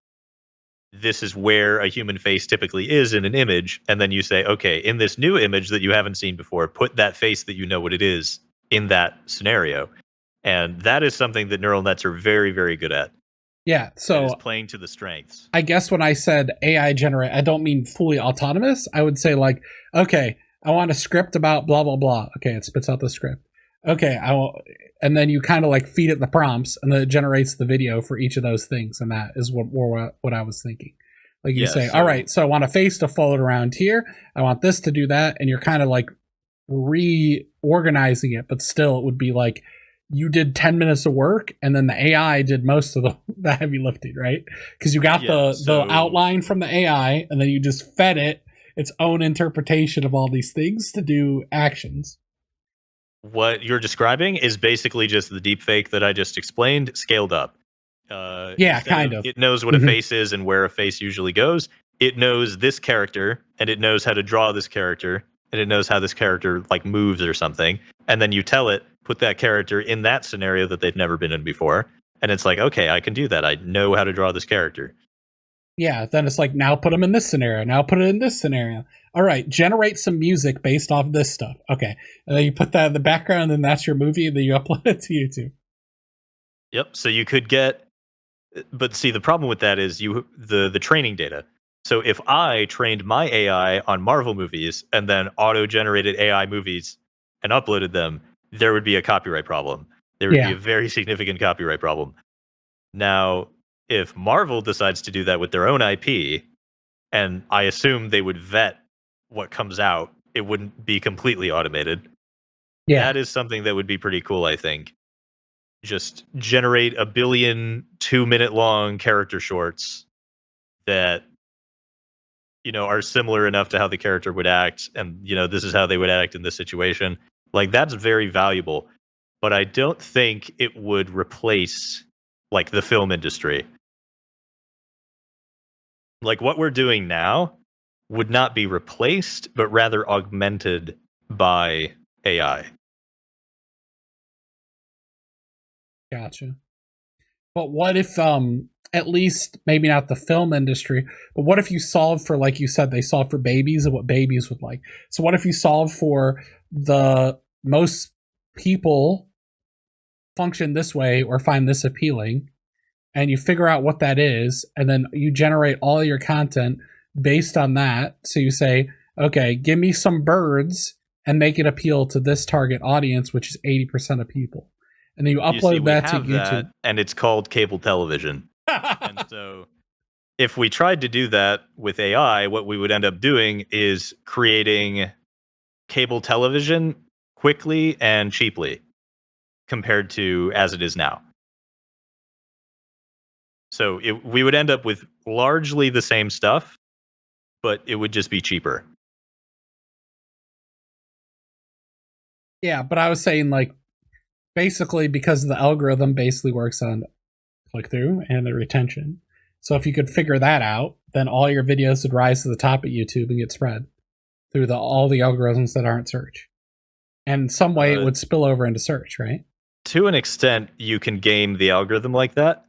this is where a human face typically is in an image, and then you say, okay, in this new image that you haven't seen before, put that face that you know what it is in that scenario. And that is something that neural nets are very, very good at. Yeah. that is So playing to the strengths. I guess when I said AI generate, I don't mean fully autonomous. I would say like, okay, I want a script about blah blah blah. Okay, it spits out the script. Okay, and then you kind of like feed it the prompts, and then it generates the video for each of those things, and that is what I was thinking. Like you Yeah, say, all right, so I want a face to float around here. I want this to do that, and you're kind of like reorganizing it, but still, it would be like you did 10 minutes of work and then the AI did most of the heavy lifting, right? Because you got the outline from the AI and then you just fed it its own interpretation of all these things to do actions. What you're describing is basically just the deep fake that I just explained, scaled up. Yeah, kind of. It knows what a face is and where a face usually goes. It knows this character, and it knows how to draw this character, and it knows how this character like moves or something. And then you tell it, put that character in that scenario that they've never been in before. And it's like, okay, I can do that. I know how to draw this character. Yeah, then it's like, now put them in this scenario. Now put it in this scenario. All right, generate some music based off this stuff. Okay. And then you put that in the background, and then that's your movie, and then you upload it to YouTube. Yep. So you could get, but see, the problem with that is the training data. So if I trained my AI on Marvel movies and then auto-generated AI movies and uploaded them, there would be a copyright problem. There would be a very significant copyright problem. Now, if Marvel decides to do that with their own IP, and I assume they would vet what comes out, it wouldn't be completely automated. Yeah. That is something that would be pretty cool, I think. Just generate a billion 2-minute long character shorts that are similar enough to how the character would act, and this is how they would act in this situation. Like, that's very valuable, but I don't think it would replace like the film industry. Like, what we're doing now would not be replaced, but rather augmented by AI. Gotcha. But what if at least maybe not the film industry, but what if you solve for, like you said, they solve for babies and what babies would like. So what if you solve for the most people function this way or find this appealing, and you figure out what that is, and then you generate all your content based on that. So you say, okay, give me some birds and make it appeal to this target audience, which is 80% of people. And then you upload that to YouTube. And it's called cable television. And so if we tried to do that with AI, what we would end up doing is creating cable television quickly and cheaply compared to as it is now. So we would end up with largely the same stuff, but it would just be cheaper. Yeah, but I was saying, like, basically because the algorithm basically works on click through and the retention. So if you could figure that out, then all your videos would rise to the top of YouTube and get spread through all the algorithms that aren't search. And some way it would spill over into search, right? To an extent, you can game the algorithm like that,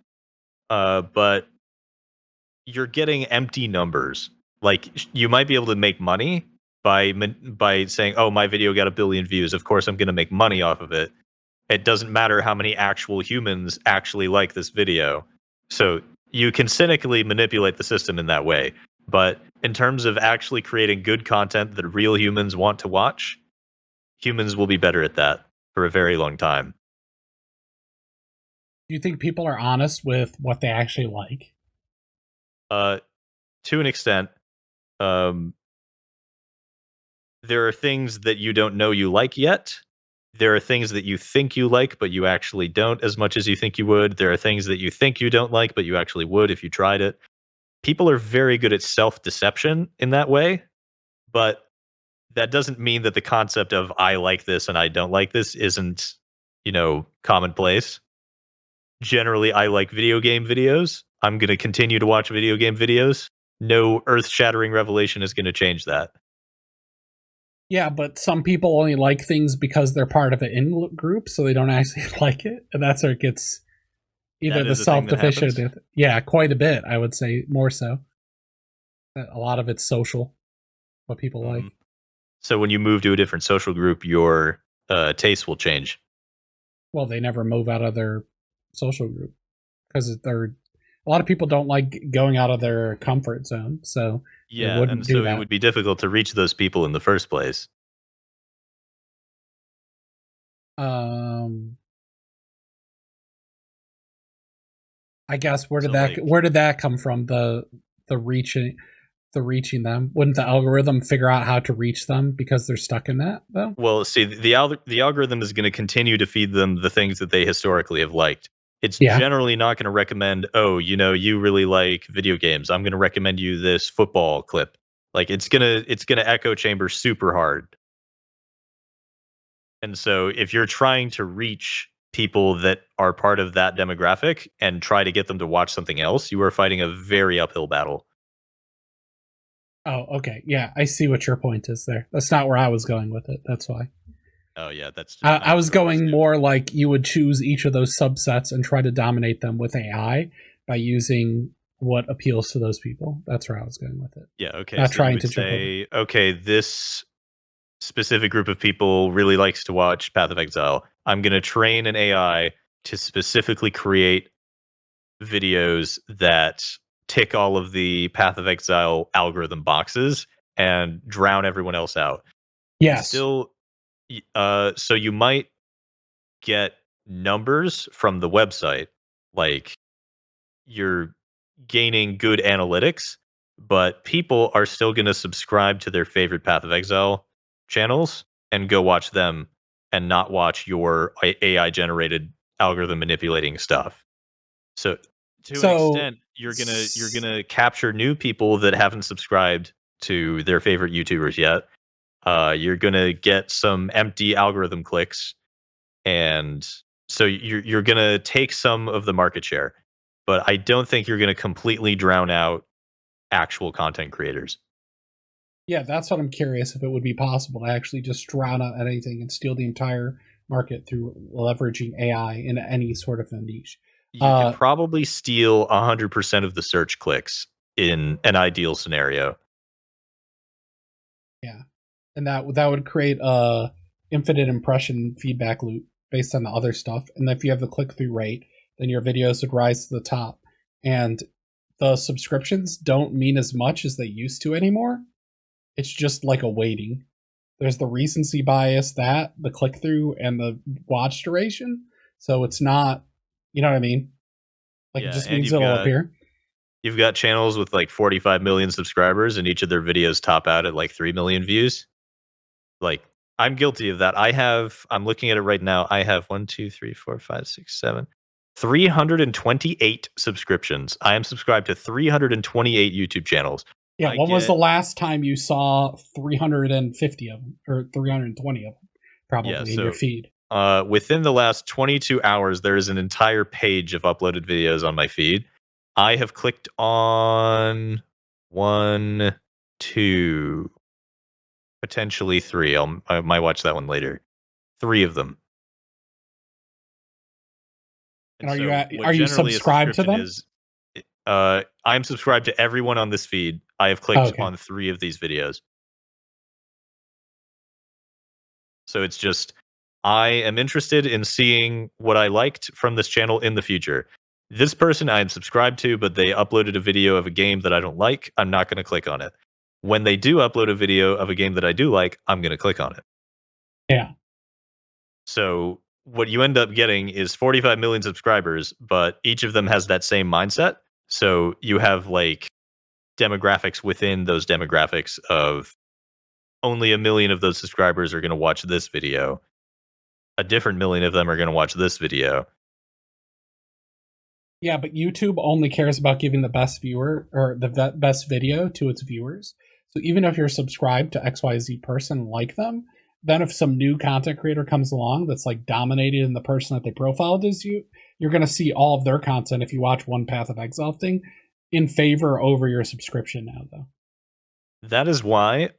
but you're getting empty numbers. Like, you might be able to make money by saying, "Oh, my video got 1 billion views. Of course, I'm going to make money off of it." It doesn't matter how many actual humans actually like this video. So you can cynically manipulate the system in that way. But in terms of actually creating good content that real humans want to watch, humans will be better at that for a very long time. Do you think people are honest with what they actually like? To an extent, there are things that you don't know you like yet. There are things that you think you like, but you actually don't as much as you think you would. There are things that you think you don't like, but you actually would if you tried it. People are very good at self-deception in that way, but that doesn't mean that the concept of I like this and I don't like this isn't, commonplace. Generally, I like video game videos. I'm going to continue to watch video game videos. No earth-shattering revelation is going to change that. Yeah, but some people only like things because they're part of an in-group, so they don't actually like it. And that's where it gets either the self-deficient. Yeah, quite a bit, I would say, more so. A lot of it's social, what people like. So when you move to a different social group, your tastes will change. Well, they never move out of their social group because A lot of people don't like going out of their comfort zone, so they Yeah, wouldn't and do so it that. would be difficult to reach those people in the first place. Um, I guess So like, where did that come from? The reaching the reaching them. Wouldn't the algorithm figure out how to reach them because they're stuck in that though? well, see, the algorithm is going to continue to feed them the things that they historically have liked. It's Yeah. generally not going to recommend, oh, you really like video games. I'm going to recommend you this football clip. Like it's gonna echo chamber super hard. And so if you're trying to reach people that are part of that demographic and try to get them to watch something else, you are fighting a very uphill battle. Oh, okay. Yeah, I see what your point is there. That's not where I was going with it. That's why. Oh yeah, that's just I not was true. going more like you would choose each of those subsets and try to dominate them with AI by using what appeals to those people. That's where I was going with it. Yeah, okay. Not So you trying would to jump over. say, okay, this specific group of people really likes to watch Path of Exile. I'm going to train an AI to specifically create videos that tick all of the Path of Exile algorithm boxes and drown everyone else out. You Yes. still, so you might get numbers from the website, like you're gaining good analytics, but people are still going to subscribe to their favorite Path of Exile channels and go watch them and not watch your AI generated algorithm manipulating stuff. So to an So extent, you're gonna capture new people that haven't subscribed to their favorite YouTubers yet. You're gonna get some empty algorithm clicks, and so you're gonna take some of the market share. But I don't think you're gonna completely drown out actual content creators. yeah, that's what I'm curious if it would be possible to actually just drown out anything and steal the entire market through leveraging AI in any sort of a niche. You can Uh, probably steal 100% of the search clicks in an ideal scenario. yeah, and that would create a infinite impression feedback loop based on the other stuff. And if you have the click through rate, then your videos would rise to the top. And the subscriptions don't mean as much as they used to anymore. It's just like a weighting. There's the recency bias, that the click through and the watch duration. So it's not, you know what I mean? Like it Yeah, just and means it'll appear. you've got channels with like 45 million subscribers, and each of their videos top out at like 3 million views. Like, I'm guilty of that. I'm looking at it right now. I have 1, 2, 3, 4, 5, 6, 7, 328 subscriptions. I am subscribed to 328 YouTube channels. Yeah, I when was the get, last time you saw 350 of them or 320 of them yeah, probably in your so feed? within the last 22 hours, there is an entire page of uploaded videos on my feed. I have clicked on one, two, potentially three. I might watch that one later. Three of them. And And so what are you generally a subscribed to subscription them? is, I'm subscribed to everyone on this feed. I have Oh, clicked okay. on three of these videos. So it's just, I am interested in seeing what I liked from this channel in the future. This person I am subscribed to, but they uploaded a video of a game that I don't like. I'm not going to click on it. When they do upload a video of a game that I do like, I'm going to click on it. Yeah. So what you end up getting is 45 million subscribers, but each of them has that same mindset. So you have like demographics within those demographics of only a million of those subscribers are going to watch this video. A different million of them are going to watch this video. Yeah, but YouTube only cares about giving the best viewer or the best video to its viewers. So even if you're subscribed to XYZ person like them, then if some new content creator comes along that's like dominated in the person that they profiled as you, you're going to see all of their content if you watch one Path of Exile thing in favor over your subscription now, though. That is why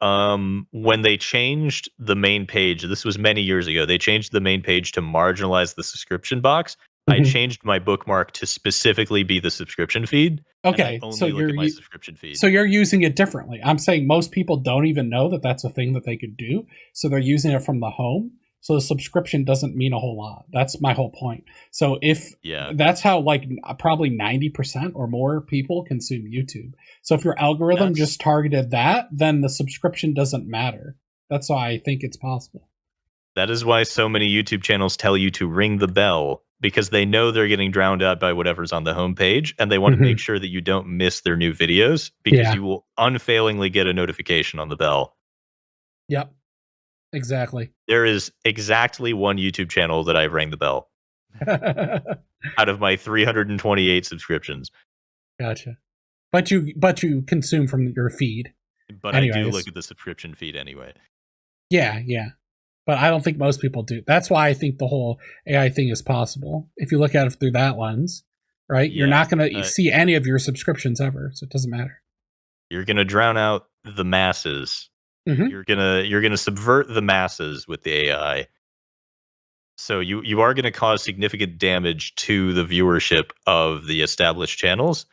when they changed the main page, this was many years ago, they changed the main page to marginalize the subscription box. I Mhm. changed my bookmark to specifically be the subscription feed, and I Okay, only look at my subscription feed. so you're using it differently. I'm saying most people don't even know that that's a thing that they could do, so they're using it from the home. So the subscription doesn't mean a whole lot. That's my whole point. So if Yeah. that's how like probably 90% or more people consume YouTube. So if your algorithm just targeted that, then the subscription doesn't matter. That's why I think it's possible. That is why so many YouTube channels tell you to ring the bell, because they know they're getting drowned out by whatever's on the homepage, and they want to make sure that you don't miss their new videos, because Yeah. you will unfailingly get a notification on the bell. Yep. Exactly. There is exactly one YouTube channel that I rang the bell out of my 328 subscriptions. Gotcha. But you consume from your feed. But I do look at the subscription feed anyway. Yeah, yeah. But I don't think most people do. That's why I think the whole AI thing is possible. If you look at it through that lens, right? Yeah, you're not going to see any of your subscriptions ever, so it doesn't matter. You're going to drown out the masses. Mm-hmm. You're gonna subvert the masses with the AI. So you are going to cause significant damage to the viewership of the established channels,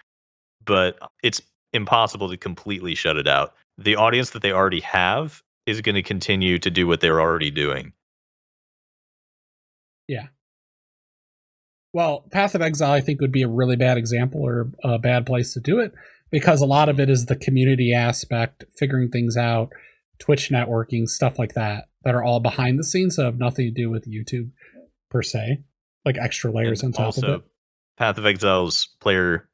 but it's impossible to completely shut it out. The audience that they already have is going to continue to do what they're already doing. Yeah. Well, Path of Exile, I think, would be a really bad example or a bad place to do it, because a lot of it is the community aspect, figuring things out, Twitch networking, stuff like that are all behind the scenes that have nothing to do with YouTube per se, like extra layers on top also, of it. Path of Exile's player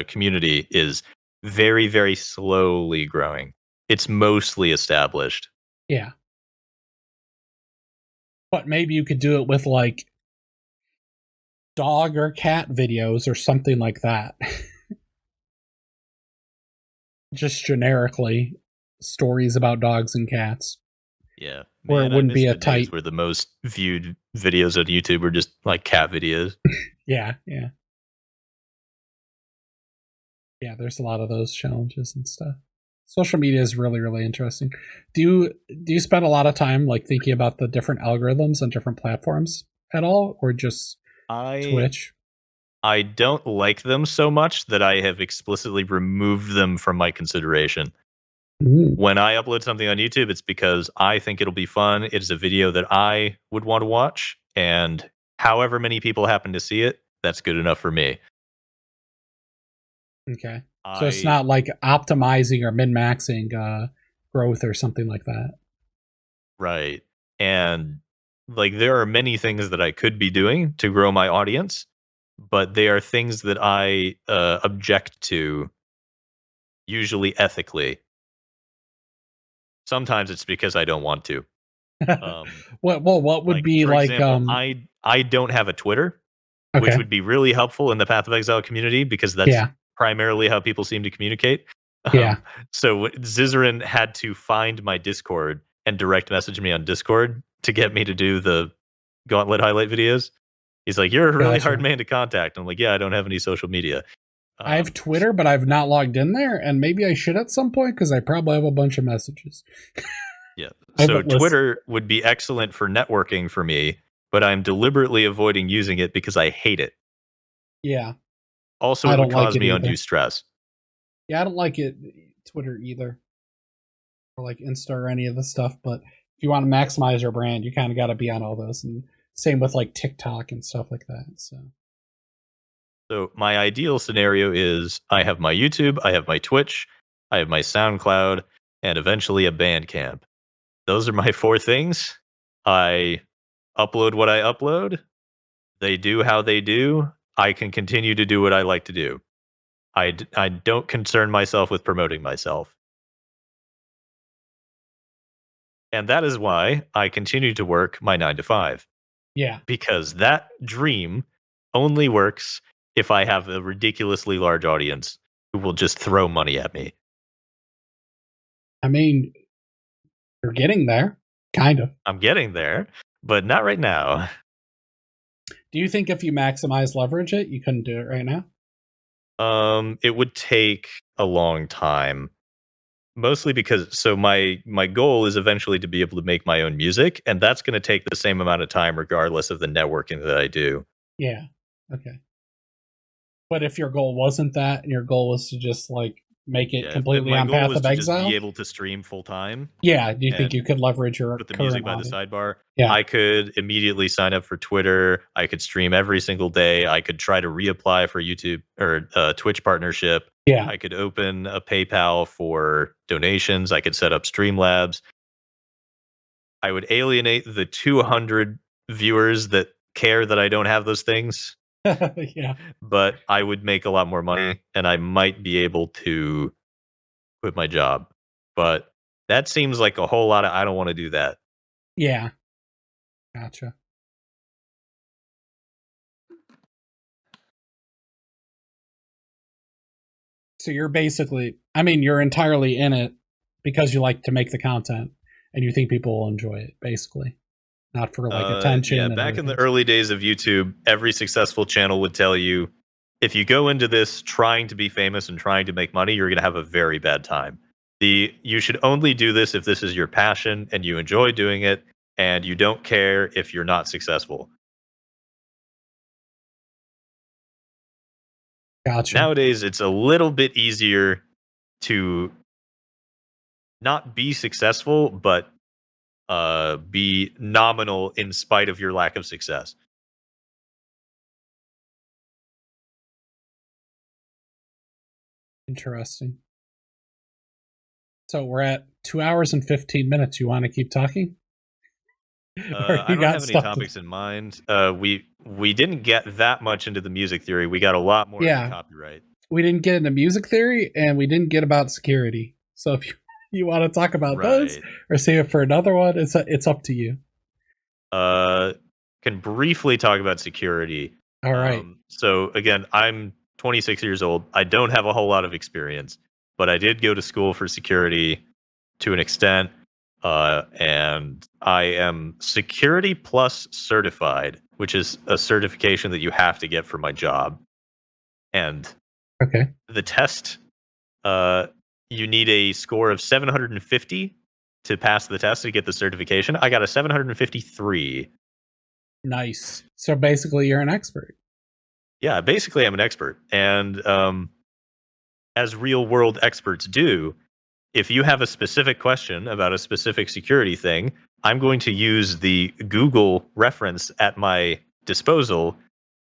community is very, very slowly growing. It's mostly established. Yeah. But maybe you could do it with like dog or cat videos or something like that. Just generically, stories about dogs and cats. Yeah. Where it wouldn't be a tight. Where the most viewed videos on YouTube are just like cat videos. Yeah, yeah. Yeah, there's a lot of those challenges and stuff. Social media is really, really interesting. Do you spend a lot of time like thinking about the different algorithms on different platforms at all, or just Twitch? I don't like them so much that I have explicitly removed them from my consideration. When I upload something on YouTube, it's because I think it'll be fun. It is a video that I would want to watch, and however many people happen to see it, that's good enough for me. Okay. So it's not like optimizing or min-maxing growth or something like that. Right. And like there are many things that I could be doing to grow my audience, but they are things that I object to, usually ethically. Sometimes it's because I don't want to. What would be for like example, I don't have a Twitter, which would be really helpful in the Path of Exile community, because that's primarily how people seem to communicate. So Zizarin had to find my Discord and direct message me on Discord to get me to do the Gauntlet highlight videos. He's like, "You're a really hard man to contact." I'm like, "Yeah, I don't have any social media." I have Twitter, but I've not logged in there, and maybe I should at some point because I probably have a bunch of messages. Yeah. So Twitter would be excellent for networking for me, but I'm deliberately avoiding using it because I hate it. Yeah. Also, it would cause me undue stress. Yeah, I don't like it, Twitter either, or like Insta or any of the stuff. But if you want to maximize your brand, you kind of got to be on all those, and same with like TikTok and stuff like that. So my ideal scenario is I have my YouTube, I have my Twitch, I have my SoundCloud, and eventually a Bandcamp. Those are my 4 things. I upload what I upload. They do how they do. I can continue to do what I like to do. I don't concern myself with promoting myself. And that is why I continue to work my 9 to 5. Yeah. Because that dream only works if I have a ridiculously large audience who will just throw money at me. I mean, you're getting there, kind of. I'm getting there, but not right now. Do you think if you maximize leverage it, you couldn't do it right now? It would take a long time. Mostly because my goal is eventually to be able to make my own music, and that's going to take the same amount of time regardless of the networking that I do. Yeah. Okay. But if your goal wasn't that, and your goal was to just like make it Yeah, completely my on goal Path was of to just be Exile? able to stream full time Yeah, do you think and you could leverage your put the music current by the audience? sidebar. Yeah. I could immediately sign up for Twitter. I could stream every single day. I could try to reapply for YouTube or Twitch partnership. Yeah. I could open a PayPal for donations. I could set up Streamlabs. I would alienate the 200 viewers that care that I don't have those things, Yeah. but I would make a lot more money and I might be able to quit my job. But that seems like a whole lot of I don't want to do that. Yeah. Gotcha. So you're basically, I mean, you're entirely in it because you like to make the content and you think people will enjoy it, basically, not for like Yeah, attention and back other in the things. early days of YouTube, every successful channel would tell you if you go into this trying to be famous and trying to make money, you're going to have a very bad time. You should only do this if this is your passion and you enjoy doing it and you don't care if you're not successful. Gotcha. Nowadays, it's a little bit easier to not be successful, but be nominal in spite of your lack of success. Interesting. So we're at 2 hours and 15 minutes. You want to keep talking? Or I you don't got have any stuff to. topics in mind. We didn't get that much into the music theory. We got a lot more into Yeah. copyright. We didn't get into music theory and we didn't get about security. So if you want to talk about those Right. or save it for another one, it's up to you. Uh, can briefly talk about security. All right. So again, I'm 26 years old. I don't have a whole lot of experience, but I did go to school for security to an extent. And I am Security Plus certified, which is a certification that you have to get for my job. And Okay. the test, uh, you need a score of 750 to pass the test to get the certification. I got a 753. Nice. So basically you're an expert. Yeah, basically, I'm an expert. And as real world experts do, if you have a specific question about a specific security thing, I'm going to use the Google reference at my disposal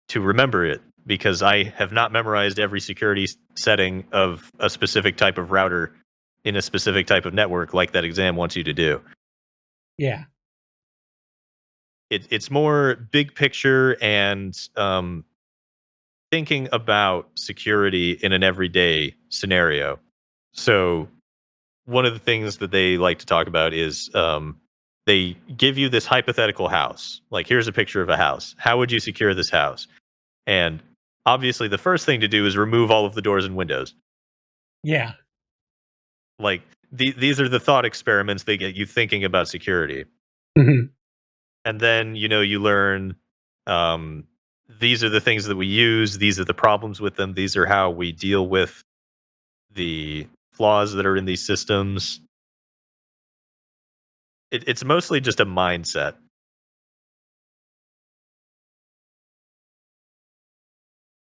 to remember it because I have not memorized every security setting of a specific type of router in a specific type of network like that exam wants you to do. Yeah. It's more big picture and thinking about security in an everyday scenario. So one of the things that they like to talk about is they give you this hypothetical house. Like, here's a picture of a house. How would you secure this house? And obviously, the first thing to do is remove all of the doors and windows. Yeah. Like, these are the thought experiments they get you thinking about security. Mhm. And then, you learn um, these are the things that we use, these are the problems with them, these are how we deal with the flaws that are in these systems. It's mostly just a mindset.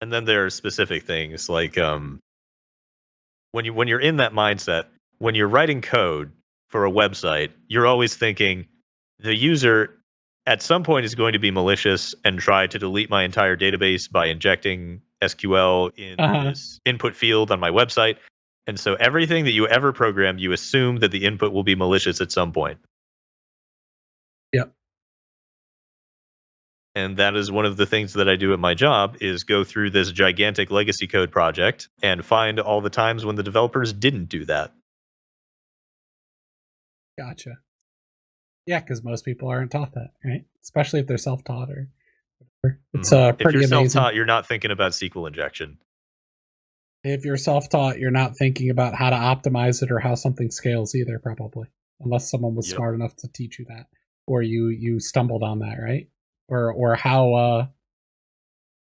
And then there are specific things like when you're in that mindset, when you're writing code for a website, you're always thinking the user at some point is going to be malicious and try to delete my entire database by injecting SQL in Uh-huh. this input field on my website. And so everything that you ever program, you assume that the input will be malicious at some point. Yep. And that is one of the things that I do at my job is go through this gigantic legacy code project and find all the times when the developers didn't do that. Gotcha. Yeah, because most people aren't taught that, right? Especially if they're self-taught or it's If pretty you're amazing. self-taught, you're not thinking about SQL injection. If you're self-taught, you're not thinking about how to optimize it or how something scales either, probably, unless someone was Yep. smart enough to teach you that, or you stumbled on that, right? Or how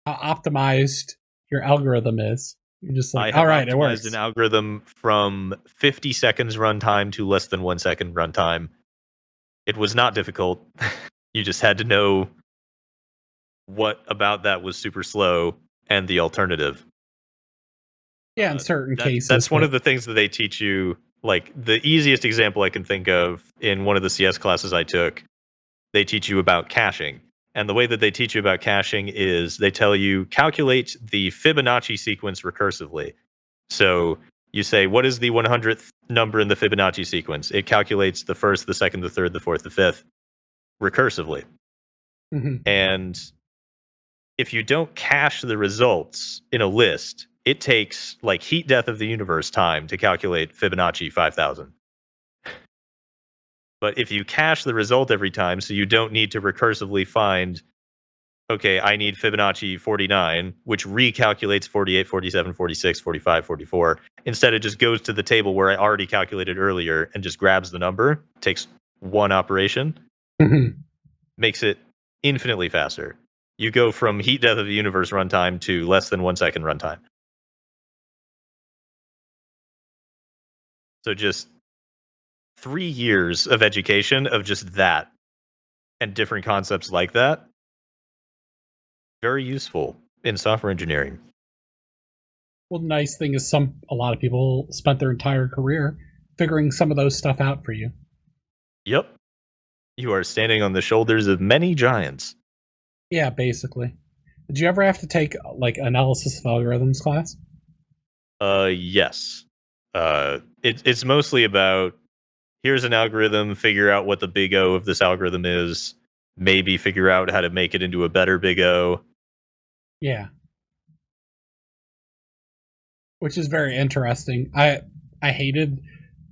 optimized your algorithm is. You're just like, I all have right, it optimized an works. algorithm from 50 seconds runtime to less than 1 second runtime. It was not difficult. You just had to know what about that was super slow and the alternative. Yeah, in certain cases, That's one but of the things that they teach you. Like the easiest example I can think of in one of the CS classes I took, they teach you about caching. And the way that they teach you about caching is they tell you calculate the Fibonacci sequence recursively. So you say, what is the 100th number in the Fibonacci sequence? It calculates the first, the second, the third, the fourth, the fifth recursively. mhm. And if you don't cache the results in a list, it takes like heat death of the universe time to calculate Fibonacci 5000. But if you cache the result every time, so you don't need to recursively find, okay, I need Fibonacci 49, which recalculates 48, 47, 46, 45, 44. Instead, it just goes to the table where I already calculated earlier and just grabs the number, takes one operation, Mhm. makes it infinitely faster. You go from heat death of the universe runtime to less than 1 second runtime. So just 3 years of education of just that and different concepts like that. Very useful in software engineering. Well, the nice thing is a lot of people spent their entire career figuring some of those stuff out for you. Yep. You are standing on the shoulders of many giants. Yeah, basically. Did you ever have to take like analysis of algorithms class? Yes. It's mostly about here's an algorithm, figure out what the big O of this algorithm is, maybe figure out how to make it into a better big O. Yeah, which is very interesting. I hated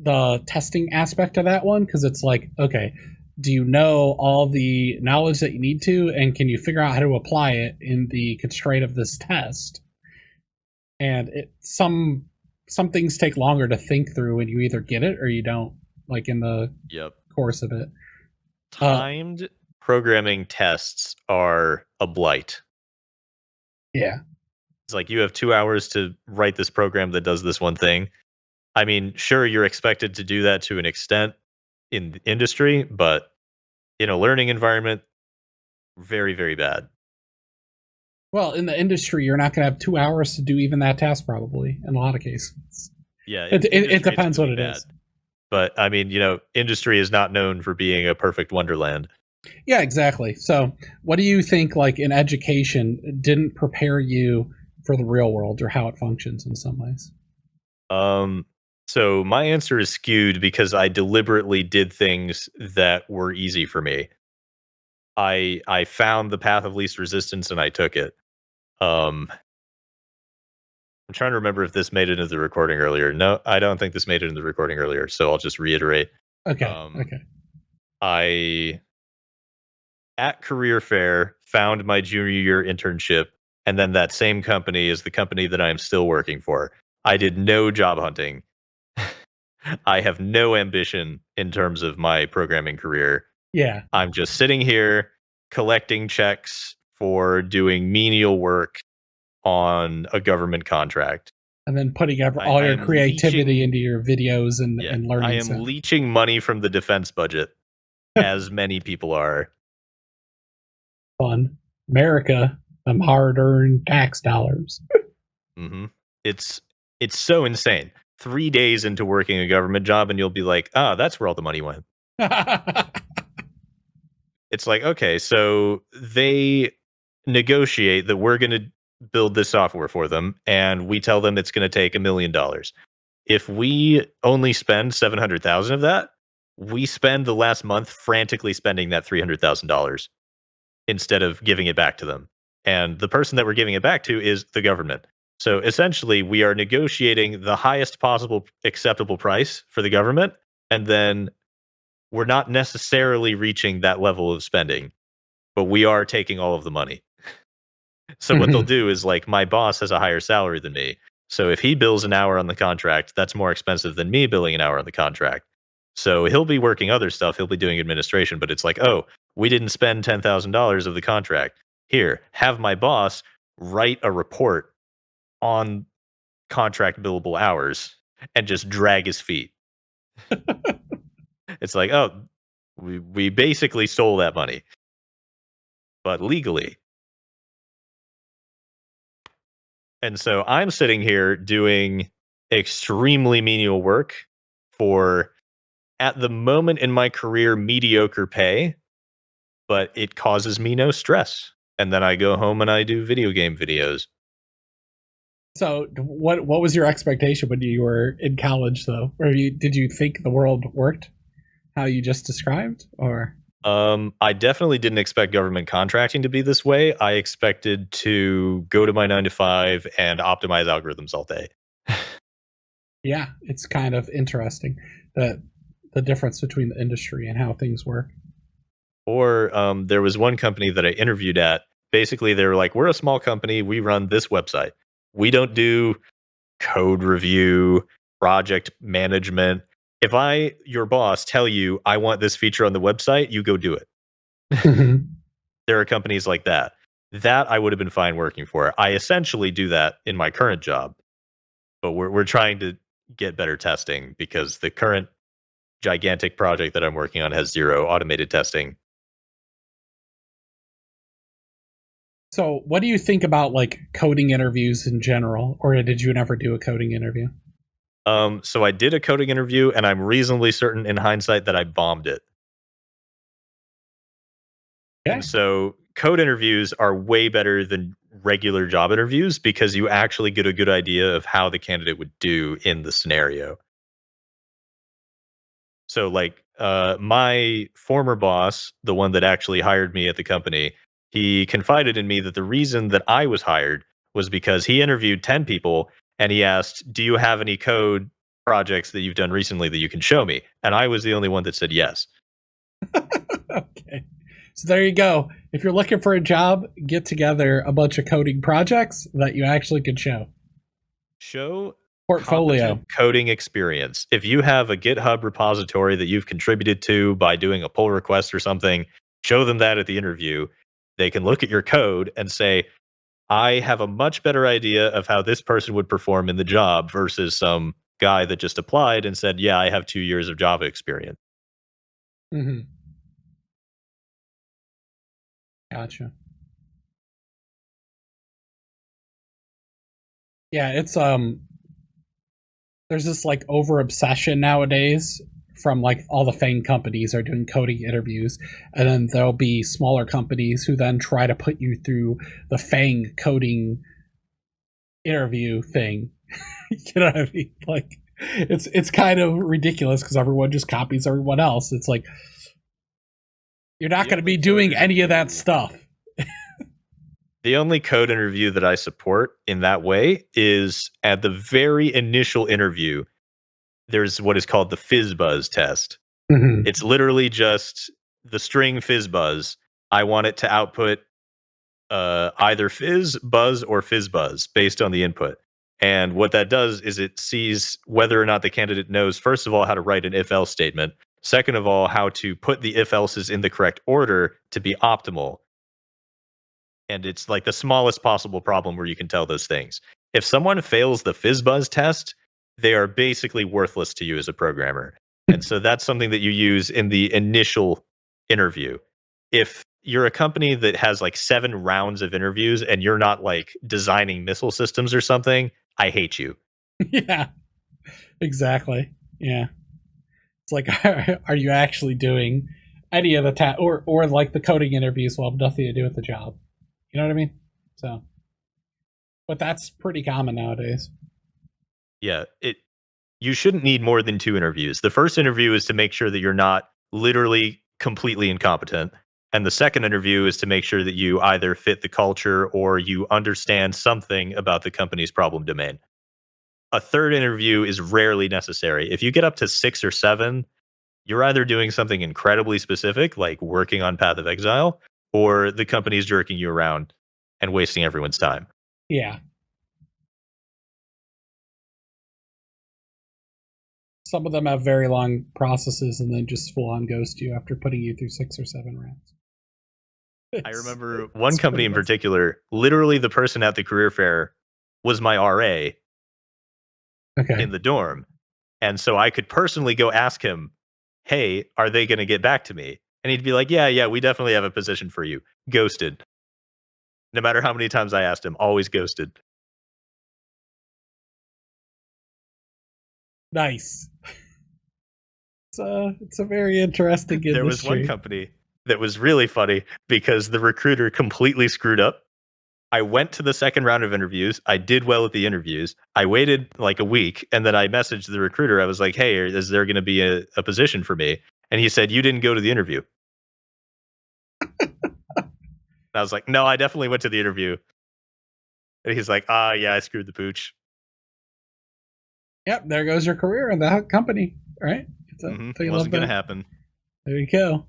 the testing aspect of that one because it's like, okay, do you know all the knowledge that you need to, and can you figure out how to apply it in the constraint of this test? And some things take longer to think through, and you either get it or you don't. Like in the Yep. course of it. Uh, Timed programming tests are a blight. yeah, It's like you have 2 hours to write this program that does this one thing. I mean, sure, you're expected to do that to an extent in the industry, but in a learning environment, very, very bad. well, in the industry, you're not going to have 2 hours to do even that task, probably in a lot of cases. Yeah, It industry, it's depends going to what be it bad. is. But I mean, industry is not known for being a perfect wonderland. Yeah, exactly. So, what do you think, like in education, didn't prepare you for the real world or how it functions in some ways? Um, so my answer is skewed because I deliberately did things that were easy for me. I found the path of least resistance and I took it. Um, I'm trying to remember if this made it into the recording earlier. No, I don't think this made it in the recording earlier, so I'll just reiterate. Okay, Um, okay, I at career fair found my junior year internship, and then that same company is the company that I am still working for. I did no job hunting. I have no ambition in terms of my programming career. yeah, I'm just sitting here collecting checks for doing menial work on a government contract. and then putting I, all I your am creativity leeching, into your videos yeah, and I learning am stuff. leeching money from the defense budget, as many people are. Fun, America, some hard-earned tax dollars. hmm It's it's so insane. 3 days into working a government job, and you'll be like, "Ah, that's where all the money went." It's like, okay, so they negotiate that we're going to build this software for them, and we tell them it's going to take $1 million. If we only spend 700,000 of that, we spend the last month frantically spending that $300,000 instead of giving it back to them. And the person that we're giving it back to is the government. So essentially, we are negotiating the highest possible acceptable price for the government, and then we're not necessarily reaching that level of spending, but we are taking all of the money. So what they'll Mhm. do is like my boss has a higher salary than me. So if he bills an hour on the contract, that's more expensive than me billing an hour on the contract. So he'll be working other stuff. He'll be doing administration, but it's like, oh, we didn't spend $10,000 of the contract. Here, have my boss write a report on contract billable hours and just drag his feet. It's like, oh, we basically stole that money, but legally. And so I'm sitting here doing extremely menial work for, at the moment in my career, mediocre pay, but it causes me no stress. And then I go home and I do video game videos. So, what was your expectation when you were in college, though? Or did you think the world worked how you just described, or? I definitely didn't expect government contracting to be this way. I expected to go to my 9 to 5 and optimize algorithms all day. Yeah, it's kind of interesting that the difference between the industry and how things work. Or there was one company that I interviewed at. Basically, they were like, "We're a small company. We run this website. We don't do code review, project management. If I, your boss, tell you I want this feature on the website, you go do it." Mhm. There are companies like that. That I would have been fine working for. I essentially do that in my current job, but we're trying to get better testing because the current gigantic project that I'm working on has zero automated testing. So, what do you think about like coding interviews in general, or did you never do a coding interview? So I did a coding interview, and I'm reasonably certain in hindsight that I bombed it. And Okay. so code interviews are way better than regular job interviews because you actually get a good idea of how the candidate would do in the scenario. So like my former boss, the one that actually hired me at the company, he confided in me that the reason that I was hired was because he interviewed 10 people and he asked, "Do you have any code projects that you've done recently that you can show me?" And I was the only one that said yes. Okay. So there you go. If you're looking for a job, get together a bunch of coding projects that you actually can show. Show Portfolio. competent coding experience. If you have a GitHub repository that you've contributed to by doing a pull request or something, show them that at the interview. They can look at your code and say, "I have a much better idea of how this person would perform in the job versus some guy that just applied and said, 'Yeah, I have 2 years of Java experience.'" Hmm. Gotcha. Yeah, it's there's this like over obsession nowadays from like all the FANG companies are doing coding interviews, and then there'll be smaller companies who then try to put you through the FANG coding interview thing. You know what I mean? Like it's kind of ridiculous because everyone just copies everyone else. It's like you're not The going to only be code doing any of that interview stuff. The only code interview that I support in that way is at the very initial interview, there's what is called the fizz buzz test. Hmm. It's literally just the string fizz buzz. I want it to output either fizz buzz or fizz buzz based on the input. And what that does is it sees whether or not the candidate knows, first of all, how to write an if else statement. Second of all, how to put the if else's in the correct order to be optimal. And it's like the smallest possible problem where you can tell those things. If someone fails the FizzBuzz test, they are basically worthless to you as a programmer. And so that's something that you use in the initial interview. If you're a company that has like 7 rounds of interviews and you're not like designing missile systems or something, I hate you. Yeah, exactly. Yeah. It's like, are you actually doing any of the or like the coding interviews will have nothing to do with the job? You know what I mean? So, but that's pretty common nowadays. Yeah, you shouldn't need more than 2 interviews. The first interview is to make sure that you're not literally completely incompetent. And the second interview is to make sure that you either fit the culture or you understand something about the company's problem domain. A third interview is rarely necessary. If you get up to 6 or 7, you're either doing something incredibly specific, like working on Path of Exile, or the company's jerking you around and wasting everyone's time. Yeah, some of them have very long processes and then just full on ghost you after putting you through 6 or 7 rounds. I It's remember one it's company pretty in busy. particular, literally the person at the career fair was my RA in Okay. the dorm. And so I could personally go ask him, "Hey, are they going to get back to me?" And he'd be like, "Yeah, yeah, we definitely have a position for you." Ghosted. No matter how many times I asked him, always ghosted. Nice. It's a very interesting There was one industry. company that was really funny because the recruiter completely screwed up. I went to the second round of interviews. I did well at the interviews. I waited like a week, and then I messaged the recruiter. I was like, "Hey, is there going to be a position for me?" And he said, "You didn't go to the interview." I was like, "No, I definitely went to the interview." And he's like, "Ah, yeah, I screwed the pooch." Yep, there goes your career in that company, right? So you love Wasn't going to that. happen. There you go.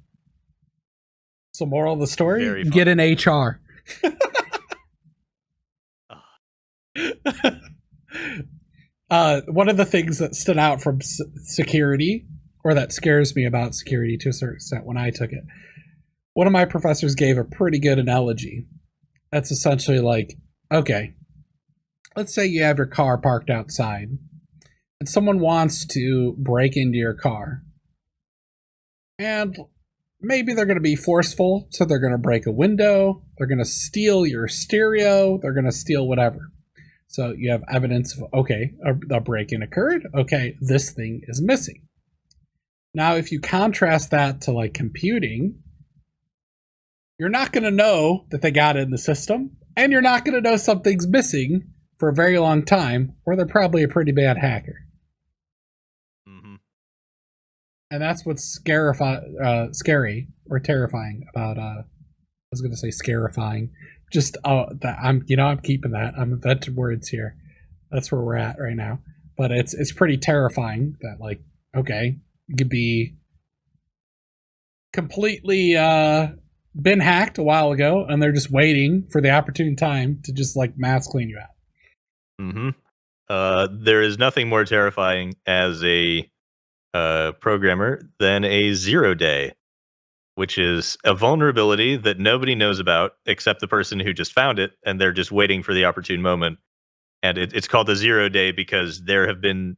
So, moral of the story: Very get funny. an HR. One of the things that stood out from security, or that scares me about security to a certain extent when I took it, one of my professors gave a pretty good analogy. That's essentially like, okay, let's say you have your car parked outside and someone wants to break into your car. And maybe they're going to be forceful, so they're going to break a window, they're going to steal your stereo, they're going to steal whatever. So you have evidence of, okay, a break-in occurred, okay, this thing is missing. Now, if you contrast that to like computing, you're not going to know that they got it in the system, and you're not going to know something's missing for a very long time, or they're probably a pretty bad hacker. Mm-hmm. And that's what's scary or terrifying about. I was going to say scarifying. Just that I'm keeping that. I'm inventing words here. That's where we're at right now. But it's pretty terrifying that like, okay, you could be completely been hacked a while ago, and they're just waiting for the opportune time to just like mass clean you out. Mm-hmm. There is nothing more terrifying as a programmer than a 0-day, which is a vulnerability that nobody knows about except the person who just found it, and they're just waiting for the opportune moment. And it's called a 0-day because there have been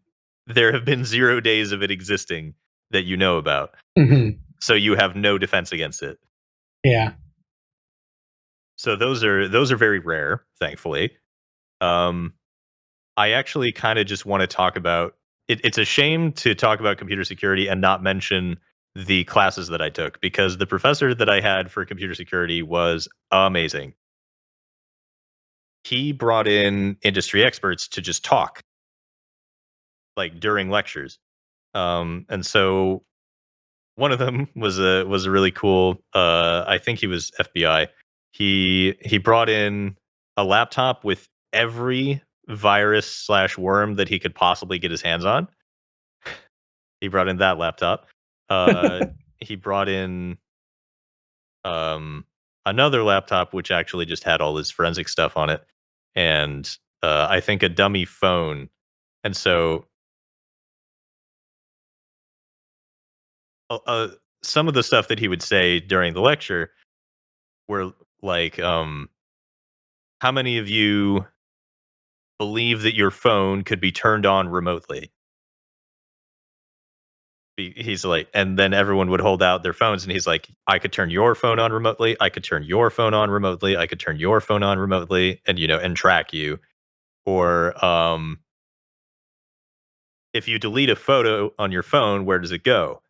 0 days of it existing that you know about. Mm-hmm. So you have no defense against it. Yeah. So those are very rare, thankfully. Um, I actually kind of just want to talk about it. It's a shame to talk about computer security and not mention the classes that I took, because the professor that I had for computer security was amazing. He brought in industry experts to just talk like during lectures. And so one of them was a really cool, I think he was FBI. He brought in a laptop with every virus slash worm that he could possibly get his hands on. He brought in that laptop. He brought in um, another laptop which actually just had all his forensic stuff on it, and I think a dummy phone. And so uh, uh, some of the stuff that he would say during the lecture were like, "How many of you believe that your phone could be turned on remotely?" He's like, and then everyone would hold out their phones, and he's like, "I could turn your phone on remotely. I could turn your phone on remotely. I could turn your phone on remotely, and and track you." Or if you delete a photo on your phone, where does it go?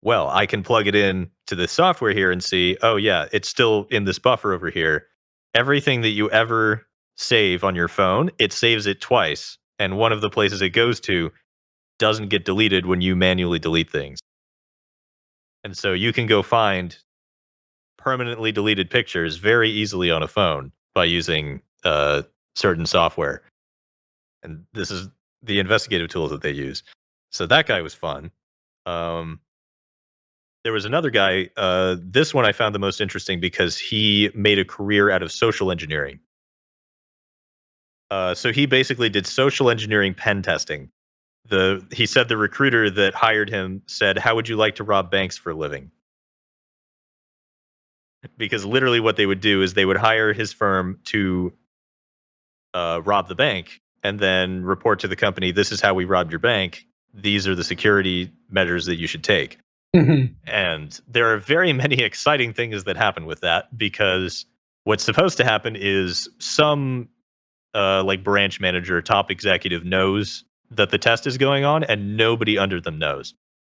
Well, I can plug it in to the software here and see, oh yeah, it's still in this buffer over here. Everything that you ever save on your phone, it saves it twice, and one of the places it goes to doesn't get deleted when you manually delete things. And so you can go find permanently deleted pictures very easily on a phone by using certain software. And this is the investigative tools that they use. So that guy was fun. Um, there was another guy. This one I found the most interesting because he made a career out of social engineering. So he basically did social engineering pen testing. He said the recruiter that hired him said, "How would you like to rob banks for a living?" Because literally what they would do is they would hire his firm to rob the bank and then report to the company, "This is how we robbed your bank. These are the security measures that you should take." Mm-hmm. And there are very many exciting things that happen with that, because what's supposed to happen is some like branch manager, top executive knows that the test is going on, and nobody under them knows.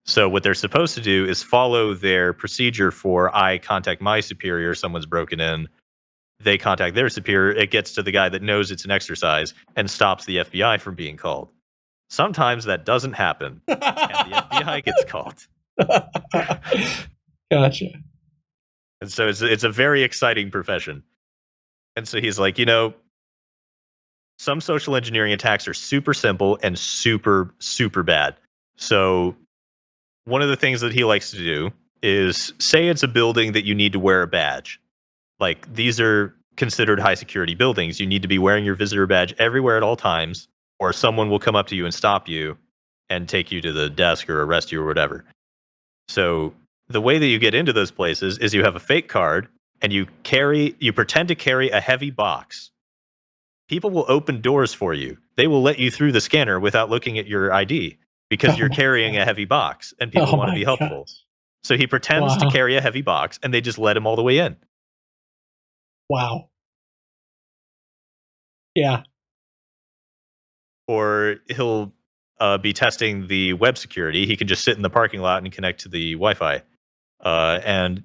So what they're supposed to do is follow their procedure for I contact my superior, someone's broken in, they contact their superior, it gets to the guy that knows it's an exercise and stops the FBI from being called. Sometimes that doesn't happen, and the FBI gets called. Gotcha. And so it's a very exciting profession. And so he's like, some social engineering attacks are super simple and super, super bad. So one of the things that he likes to do is say it's a building that you need to wear a badge. Like these are considered high security buildings. You need to be wearing your visitor badge everywhere at all times, or someone will come up to you and stop you and take you to the desk or arrest you or whatever. So the way that you get into those places is you have a fake card and you pretend to carry a heavy box. People will open doors for you. They will let you through the scanner without looking at your ID because you're carrying a heavy box and people want to be helpful. Gosh. So he pretends to carry a heavy box and they just let him all the way in. Wow. Yeah. Or he'll be testing the web security. He can just sit in the parking lot and connect to the Wi-Fi. And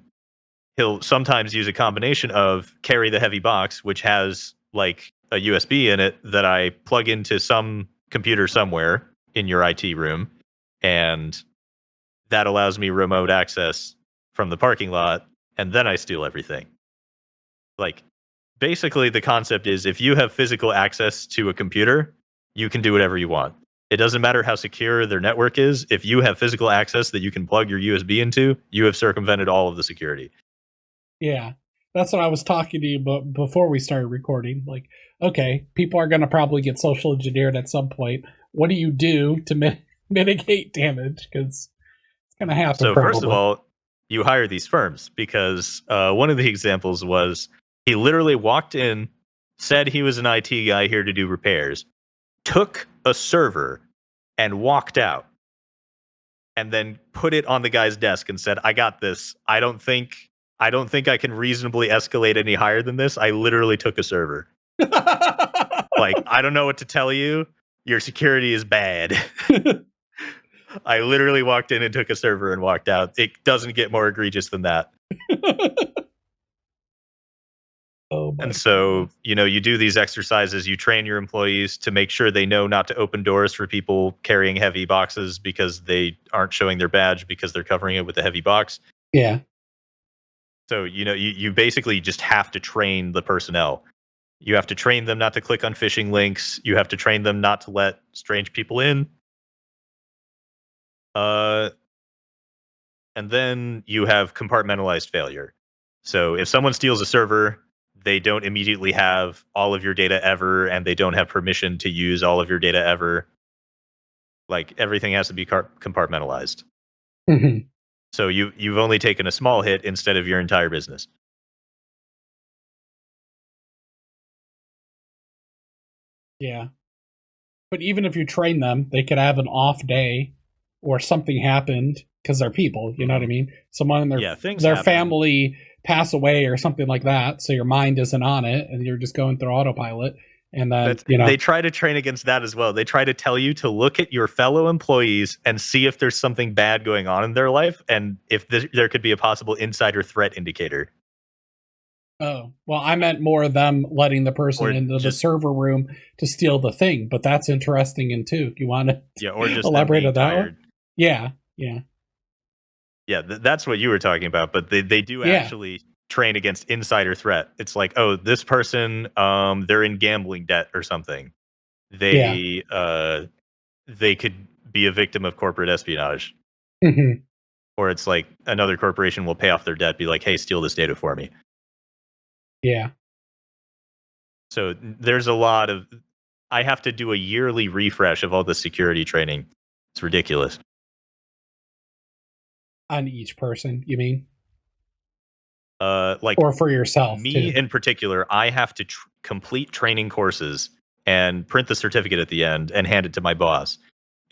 he'll sometimes use a combination of carry the heavy box, which has like a USB in it that I plug into some computer somewhere in your IT room. And that allows me remote access from the parking lot. And then I steal everything. Like, basically, the concept is if you have physical access to a computer, you can do whatever you want. It doesn't matter how secure their network is. If you have physical access that you can plug your USB into, you have circumvented all of the security. Yeah. That's what I was talking to you about before we started recording. Like, okay, people are going to probably get social engineered at some point. What do you do to mitigate damage? Because it's going to happen. So probably. First of all, you hire these firms because one of the examples was he literally walked in, said he was an IT guy here to do repairs, took a server and walked out, and then put it on the guy's desk and said, "I got this. I don't think I can reasonably escalate any higher than this. I literally took a server." Like, I don't know what to tell you. Your security is bad. I literally walked in and took a server and walked out. It doesn't get more egregious than that. And so, you do these exercises, you train your employees to make sure they know not to open doors for people carrying heavy boxes because they aren't showing their badge because they're covering it with a heavy box. Yeah. So, you basically just have to train the personnel. You have to train them not to click on phishing links. You have to train them not to let strange people in. And then you have compartmentalized failure. So if someone steals a server, they don't immediately have all of your data ever, and they don't have permission to use all of your data ever. Like, everything has to be compartmentalized. Mm-hmm. So you've only taken a small hit instead of your entire business. Yeah. But even if you train them, they could have an off day or something happened because they're people, you know what I mean? Someone in their family pass away or something like that, so your mind isn't on it and you're just going through autopilot. And then, they try to train against that as well. They try to tell you to look at your fellow employees and see if there's something bad going on in their life and if there could be a possible insider threat indicator. Oh, well, I meant more them letting the person into the server room to steal the thing, but that's interesting in too. Do you want to or just elaborate on that one? Yeah. Yeah, that's what you were talking about, but they do actually train against insider threat. It's like, oh, this person, they're in gambling debt or something. They could be a victim of corporate espionage. Mm-hmm. Or it's like another corporation will pay off their debt, be like, hey, steal this data for me. Yeah. So there's a lot of, I have to do a yearly refresh of all the security training. It's ridiculous. On each person, you mean? Like, or for yourself, me too. In particular, I have to complete training courses and print the certificate at the end and hand it to my boss.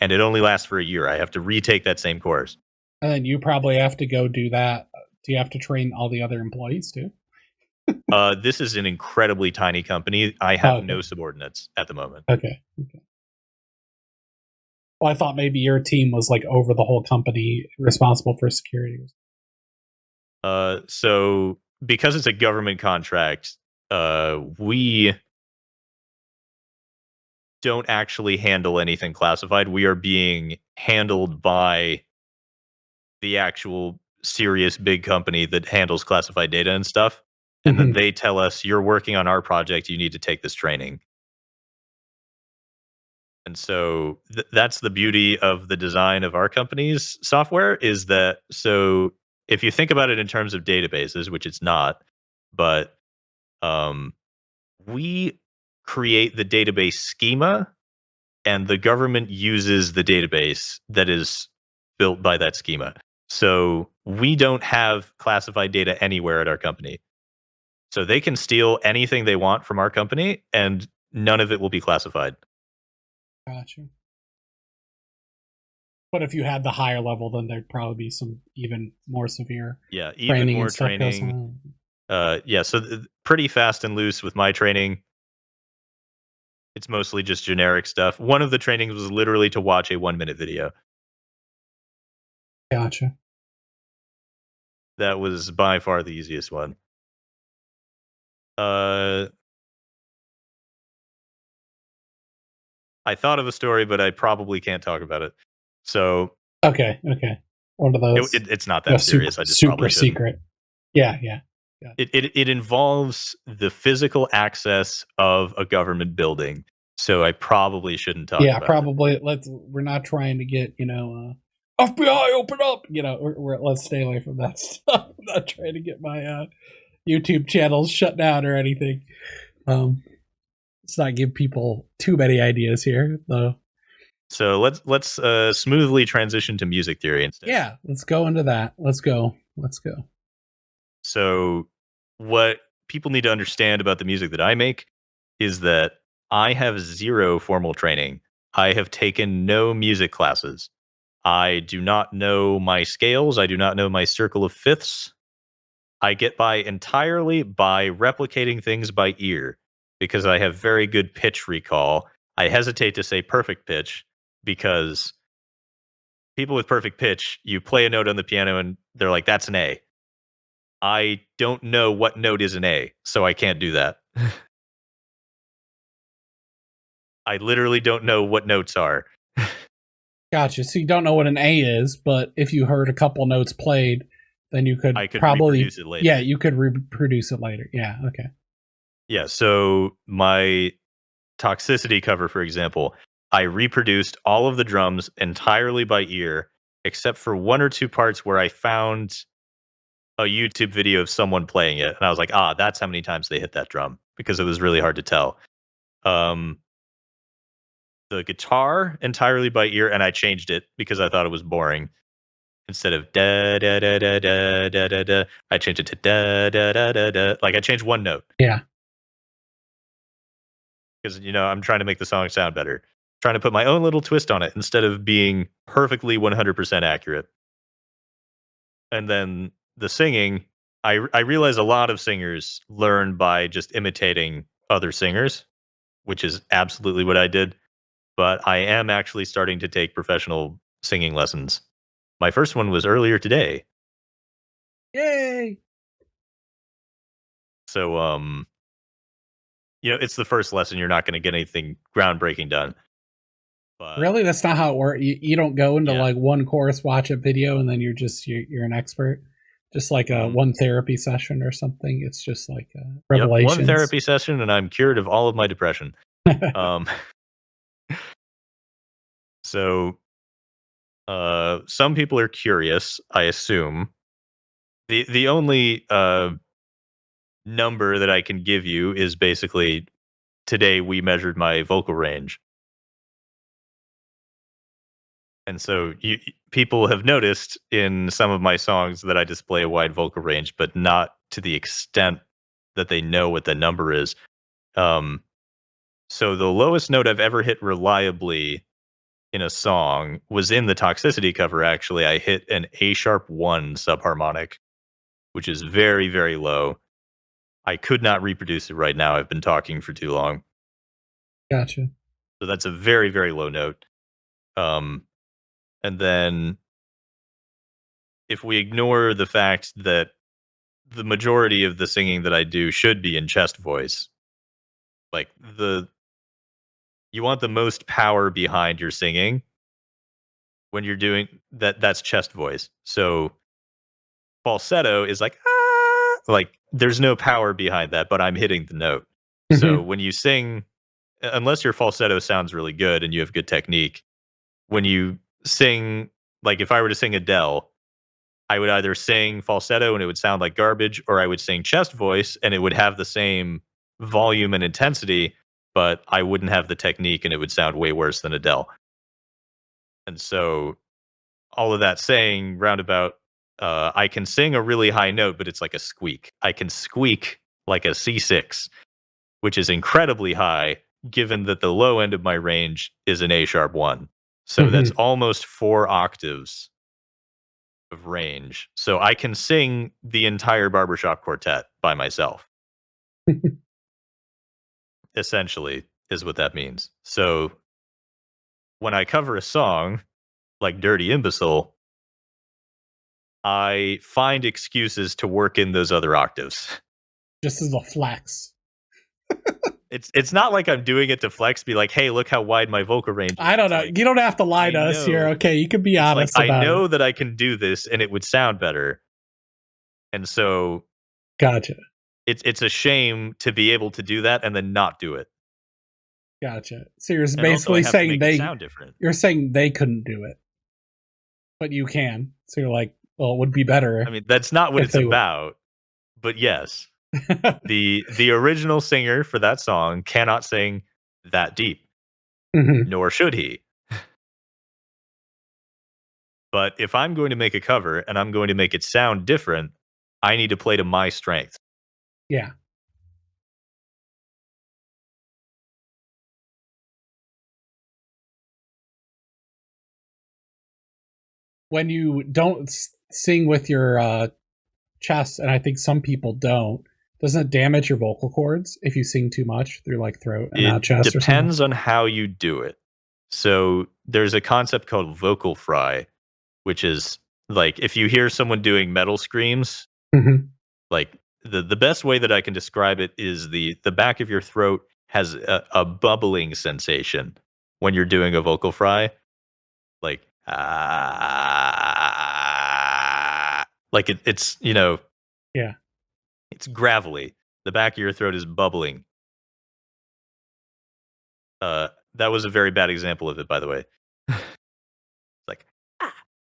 And it only lasts for a year. I have to retake that same course. And then you probably have to go do that. Do you have to train all the other employees too? This is an incredibly tiny company. I have no subordinates at the moment. Okay. Well, I thought maybe your team was like over the whole company, responsible for security. So because it's a government contract, we don't actually handle anything classified. We are being handled by the actual serious big company that handles classified data and stuff. And then Mhm. they tell us, you're working on our project, you need to take this training. And so that's the beauty of the design of our company's software is that so if you think about it in terms of databases, which it's not, but um, we create the database schema and the government uses the database that is built by that schema. So we don't have classified data anywhere at our company. So they can steal anything they want from our company and none of it will be classified. Gotcha. But if you had the higher level, then there'd probably be some even more severe Yeah, even training more and stuff goes training. on. Yeah, so pretty fast and loose with my training. It's mostly just generic stuff. One of the trainings was literally to watch a 1 minute video. Gotcha. That was by far the easiest one. Uh, I thought of a story, but I probably can't talk about it. So Okay. Okay. One of those. it's not No, that super serious. I just probably super shouldn't. secret. Yeah. Yeah. Yeah. It involves the physical access of a government building. So I probably shouldn't talk Yeah. about it. Probably. We're not trying to get FBI open up. Let's stay away from that stuff. I'm not trying to get my YouTube channels shut down or anything. Um, let's not give people too many ideas here, though. So let's smoothly transition to music theory instead. Yeah, let's go into that. Let's go. Let's go. So what people need to understand about the music that I make is that I have zero formal training. I have taken no music classes. I do not know my scales. I do not know my circle of fifths. I get by entirely by replicating things by ear because I have very good pitch recall. I hesitate to say perfect pitch because people with perfect pitch, you play a note on the piano and they're like, that's an A. I don't know what note is an A, so I can't do that. I literally don't know what notes are. Gotcha. So you don't know what an A is, but if you heard a couple notes played, then you could I could probably, reproduce it later. yeah, you could reproduce it later. Yeah. Okay. Yeah, so my Toxicity cover, for example, I reproduced all of the drums entirely by ear, except for one or two parts where I found a YouTube video of someone playing it, and I was like, "Ah, that's how many times they hit that drum," because it was really hard to tell. Um, the guitar entirely by ear, and I changed it because I thought it was boring. Instead of da da da da da da da da, I changed it to da da da da da. Like I changed one note Yeah. because I'm trying to make the song sound better, trying to put my own little twist on it instead of being perfectly 100% accurate. And then the singing, I realize a lot of singers learn by just imitating other singers, which is absolutely what I did. But I am actually starting to take professional singing lessons. My first one was earlier today. Yay. So it's the first lesson. You're not going to get anything groundbreaking done. But Really? That's not how it works. You don't go into yeah, like one course, watch a video, and then you're an expert. Just like a mhm. one therapy session or something. It's just like Yep, one revelations. therapy session, and I'm cured of all of my depression. Um, so some people are curious. I assume the only number that I can give you is basically today we measured my vocal range. And so people have noticed in some of my songs that I display a wide vocal range, but not to the extent that they know what the number is. Um, so the lowest note I've ever hit reliably in a song was in the Toxicity cover. Actually, I hit an A sharp 1 subharmonic, which is very, very low. I could not reproduce it right now. I've been talking for too long. Gotcha. So that's a very, very low note. And then if we ignore the fact that the majority of the singing that I do should be in chest voice, like you want the most power behind your singing when you're doing that's chest voice. So falsetto is like ah, like there's no power behind that, but I'm hitting the note. So Mhm. when you sing, unless your falsetto sounds really good and you have good technique, when you sing, like if I were to sing Adele, I would either sing falsetto and it would sound like garbage, or I would sing chest voice and it would have the same volume and intensity, but I wouldn't have the technique and it would sound way worse than Adele. And so all of that saying roundabout, I can sing a really high note, but it's like a squeak. I can squeak like a C6, which is incredibly high, given that the low end of my range is an A sharp 1. So that's Mhm. almost 4 octaves of range. So I can sing the entire barbershop quartet by myself, essentially, is what that means. So when I cover a song like Dirty Imbecile, I find excuses to work in those other octaves. Just as a flex. It's not like I'm doing it to flex, be like, hey, look how wide my vocal range is. I don't It's know. like You don't have to lie I to us here. know Okay, you can be it's like honest I about it. know that I can do this and it would sound better. And so Gotcha. it's a shame to be able to do that and then not do it. Gotcha. So you're And also I basically have to saying make it sound different. you're saying they couldn't do it, but you can. So you're like, well, it would be I better mean, that's not what if it's they would. about, but yes, the original singer for that song cannot sing that deep, Mhm. nor should he. But if I'm going to make a cover and I'm going to make it sound different, I need to play to my strength. Yeah. When you don't sing with your chest, and I think some people don't, doesn't it damage your vocal cords if you sing too much through like throat and not It chest or something? depends on how you do it. So there's a concept called vocal fry, which is like if you hear someone doing metal screams, Mhm. like the best way that I can describe it is the back of your throat has a bubbling sensation when you're doing a vocal fry, like like it's Yeah. it's gravelly. The back of your throat is bubbling. That was a very bad example of it, by the way. Like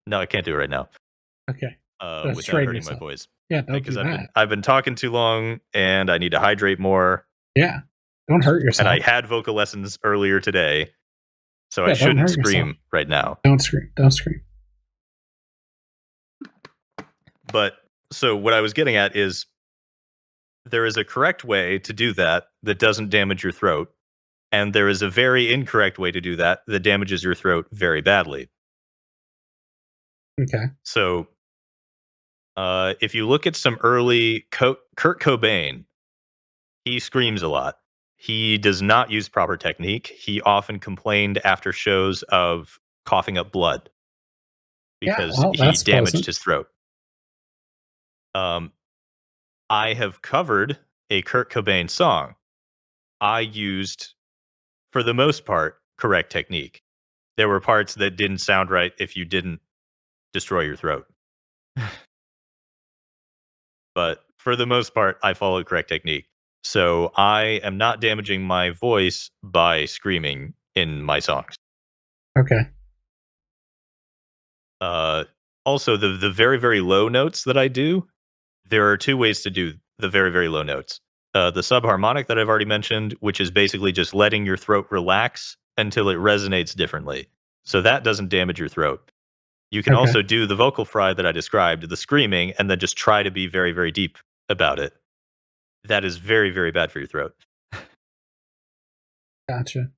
no, I can't do it right now. Okay. Without Straighten hurting my yourself. voice Yeah, don't because do I've been that. I've been talking too long and I need to hydrate more. Yeah. Don't hurt And I yourself. had vocal lessons earlier today, so I Yeah, don't shouldn't hurt yourself. scream right now. Don't scream. Don't scream. But so what I was getting at is there is a correct way to do that that doesn't damage your throat, and there is a very incorrect way to do that that damages your throat very badly. Okay. So if you look at some early Kurt Cobain, he screams a lot. He does not use proper technique. He often complained after shows of coughing up blood Yeah, because well, he that's damaged pleasant. his throat. Um, I have covered a Kurt Cobain song. I used, for the most part, correct technique. There were parts that didn't sound right if you didn't destroy your throat. But for the most part, I followed correct technique. So I am not damaging my voice by screaming in my songs. Okay. Uh, Also, the very very low notes that I do, there are two ways to do the very very low notes. The subharmonic that I've already mentioned, which is basically just letting your throat relax until it resonates differently. So that doesn't damage your throat. You can Okay. also do the vocal fry that I described, the screaming, and then just try to be very very deep about it. That is very very bad for your throat. Gotcha.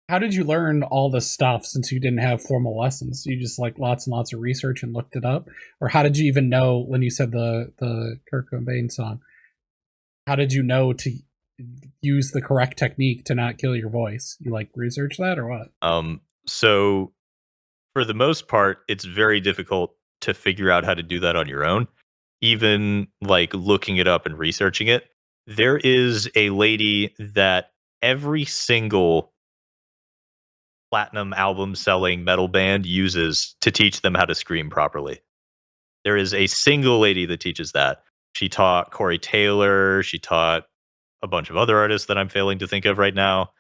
How did you learn all this stuff since you didn't have formal lessons? You just like lots and lots of research and looked it up? Or how did you even know when you said the Kurt Cobain song? How did you know to use the correct technique to not kill your voice? You like research that or what? So for the most part, it's very difficult to figure out how to do that on your own. Even like looking it up and researching it, there is a lady that every single platinum album selling metal band uses to teach them how to scream properly. There is a single lady that teaches that. She taught Corey Taylor. She taught a bunch of other artists that I'm failing to think of right now.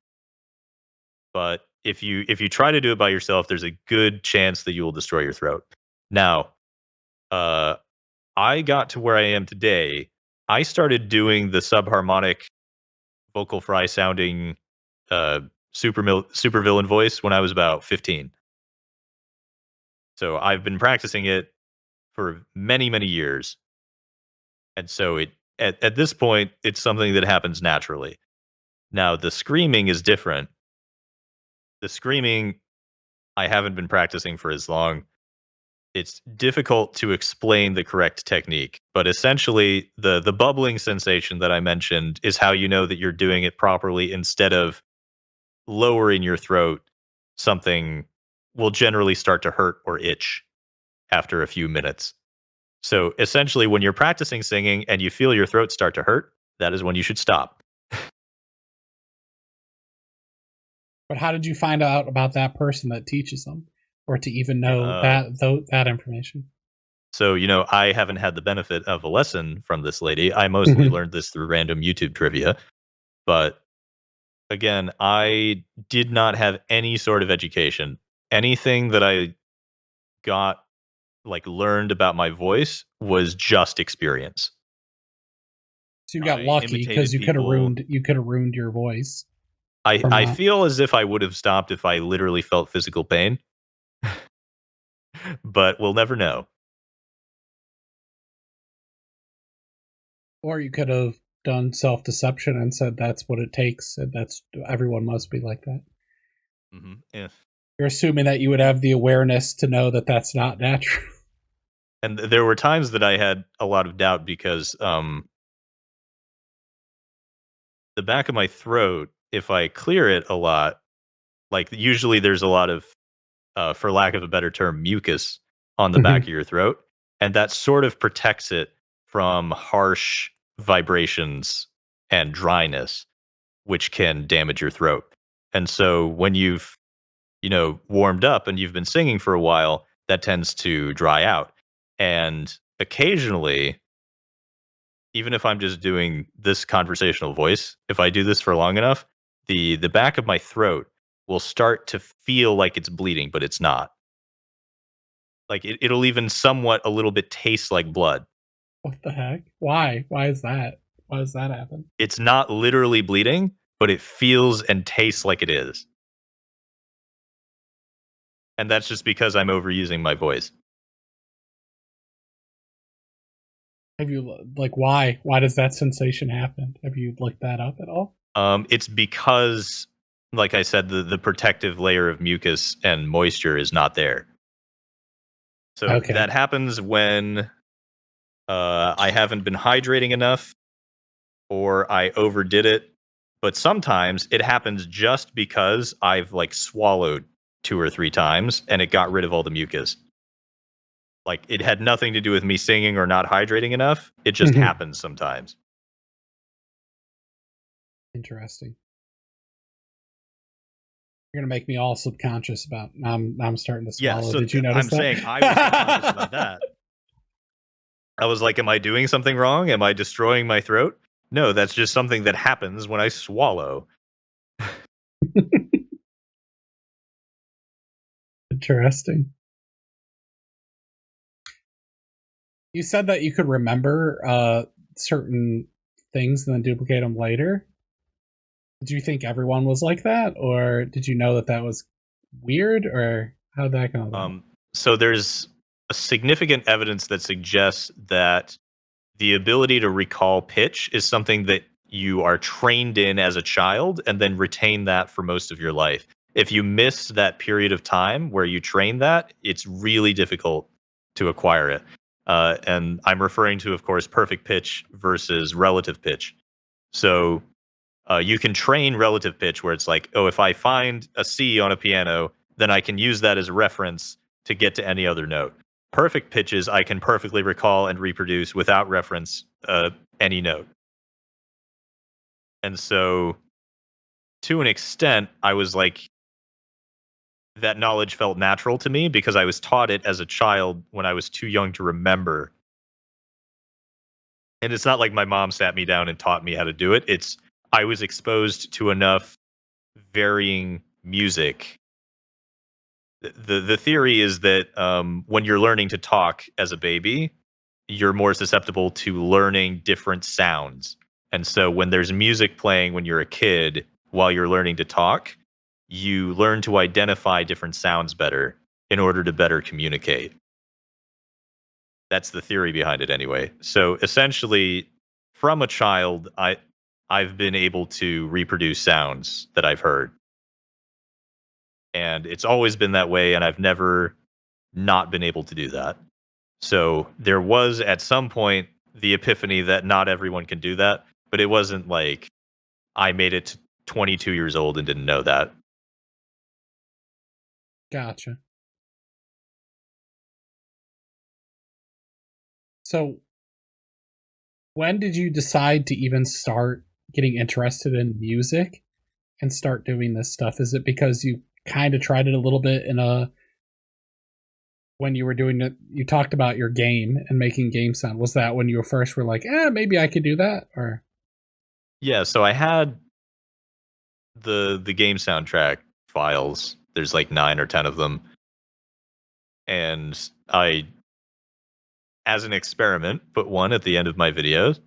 But if you try to do it by yourself, there's a good chance that you will destroy your throat. Now, uh, I got to where I am today. I started doing the subharmonic vocal fry sounding super villain voice when I was about 15. So I've been practicing it for many years, and so at this point it's something that happens naturally. Now the screaming is different. The screaming I haven't been practicing for as long. It's difficult to explain the correct technique, but essentially the bubbling sensation that I mentioned is how you know that you're doing it properly. Instead of lowering your throat, something will generally start to hurt or itch after a few minutes. So essentially, when you're practicing singing and you feel your throat start to hurt, that is when you should stop. But how did you find out about that person that teaches them, or to even know Uh, that information? so, I haven't had the benefit of a lesson from this lady. I mostly learned this through random YouTube trivia. But again, I did not have any sort of education. Anything that I got, like, learned about my voice was just experience. So you got I lucky because imitated people. you could have ruined your voice I, from I that. feel as if I would have stopped if I literally felt physical pain, but we'll never know. Or you could have done self deception and said that's what it takes, and that's everyone must be like that. Yeah. You're assuming that you would have the awareness to know that that's not natural. And there were times that I had a lot of doubt because the back of my throat, if I clear it a lot, like usually there's a lot of, for lack of a better term, mucus on the back of your throat, and that sort of protects it from harsh vibrations and dryness, which can damage your throat. And so when you've, warmed up and you've been singing for a while, that tends to dry out. And occasionally, even if I'm just doing this conversational voice, if I do this for long enough, the back of my throat will start to feel like it's bleeding, but it's not. Like it'll even somewhat a little bit taste like blood. What the heck? Why? Why is that? Why does that happen? It's not literally bleeding, but it feels and tastes like it is. And that's just because I'm overusing my voice. Have you like why? Why does that sensation happen? Have you looked that up at all? It's because, like I said, the protective layer of mucus and moisture is not there. So that Okay. happens when I haven't been hydrating enough or I overdid it. But sometimes it happens just because I've like swallowed 2 or 3 times and it got rid of all the mucus. Like it had nothing to do with me singing or not hydrating enough. It just happens sometimes. Interesting. You're gonna make me all subconscious about now I'm starting to Yeah, swallow. so Did you notice I'm that? saying I was subconscious about that. I was like, am I doing something wrong? Am I destroying my throat? No, that's just something that happens when I swallow. Interesting. You said that you could remember certain things and then duplicate them later. Did you think everyone was like that, or did you know that that was weird, or how'd that go about? So there's a significant evidence that suggests that the ability to recall pitch is something that you are trained in as a child and then retain that for most of your life. If you miss that period of time where you train that, it's really difficult to acquire it. And I'm referring to, of course, perfect pitch versus relative pitch. So You can train relative pitch where it's like, oh, if I find a C on a piano, then I can use that as a reference to get to any other note. Perfect pitches I can perfectly recall and reproduce without reference any note. And so, to an extent, I was like, that knowledge felt natural to me because I was taught it as a child when I was too young to remember. And it's not like my mom sat me down and taught me how to do it. It's I was exposed to enough varying music. The theory is that when you're learning to talk as a baby, you're more susceptible to learning different sounds. And so when there's music playing when you're a kid while you're learning to talk, you learn to identify different sounds better in order to better communicate. That's the theory behind it anyway. So essentially, from a child, I've been able to reproduce sounds that I've heard. And it's always been that way, and I've never not been able to do that. So there was at some point the epiphany that not everyone can do that, but it wasn't like I made it to 22 years old and didn't know that. Gotcha. So, when did you decide to even start getting interested in music and start doing this stuff? Is it because you kind of tried it a little bit when you were doing it? You talked about your game and making game sound. Was that when you first were like, maybe I could do that? Or Yeah, so I had the game soundtrack files. There's like 9 or 10 of them. And I, as an experiment, put one at the end of my videos.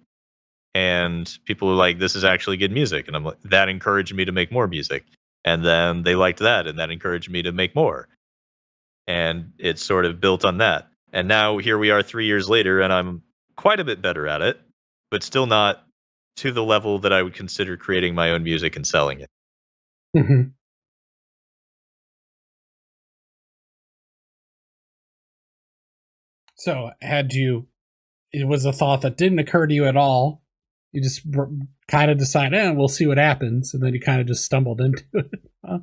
And people were like, this is actually good music. And I'm like, that encouraged me to make more music. And then they liked that, and that encouraged me to make more. And it sort of built on that. And now here we are 3 years later, and I'm quite a bit better at it, but still not to the level that I would consider creating my own music and selling it. Mhm. So, it was a thought that didn't occur to you at all. You just kind of decided, we'll see what happens, and then you kind of just stumbled into it. Huh?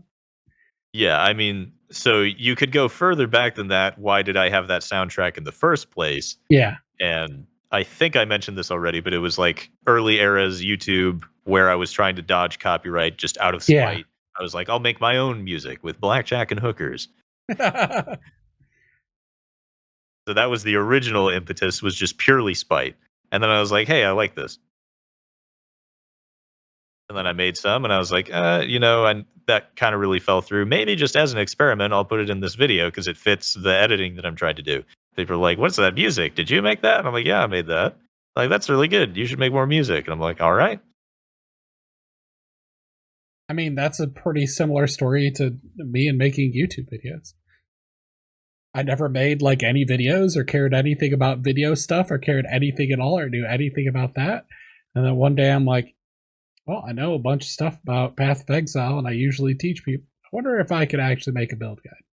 Yeah, I mean, so you could go further back than that. Why did I have that soundtrack in the first place? Yeah, And I think I mentioned this already, but it was like early eras YouTube where I was trying to dodge copyright just out of yeah. spite. I was like, I'll make my own music with blackjack and hookers. So that was the original impetus, was just purely spite. And then I was like, hey, I like this. And then I made some and I was like, and that kind of really fell through. Maybe just as an experiment, I'll put it in this video because it fits the editing that I'm trying to do. People are like, what's that music? Did you make that? And I'm like, yeah, I made that. Like, that's really good. You should make more music. And I'm like, all right. I mean, that's a pretty similar story to me and making YouTube videos. I never made like any videos or cared anything about video stuff or cared anything at all or knew anything about that. And then one day I'm like, well, I know a bunch of stuff about Path of Exile and I usually teach people. I wonder if I could actually make a build guide.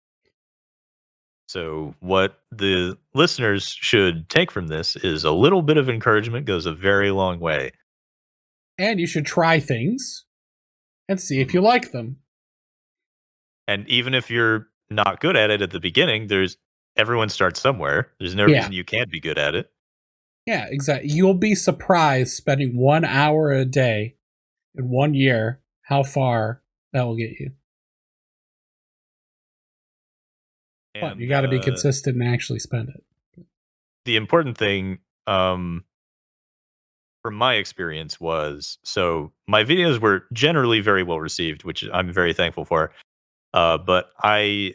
So, what the listeners should take from this is a little bit of encouragement goes a very long way. And you should try things and see if you Mhm. like them. And even if you're not good at it at the beginning, everyone starts somewhere. There's no Yeah. reason you can't be good at it. Yeah, exactly. You'll be surprised spending 1 hour a day in 1 year how far that will get you. But you And got to be consistent and actually spend it. the important thing, from my experience, was so my videos were generally very well received, which I'm very thankful for. But I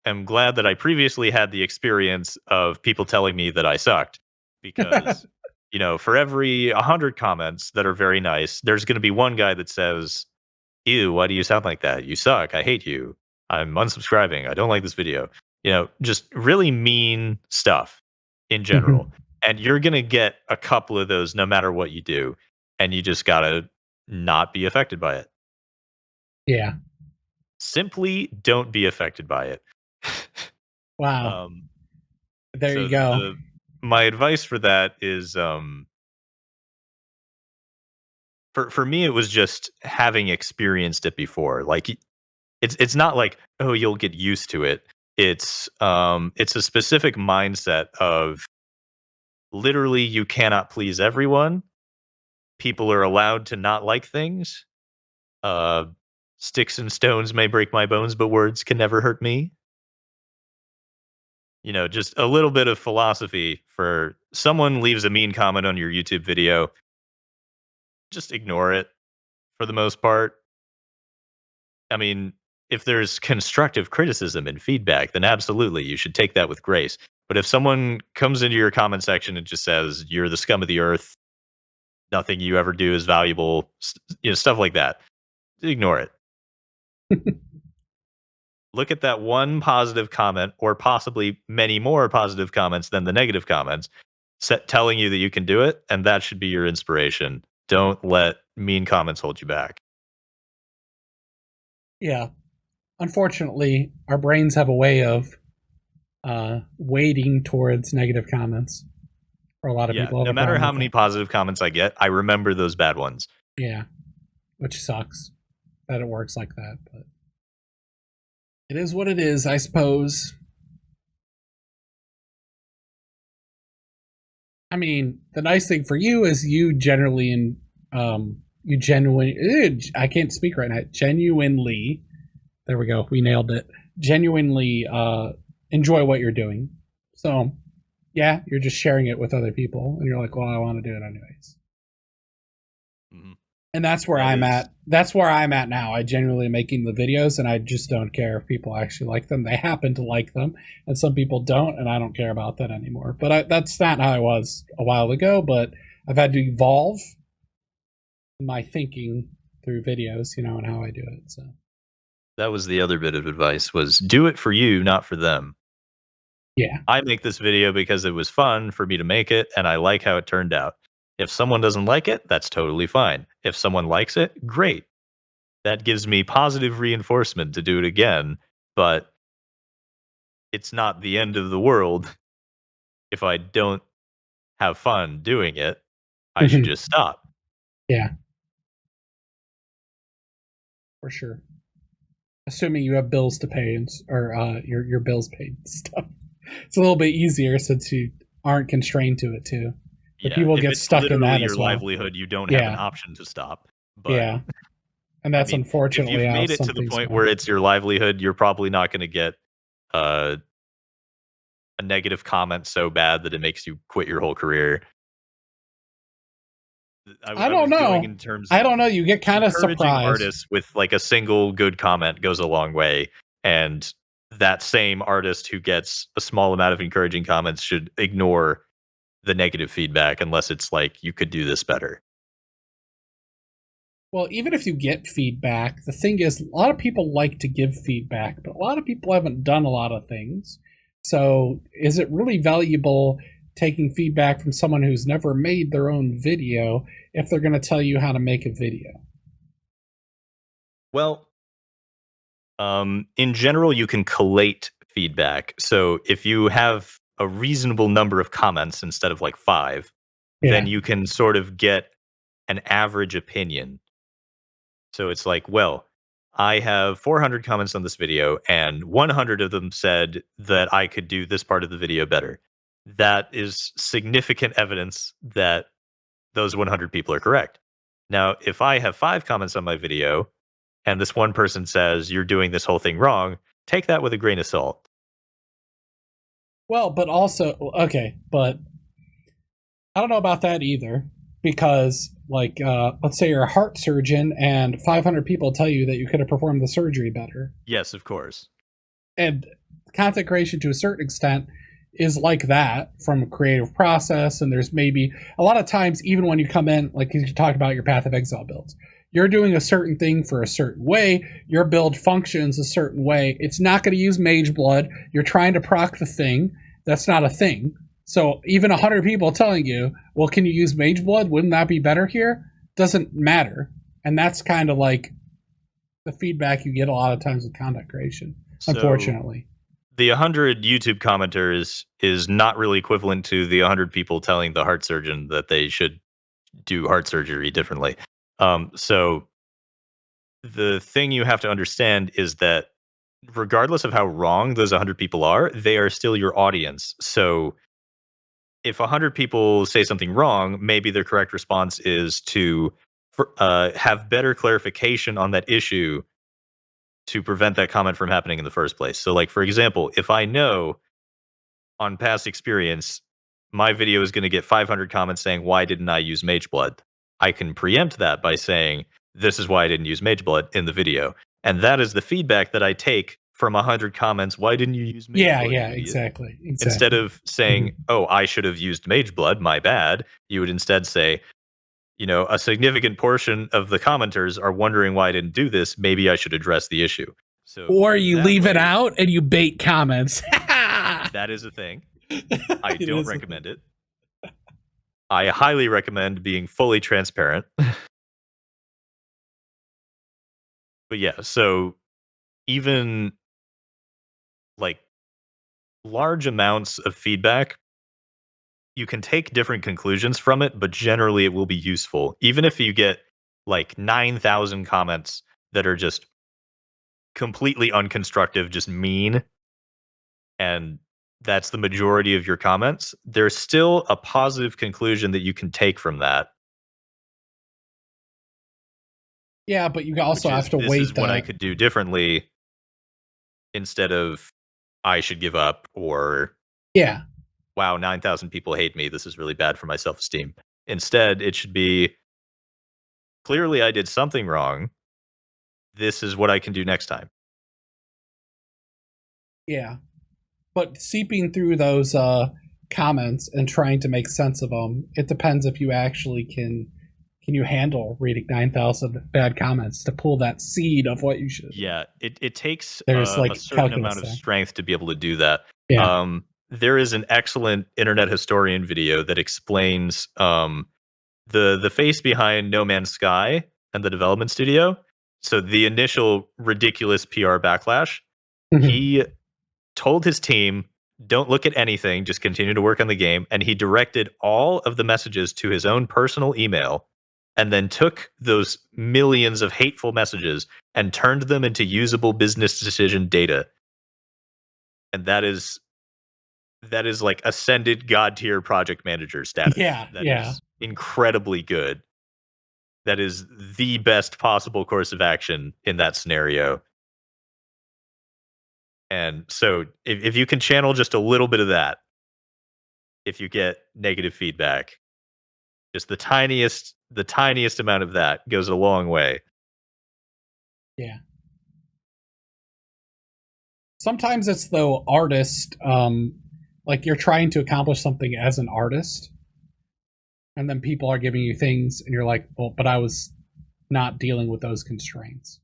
am glad that I previously had the experience of people telling me that I sucked because, for every 100 comments that are very nice, there's going to be one guy that says, ew, why do you sound like that? You suck. I hate you. I'm unsubscribing. I don't like this video. Just really mean stuff in general. And you're going to get a couple of those no matter what you do. And you just got to not be affected by it. Yeah. Simply don't be affected by it. Wow. um, There so you go. the, my advice for that is, For me, it was just having experienced it before. Like it's not like, oh, you'll get used to it. It's a specific mindset of literally you cannot please everyone. People are allowed to not like things. Uh, Sticks and stones may break my bones, but words can never hurt me. Just a little bit of philosophy for someone leaves a mean comment on your YouTube video, just ignore it for the most part. I mean, if there's constructive criticism and feedback, then absolutely you should take that with grace. But if someone comes into your comment section and just says, you're the scum of the earth, nothing you ever do is valuable, stuff like that, ignore it. Look at that one positive comment or possibly many more positive comments than the negative comments telling you that you can do it, and that should be your inspiration. Don't let mean comments hold you back. Yeah. Unfortunately, our brains have a way of weighting towards negative comments for a lot of Yeah, people. Have no a matter problem how with many it. positive comments I get, I remember those bad ones. Yeah, which sucks that it works like that, but it is what it is, I suppose. I mean, the nice thing for you is you generally you genuinely I can't speak right now. Genuinely, there we go. We nailed it. Genuinely enjoy what you're doing. So, yeah, you're just sharing it with other people and you're like, "Well, I want to do it anyways." Mhm. And that's where That I'm is- at. That's where I'm at now. I genuinely making the videos, and I just don't care if people actually like them. They happen to like them, and some people don't, and I don't care about that anymore. But that's not how I was a while ago. But I've had to evolve my thinking through videos, and how I do it. So That was the other bit of advice was do it for you, not for them. yeah, I make this video because it was fun for me to make it and I like how it turned out. If someone doesn't like it, that's totally fine. If someone likes it, great. That gives me positive reinforcement to do it again, but it's not the end of the world. If I don't have fun doing it, I should just stop. yeah, for sure. Assuming you have bills to pay or your bills paid and stuff. It's a little bit easier since you aren't constrained to it too. But Yeah, people if get it's stuck in literally that your as well. livelihood, you don't have an Yeah, option to stop. But yeah, and I that's mean, if unfortunately you've how made it some to the things point go. where it's your livelihood, you're probably not going to get uh, a negative comment so bad that it makes you quit your whole career. I I don't was going know. in terms I of don't know. You get kind of encouraging surprised. artists with like a single good comment goes a long way. And that same artist who gets a small amount of encouraging comments should ignore the negative feedback unless it's like, you could do this better. Well, even if you get feedback, the thing is, a lot of people like to give feedback, but a lot of people haven't done a lot of things. So, is it really valuable taking feedback from someone who's never made their own video if they're going to tell you how to make a video? Well, in general, you can collate feedback. So if you have a reasonable number of comments instead of like five, then Yeah. you can sort of get an average opinion. So it's like, well, I have 400 comments on this video, and 100 of them said that I could do this part of the video better. That is significant evidence that those 100 people are correct. Now, if I have 5 comments on my video and this one person says you're doing this whole thing wrong, take that with a grain of salt. Well, but also, okay, but I don't know about that either because, like, let's say you're a heart surgeon and 500 people tell you that you could have performed the surgery better. Yes, of course. And content creation to a certain extent is like that from a creative process. And there's maybe a lot of times, even when you come in, like you talk about your Path of Exile builds, you're doing a certain thing for a certain way. Your build functions a certain way. It's not going to use Mage Blood. You're trying to proc the thing. That's not a thing. So even 100 people telling you, well, can you use Mage Blood? Wouldn't that be better here? Doesn't matter. And that's kind of like the feedback you get a lot of times with content creation, So unfortunately. the 100 YouTube commenters is not really equivalent to the 100 people telling the heart surgeon that they should do heart surgery differently. So the thing you have to understand is that regardless of how wrong those 100 people are, they are still your audience. So if 100 people say something wrong, maybe the correct response is to have better clarification on that issue to prevent that comment from happening in the first place. So, like, for example, if I know on past experience, my video is going to get 500 comments saying, "Why didn't I use Mage Blood?" I can preempt that by saying, "This is why I didn't use Mage Blood" in the video. And that is the feedback that I take from 100 comments. "Why didn't you use Mage Yeah, Blood, yeah, you idiot?" exactly. Instead Exactly. of saying, Mhm. "Oh, I should have used Mage Blood, my bad," you would instead say, "A significant portion of the commenters are wondering why I didn't do this. Maybe I should address the issue." So Or you that leave it way, out and you bait comments. that is a thing. I It don't is a thing. recommend it. I highly recommend being fully transparent. But yeah, so even like large amounts of feedback, you can take different conclusions from it, but generally it will be useful. Even if you get like 9,000 comments that are just completely unconstructive, just mean, and that's the majority of your comments, there's still a positive conclusion that you can take from that, Yeah, but you which also is have to this is wait what I the. could do differently instead of I should give up or Yeah, wow, 9,000 people hate me. This is really bad for my self esteem. Instead, it should be clearly I did something wrong. This is what I can do next time. yeah. But seeping through those comments and trying to make sense of them, it depends if you actually can you handle reading 9,000 bad comments to pull that seed of what you should. Yeah, it takes There's a like certain calculus amount of there. strength to be able to do that. Yeah. There is an excellent internet historian video that explains the face behind No Man's Sky and the development studio. So the initial ridiculous PR backlash, Mhm. he told his team, "Don't look at anything, just continue to work on the game." And he directed all of the messages to his own personal email and then took those millions of hateful messages and turned them into usable business decision data. And that is like ascended god tier project manager status. Yeah, That yeah, is incredibly good. That is the best possible course of action in that scenario. And so if you can channel just a little bit of that, if you get negative feedback, just the tiniest amount of that goes a long way. yeah. Sometimes it's the artist, like you're trying to accomplish something as an artist, and then people are giving you things, and you're like, well, but I was not dealing with those constraints.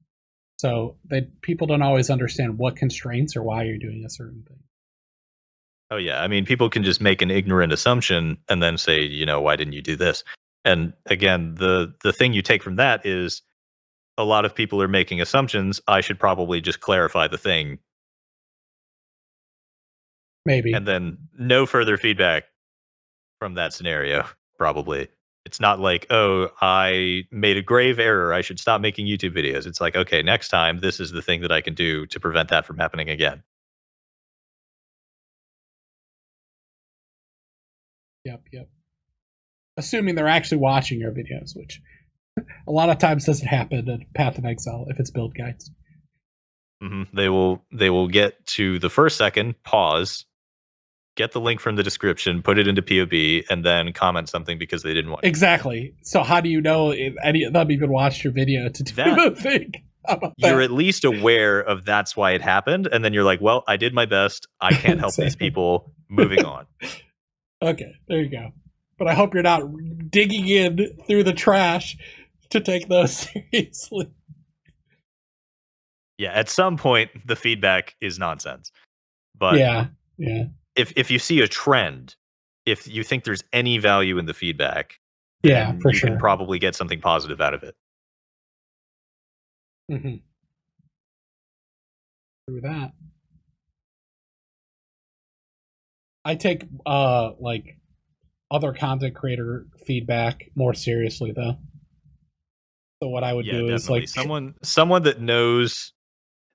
So that people don't always understand what constraints or why you're doing a certain thing. Oh yeah, I mean, people can just make an ignorant assumption and then say, "Why didn't you do this?" And again, the thing you take from that is a lot of people are making assumptions. I should probably just clarify the thing, and Maybe. then no further feedback from that scenario. Probably, it's not like, "Oh, I made a grave error. I should stop making YouTube videos." It's like, "Okay, next time, this is the thing that I can do to prevent that from happening again." Yep, yep. Assuming they're actually watching your videos, which a lot of times doesn't happen at Path of Exile if it's build guides. They will get to the first second, pause, get the link from the description, put it into POB, and then comment something because they didn't want to. Exactly. So how do you know if any of them even watched your video to do That the thing? How about you're that? at least aware of that's why it happened, and then you're like, "Well, I did my best. I can't help these Exactly. people. Moving on." Okay, there you go. But I hope you're not digging in through the trash to take those seriously. Yeah, at some point the feedback is nonsense. But Yeah, yeah, if you see a trend, if you think there's any value in the feedback, yeah, then for you can sure. probably get something positive out of it. Hmm. Through that, I take like other content creator feedback more seriously though. So what I would Yeah, do is definitely. like, Someone that knows,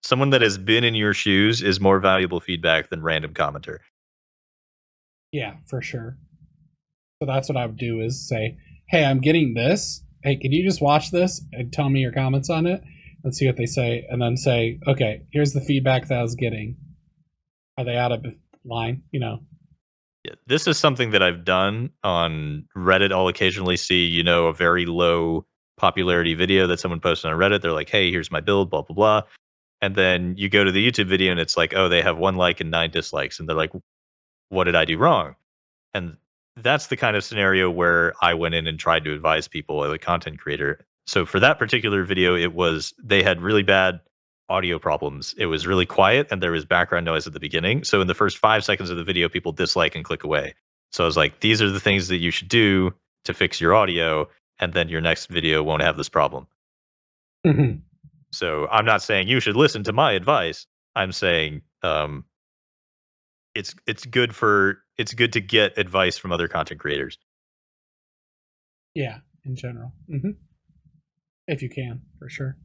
someone that has been in your shoes is more valuable feedback than random commenter. yeah, for sure. So that's what I would do is say, hey, I'm getting this. Hey, can you just watch this and tell me your comments on it? Let's see what they say. And then say, okay, here's the feedback that I was getting. Are they out of line? You know? Yeah, this is something that I've done on Reddit. I'll occasionally see, a very low popularity video that someone posted on Reddit. They're like, "Hey, here's my build, blah blah blah," and then you go to the YouTube video and it's like, "Oh, they have 1 like and 9 dislikes," and they're like, "What did I do wrong?" And that's the kind of scenario where I went in and tried to advise people as a content creator. So for that particular video, it was they had really bad audio problems. It was really quiet and there was background noise at the beginning. So in the first 5 seconds of the video, people dislike and click away. So I was like, these are the things that you should do to fix your audio, and then your next video won't have this problem. Mm-hmm. So I'm not saying you should listen to my advice. I'm saying it's good to get advice from other content creators. Yeah, in general. Mm-hmm. If you can, for sure.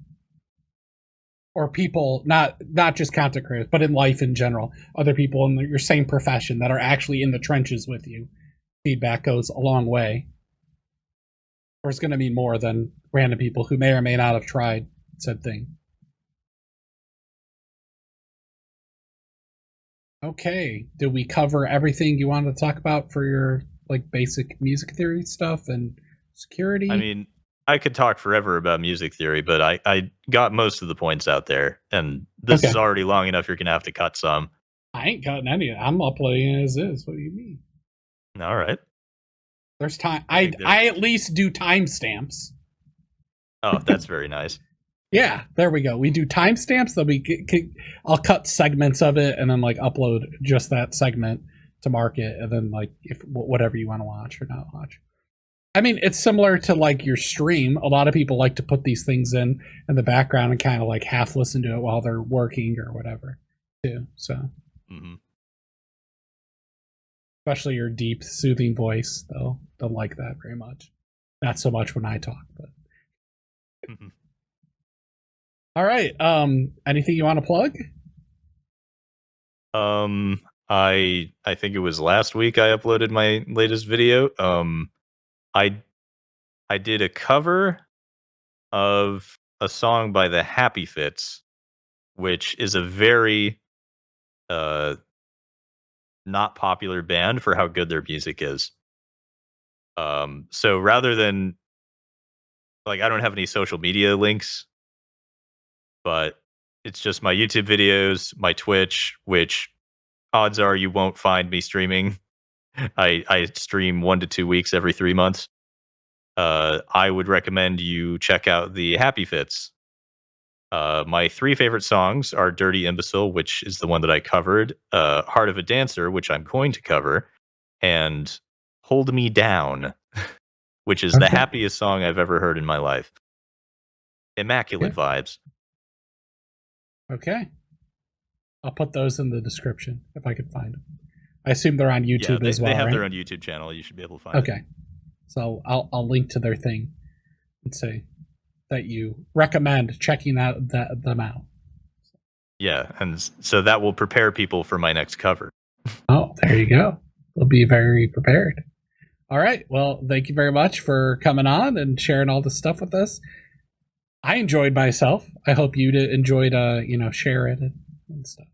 Or people, not just content creators, but in life in general, other people in your same profession that are actually in the trenches with you. Feedback goes a long way. Or it's going to mean more than random people who may or may not have tried said thing. Okay, did we cover everything you wanted to talk about for your like basic music theory stuff and I security? mean, I could talk forever about music theory, but I got most of the points out there, and this is Okay, already long enough. You're gonna have to cut some. I ain't cutting any. I'm uploading it as is. What do you mean? All right. There's time. I I think that. I at least do timestamps. Oh, that's very nice. Yeah, there we go. We do timestamps. I'll cut segments of it and then like upload just that segment to market, and then like if whatever you want to watch or not watch. I mean, it's similar to like your stream. A lot of people like to put these things in the background and kind of like half listen to it while they're working or whatever, too. So, Hmm. especially your deep, soothing voice, though, don't like that very much. Not so much when I talk, but Hmm. all right. Anything you want to plug? Um, I think it was last week I uploaded my latest video. I I did a cover of a song by the Happy Fits, which is a very uh not popular band for how good their music is. So rather than like I don't have any social media links, but it's just my YouTube videos, my Twitch, which odds are you won't find me streaming. I stream 1 to 2 weeks every 3 months. I would recommend you check out the Happy Fits. My 3 favorite songs are Dirty Imbecile, which is the one that I covered, Heart of a Dancer, which I'm going to cover, and Hold Me Down, which is the Okay. happiest song I've ever heard in my life. Yeah. Immaculate vibes. Okay. I'll put those in the description if I can find them. I assume they're on Yeah, YouTube as they well, have right? their own YouTube channel. You should be able to find it. Okay. So I'll link to their thing and say that you recommend checking them out. Yeah, and so that will prepare people for my next cover. Oh, there you go. They'll be very prepared. All right. Well, thank you very much for coming on and sharing all this stuff with us. I enjoyed myself. I hope you enjoyed sharing it and stuff.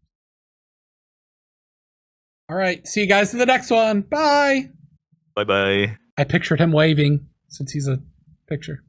All right. See you guys in the next one. Bye. Bye bye. I pictured him waving since he's a picture.